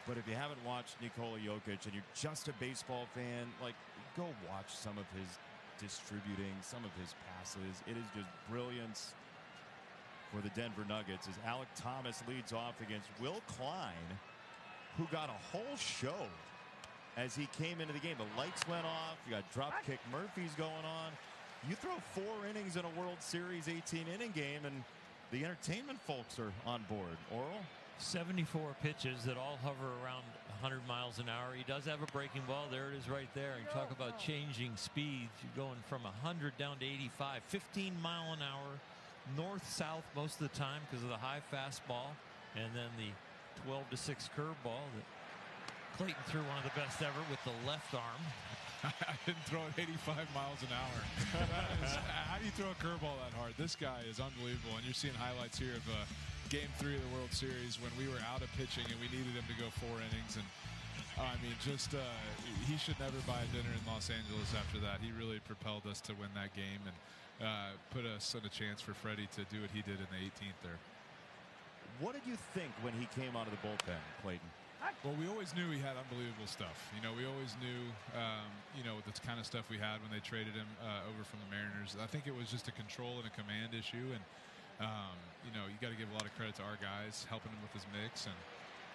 But if you haven't watched Nikola Jokic and you're just a baseball fan, like, go watch some of his distributing, some of his passes. It is just brilliance for the Denver Nuggets as Alec Thomas leads off against Will Klein, who got a whole show as he came into the game. The lights went off. You got Dropkick Murphys going on. You throw 4 innings in a World Series 18-inning game, and the entertainment folks are on board. Oral? 74 pitches that all hover around 100 miles an hour. He does have a breaking ball. There it is right there. You talk about changing speeds. You're going from 100 down to 85. 15 mile an hour, north-south most of the time because of the high fastball. And then the 12-6 curveball that Clayton threw one of the best ever with the left arm. I didn't throw it 85 miles an hour. How do you throw a curveball that hard? This guy is unbelievable. And you're seeing highlights here of Game 3 of the World Series when we were out of pitching and we needed him to go 4 innings. And I mean, just he should never buy a dinner in Los Angeles after that. He really propelled us to win that game and put us in a chance for Freddie to do what he did in the 18th there. What did you think when he came out of the bullpen, Clayton? Well, we always knew he had unbelievable stuff. You know, we always knew, you know, the kind of stuff we had when they traded him over from the Mariners. I think it was just a control and a command issue. And, you know, you got to give a lot of credit to our guys helping him with his mix. And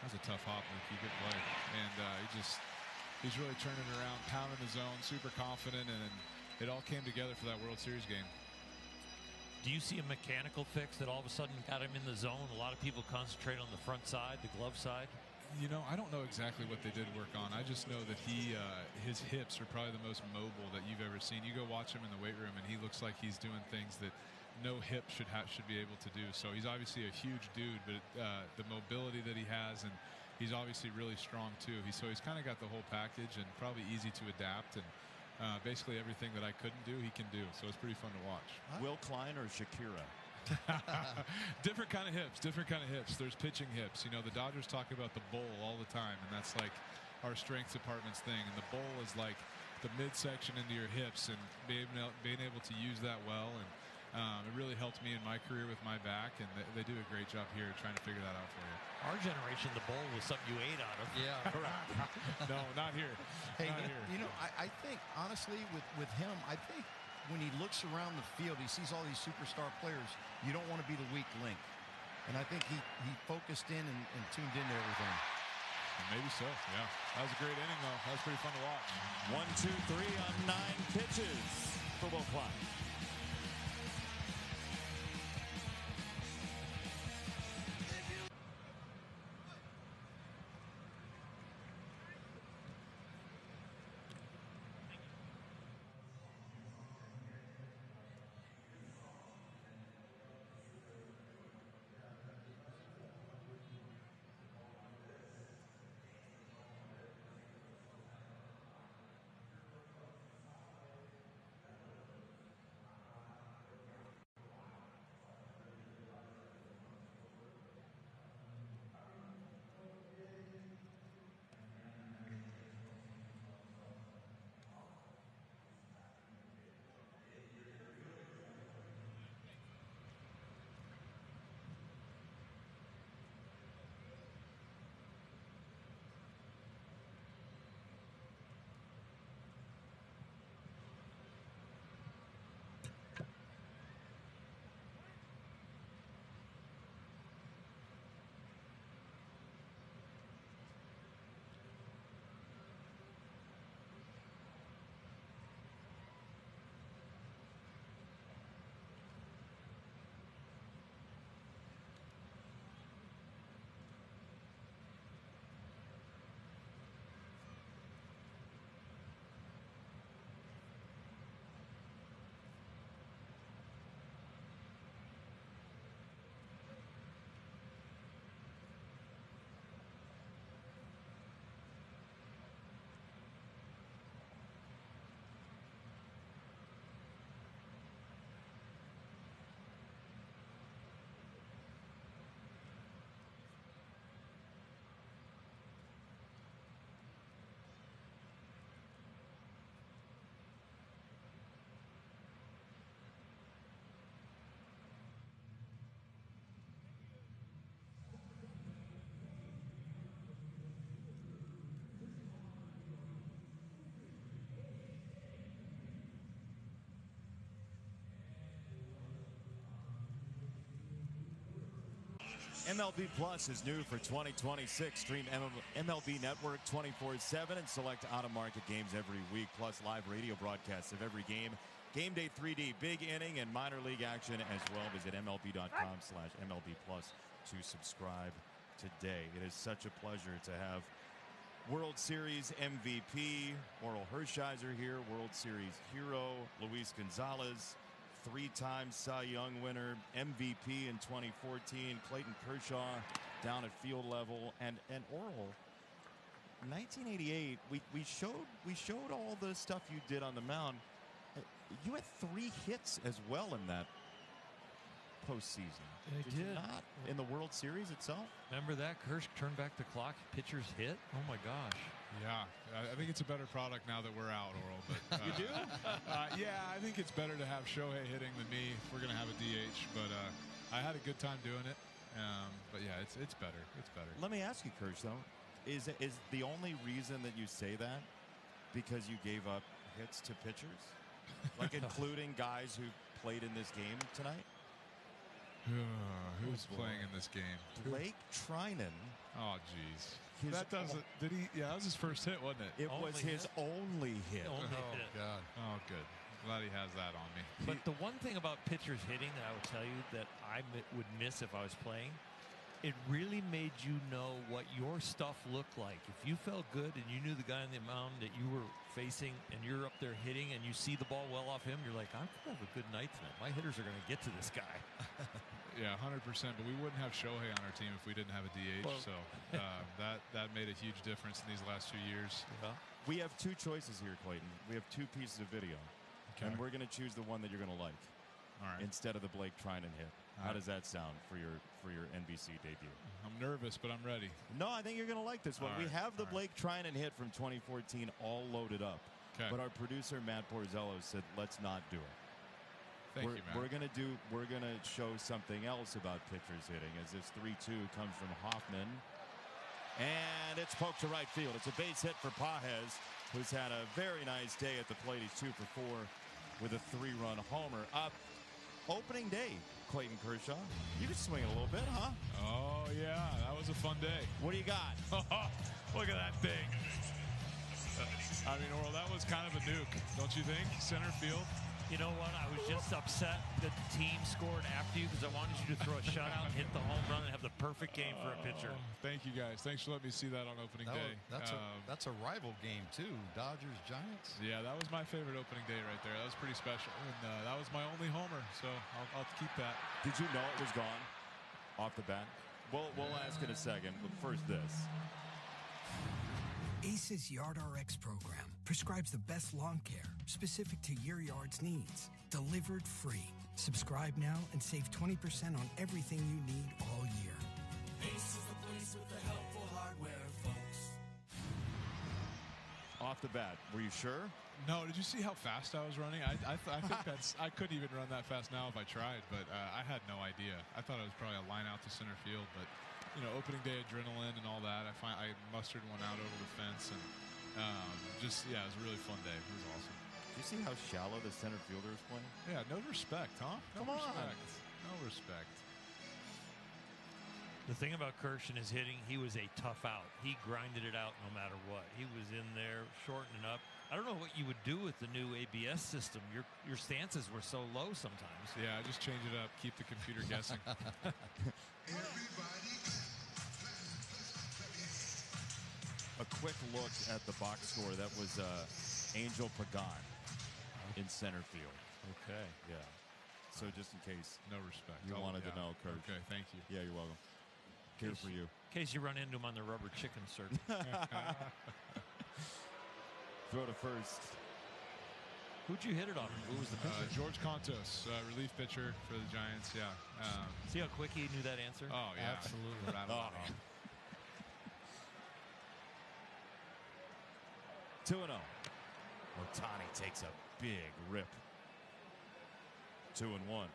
that was a tough hop, Mookie. Good play. And he's really turning around, pounding the zone, super confident. And it all came together for that World Series game. Do you see a mechanical fix that all of a sudden got him in the zone? A lot of people concentrate on the front side, the glove side. You know, I don't know exactly what they did work on. I just know that his hips are probably the most mobile that you've ever seen. You go watch him in the weight room, and he looks like he's doing things that no hip should be able to do. So he's obviously a huge dude, but the mobility that he has, and he's obviously really strong too. So he's kind of got the whole package, and probably easy to adapt. And basically everything that I couldn't do, he can do. So it's pretty fun to watch. Will Klein or Shakira? Different kind of hips. There's pitching hips. You know, the Dodgers talk about the bowl all the time, and that's like our strength department's thing. And the bowl is like the midsection into your hips, and being able to use that well. And it really helped me in my career with my back, and they do a great job here trying to figure that out for you. Our generation, the bowl was something you ate out of. Yeah. No, not here. Hey, not here. You know, I think, honestly, with him, I think when he looks around the field, he sees all these superstar players. You don't want to be the weak link. And I think he focused in and tuned into everything. Maybe so, yeah. That was a great inning, though. That was pretty fun to watch. 1, 2, 3 on 9 pitches for Will Klein. MLB Plus is new for 2026. Stream MLB Network 24/7 and select out-of-market games every week, plus live radio broadcasts of every game. Game Day 3D, big inning, and minor league action as well. Visit MLB.com/MLB Plus to subscribe today. It is such a pleasure to have World Series MVP Oral Hershiser here, World Series hero Luis Gonzalez, three-time Cy Young winner, MVP in 2014, Clayton Kershaw down at field level, and Oral. 1988, we showed all the stuff you did on the mound. You had 3 hits as well in that postseason. I Did you not in the World Series itself? Remember that? Kirsch turned back the clock. Pitchers hit. Oh my gosh. Yeah, I think it's a better product now that we're out, Oral. But you do? Yeah, I think it's better to have Shohei hitting than me if we're gonna have a DH. But I had a good time doing it. But yeah, it's better. It's better. Let me ask you, Kirsch, though, is the only reason that you say that because you gave up hits to pitchers, like including guys who played in this game tonight? Who's playing in this game? Blake Trinan. Oh, jeez. That doesn't. Did he? Yeah, that was his first hit, wasn't it? It was his only hit. God. Oh, good. Glad he has that on me. But the one thing about pitchers hitting that I would tell you that I would miss if I was playing, it really made you know what your stuff looked like. If you felt good and you knew the guy on the mound that you were facing and you're up there hitting and you see the ball well off him, you're like, I'm going to have a good night tonight. My hitters are going to get to this guy. Yeah, 100%. But we wouldn't have Shohei on our team if we didn't have a DH. Well, so that made a huge difference in these last 2 years. Yeah. We have 2 choices here, Clayton. We have 2 pieces of video. Okay. And we're going to choose the one that you're going to like. All right. Instead of the Blake Trinan hit. How does that sound for your NBC debut? I'm nervous, but I'm ready. No, I think you're going to like this one. We have the Blake Trinan hit from 2014 all loaded up. Okay. But our producer Matt Borzello said, let's not do it. Thank you, Matt. We're gonna show something else about pitchers hitting as this 3-2 comes from Hoffman, and it's poked to right field. It's a base hit for Pages, who's had a very nice day at the plate. He's 2 for 4 with a 3-run homer. Opening day, Clayton Kershaw. You can swing it a little bit, huh? Oh yeah, that was a fun day. What do you got? Look at that thing. I mean, Oral, that was kind of a nuke, don't you think? Center field. You know what? I was just upset that the team scored after you because I wanted you to throw a shutout and hit the home run and have the perfect game for a pitcher. Thank you, guys. Thanks for letting me see that on opening day. That's a rival game, too. Dodgers, Giants. Yeah, that was my favorite opening day right there. That was pretty special. And that was my only homer, so I'll keep that. Did you know it was gone off the bat? We'll ask in a second, but first this. ACE's Yard RX program prescribes the best lawn care specific to your yard's needs. Delivered free. Subscribe now and save 20% on everything you need all year. Ace is the place with the helpful hardware, folks. Off the bat, were you sure? No, did you see how fast I was running? I think I couldn't even run that fast now if I tried, but I had no idea. I thought it was probably a line out to center field, but you know, opening day adrenaline and all that. I mustered one out over the fence, and it was a really fun day. It was awesome. Do you see how shallow the center fielder is playing? Yeah, no respect, huh? Come on. No respect. The thing about Kirsch and his hitting, he was a tough out. He grinded it out no matter what. He was in there shortening up. I don't know what you would do with the new ABS system. Your stances were so low sometimes. Yeah, just change it up. Keep the computer guessing. A quick look at the box score. That was Angel Pagan in center field. Okay. Yeah. So just in case. No respect. You wanted to know, Kurt. Okay, thank you. Yeah, you're welcome. Here for you. In case you run into him on the rubber chicken circuit. Throw to first. Who'd you hit it on? Who was the pitcher? George Contos, relief pitcher for the Giants, yeah. See how quick he knew that answer? Oh, yeah. Absolutely. Rattled it off. 2-0. Ohtani takes a big rip. 2-1.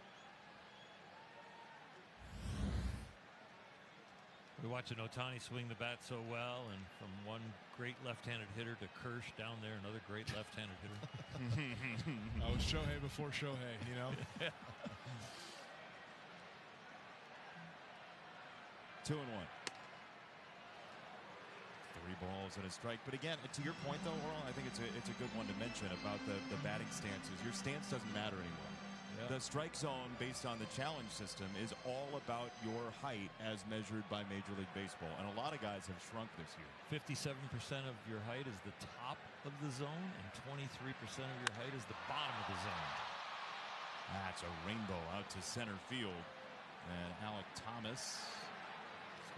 We're watching Ohtani swing the bat so well, and from one great left-handed hitter to Kirsch down there, another great left-handed hitter. I was Shohei before Shohei, you know? 2-1. 3 balls and a strike. But again, to your point though, Oral, I think it's a good one to mention about the batting stances. Your stance doesn't matter anymore. The strike zone based on the challenge system is all about your height as measured by Major League Baseball. And a lot of guys have shrunk this year. 57% of your height is the top of the zone, and 23% of your height is the bottom of the zone. That's a rainbow out to center field. And Alec Thomas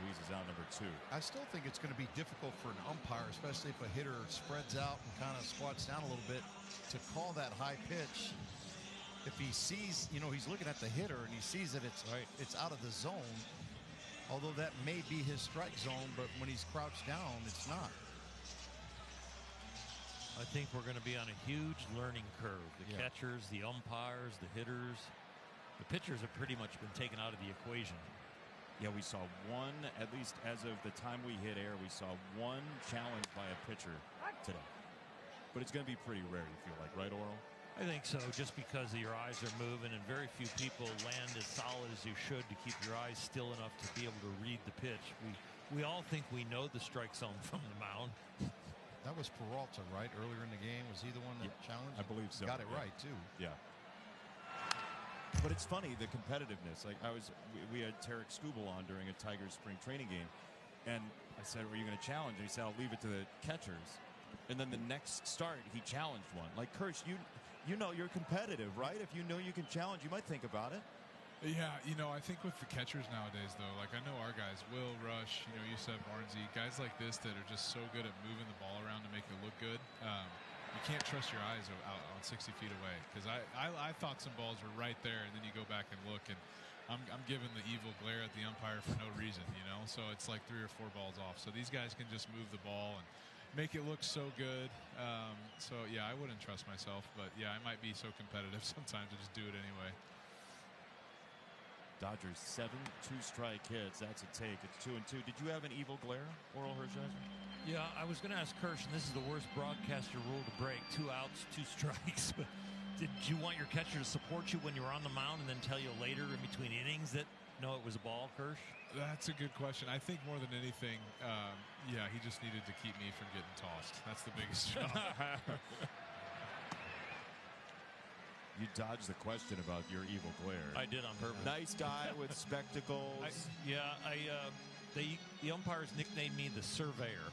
squeezes out number 2. I still think it's going to be difficult for an umpire, especially if a hitter spreads out and kind of squats down a little bit, to call that high pitch. If he sees, he's looking at the hitter and he sees that it's out of the zone, although that may be his strike zone, but when he's crouched down, it's not. I think we're going to be on a huge learning curve. The catchers, the umpires, the hitters, the pitchers have pretty much been taken out of the equation. Yeah, we saw one, at least as of the time we hit air, we saw one challenge by a pitcher today. But it's going to be pretty rare, you feel like, right, Oral? I think so, just because your eyes are moving and very few people land as solid as you should to keep your eyes still enough to be able to read the pitch. We all think we know the strike zone from the mound. That was Peralta, right? Earlier in the game, was he the one that challenged? I believe so. Got it right too. Yeah. But it's funny, the competitiveness. Like we had Tarek Skubal on during a Tigers spring training game, and I said, "Were you going to challenge?" And he said, "I'll leave it to the catchers." And then the next start, he challenged one. Like, Kirsch, you know you're competitive, right? If you know you can challenge, you might think about it. Yeah, I think with the catchers nowadays, though, like I know our guys, Will, Rush, Yusef, Barnesy, guys like this that are just so good at moving the ball around to make it look good. You can't trust your eyes out on 60 feet away, because I thought some balls were right there, and then you go back and look, and I'm giving the evil glare at the umpire for no reason, So it's like 3 or 4 balls off. So these guys can just move the ball and make it look so good. So, yeah, I wouldn't trust myself. But, yeah, I might be so competitive sometimes to just do it anyway. Dodgers 7 2-strike hits. That's a take. It's 2-2. Did you have an evil glare, Oral Hershiser? Yeah, I was going to ask Kirsch, and this is the worst broadcaster rule to break. 2 outs, 2 strikes. But did you want your catcher to support you when you were on the mound and then tell you later in between innings that, no, it was a ball, Kirsch? That's a good question. I think more than anything, yeah, he just needed to keep me from getting tossed. That's the biggest job. You dodged the question about your evil glare. I did on purpose. Nice guy with spectacles. The umpires nicknamed me the surveyor.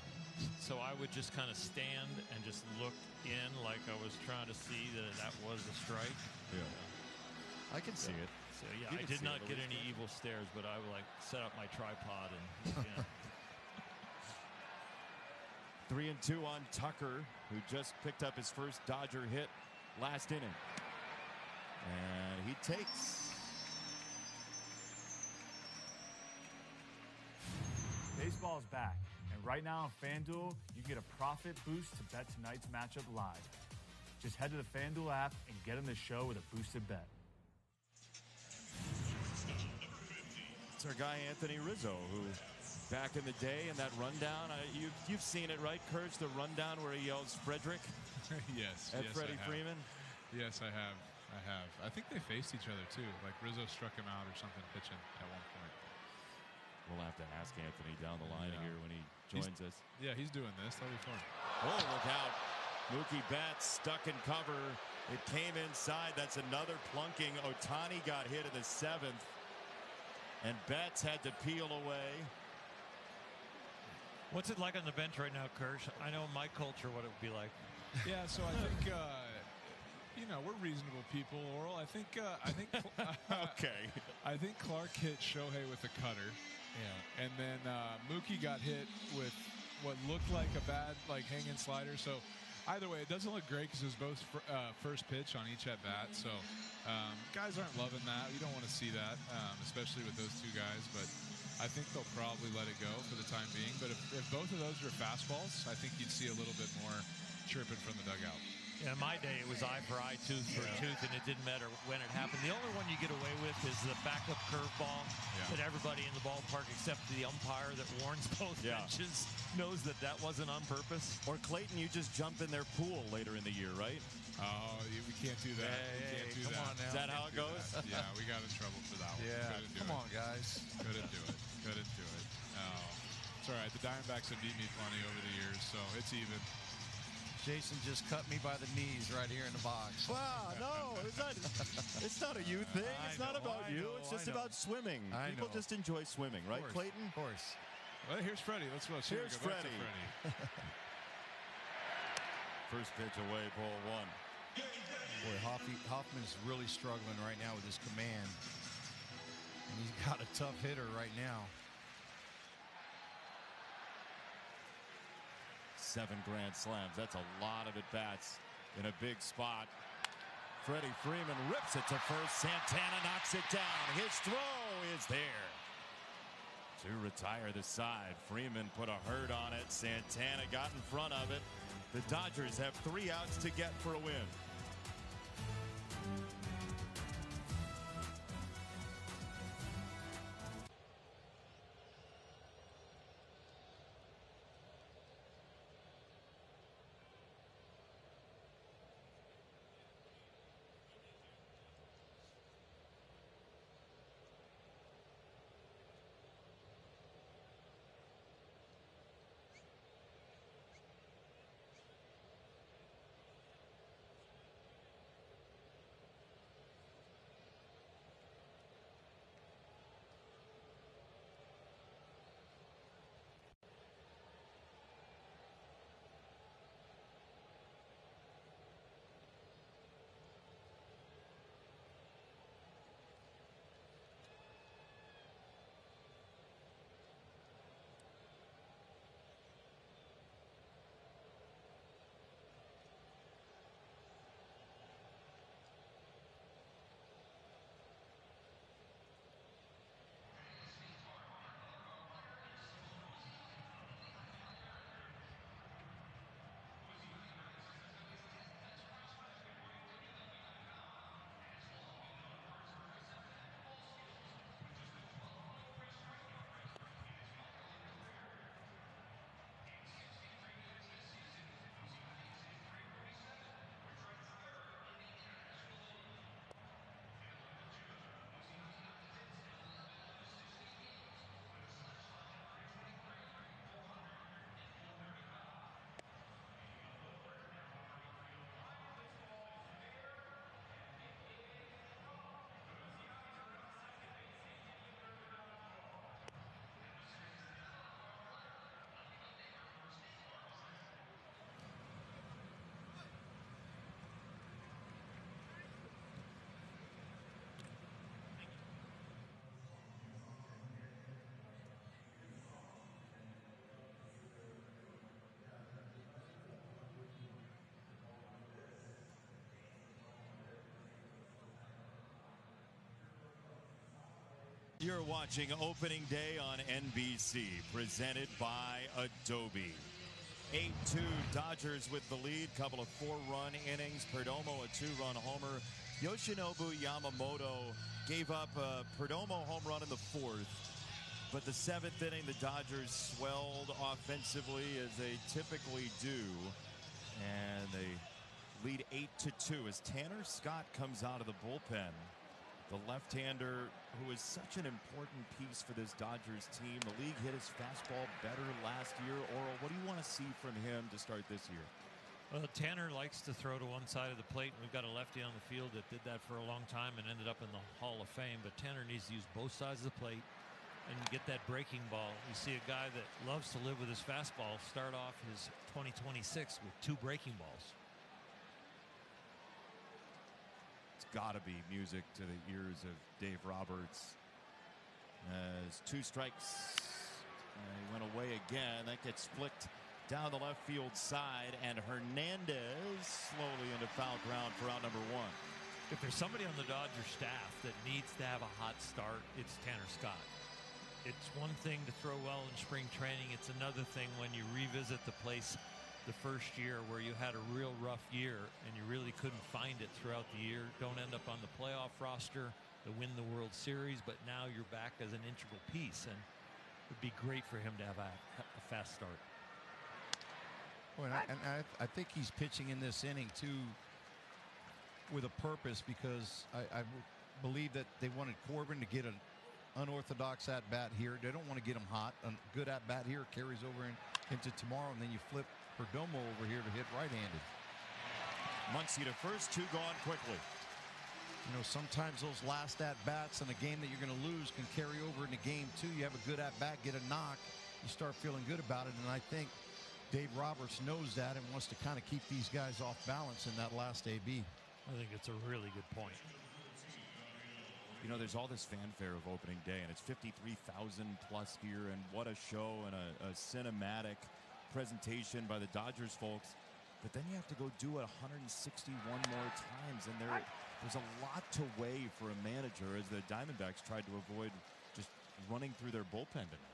So I would just kind of stand and just look in like I was trying to see that was a strike. Yeah. I can see it. So, yeah, I did not get any evil stares, but I would set up my tripod and, 3-2 on Tucker, who just picked up his first Dodger hit last inning. And he takes. Baseball is back, and right now on FanDuel, you get a profit boost to bet tonight's matchup live. Just head to the FanDuel app and get in the show with a boosted bet. It's our guy Anthony Rizzo, who back in the day in that rundown, you've seen it, right, Kurtz? The rundown where he yells Frederick. Yes. At Freddie Freeman. Yes, I have. I think they faced each other too. Like Rizzo struck him out or something pitching at one point. We'll have to ask Anthony down the line here when he joins us. Yeah, he's doing this. That'll be fun. Oh, look out. Mookie Betts stuck in cover. It came inside. That's another plunking. Ohtani got hit in the 7th. And Betts had to peel away. What's it like on the bench right now, Kirsch? I know in my culture what it would be like. Yeah, so I think, we're reasonable people, Oral. I think okay. I think Clark hit Shohei with a cutter. Yeah. And then Mookie got hit with what looked like a bad, hanging slider. So either way, it doesn't look great because it was both first pitch on each at bat. So guys aren't loving that. You don't want to see that, especially with those two guys. But I think they'll probably let it go for the time being. But if both of those were fastballs, I think you'd see a little bit more chirping from the dugout. Yeah, in my day, it was eye for eye, tooth for tooth, and it didn't matter when it happened. The only one you get away with is the backup curveball that everybody in the ballpark, except the umpire that warns both benches, knows that that wasn't on purpose. Or Clayton, you just jump in their pool later in the year, right? Oh, we can't do that. Come on now. Is that how it goes? Yeah, we got in trouble for that one. Yeah, come on, guys. Couldn't do it. Couldn't do it. It's all right. The Diamondbacks have beat me plenty over the years, so it's even. Jason just cut me by the knees right here in the box. Wow, no, it's not a you thing. It's not about you. It's just about swimming. People just enjoy swimming, right, Clayton? Of course. Well, here's Freddie. Let's watch. Here's Freddie. First pitch away, ball one. Boy, Hoffman's really struggling right now with his command. And he's got a tough hitter right now. 7 grand slams. That's a lot of at-bats in a big spot. Freddie Freeman rips it to first. Santana knocks it down. His throw is there to retire the side. Freeman put a hurt on it. Santana got in front of it. The Dodgers have 3 outs to get for a win. You're watching Opening Day on NBC, presented by Adobe. 8-2 Dodgers with the lead. Couple of 4-run innings. Perdomo a 2-run homer. Yoshinobu Yamamoto gave up a Perdomo home run in the 4th. But the 7th inning, the Dodgers swelled offensively as they typically do. And they lead 8-2 as Tanner Scott comes out of the bullpen. The left-hander who is such an important piece for this Dodgers team. The league hit his fastball better last year. Oral, what do you want to see from him to start this year? Well, Tanner likes to throw to one side of the plate. We've got a lefty on the field that did that for a long time and ended up in the Hall of Fame. But Tanner needs to use both sides of the plate and get that breaking ball. You see a guy that loves to live with his fastball start off his 2026 with 2 breaking balls. Got to be music to the ears of Dave Roberts as 2 strikes. He went away again. That gets flicked down the left field side, and Hernandez slowly into foul ground for out number 1. If there's somebody on the Dodgers staff that needs to have a hot start, it's Tanner Scott. It's one thing to throw well in spring training. It's another thing when you revisit the place the first year where you had a real rough year and you really couldn't find it throughout the year. Don't end up on the playoff roster to win the World Series, but now you're back as an integral piece, and it would be great for him to have a fast start. Well, I think he's pitching in this inning too with a purpose, because I believe that they wanted Corbin to get an unorthodox at bat here. They don't want to get him hot. A good at bat here carries over into tomorrow, and then you flip Perdomo over here to hit right-handed. Muncy to first, 2 gone quickly. You know, sometimes those last at bats in a game that you're going to lose can carry over into game 2. You have a good at bat, get a knock, you start feeling good about it, and I think Dave Roberts knows that and wants to kind of keep these guys off balance in that last AB. I think it's a really good point. You know, there's all this fanfare of opening day, and it's 53,000 plus here, and what a show and a cinematic presentation by the Dodgers folks. But then you have to go do it 161 more times, and there's a lot to weigh for a manager, as the Diamondbacks tried to avoid just running through their bullpen tonight.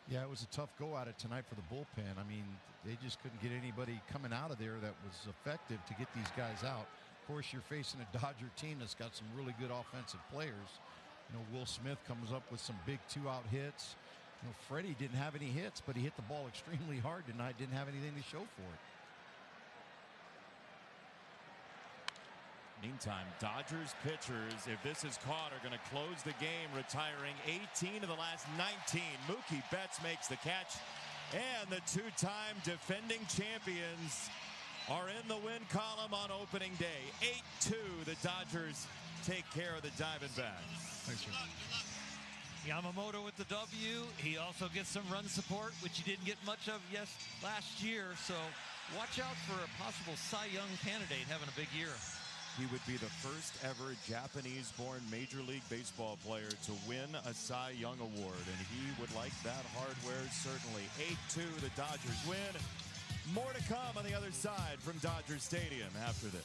Yeah, it was a tough go at it tonight for the bullpen. I mean, they just couldn't get anybody coming out of there that was effective to get these guys out. Of course, you're facing a Dodger team that's got some really good offensive players. You know, Will Smith comes up with some big 2-out hits. You know, Freddie didn't have any hits, but he hit the ball extremely hard tonight. Didn't have anything to show for it. Meantime, Dodgers pitchers, if this is caught, are going to close the game, retiring 18 of the last 19. Mookie Betts makes the catch, and the 2-time defending champions are in the win column on opening day. 8-2, the Dodgers take care of the Diamondbacks. Thanks, sir. Yamamoto with the W. He also gets some run support, which he didn't get much of last year. So watch out for a possible Cy Young candidate having a big year. He would be the first ever Japanese-born Major League Baseball player to win a Cy Young Award, and he would like that hardware certainly. 8-2, the Dodgers win. More to come on the other side from Dodger Stadium after this.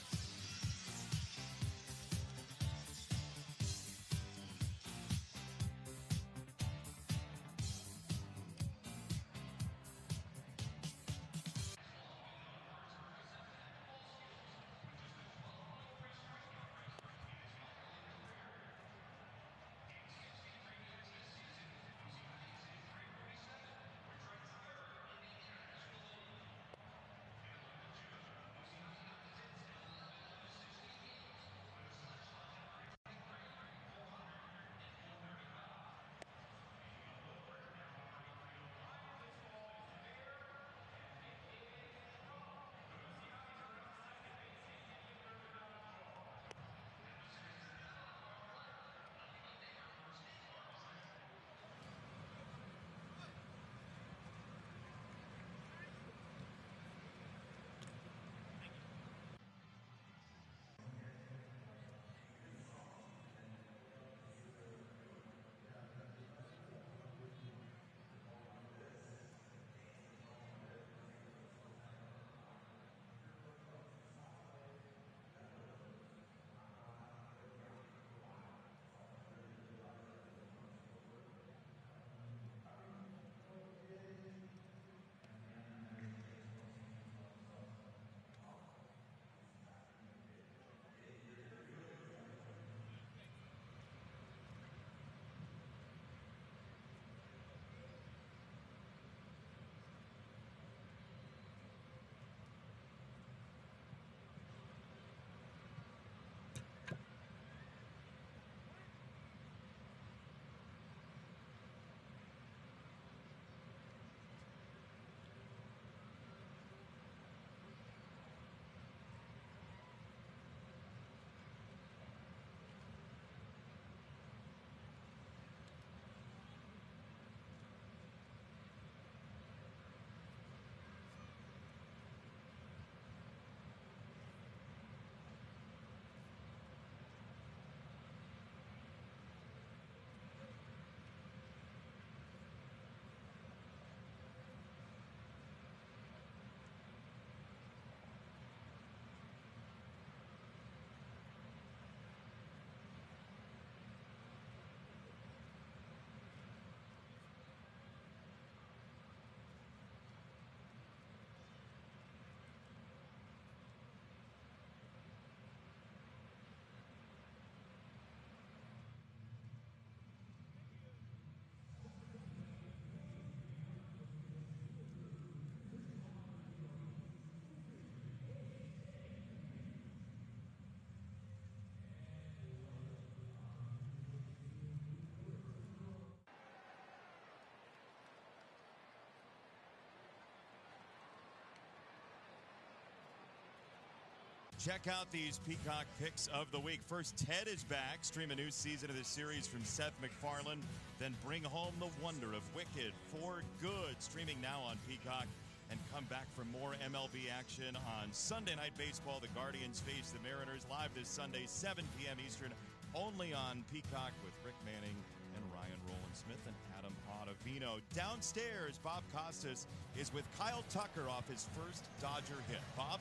Check out these Peacock picks of the week. First, Ted is back. Stream a new season of the series from Seth MacFarlane. Then bring home the wonder of Wicked for Good. Streaming now on Peacock. And come back for more MLB action on Sunday Night Baseball. The Guardians face the Mariners live this Sunday, 7 p.m. Eastern, only on Peacock with Rick Manning and Ryan Rowland-Smith and Adam Ottavino. Downstairs, Bob Costas is with Kyle Tucker off his first Dodger hit. Bob?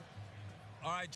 All right.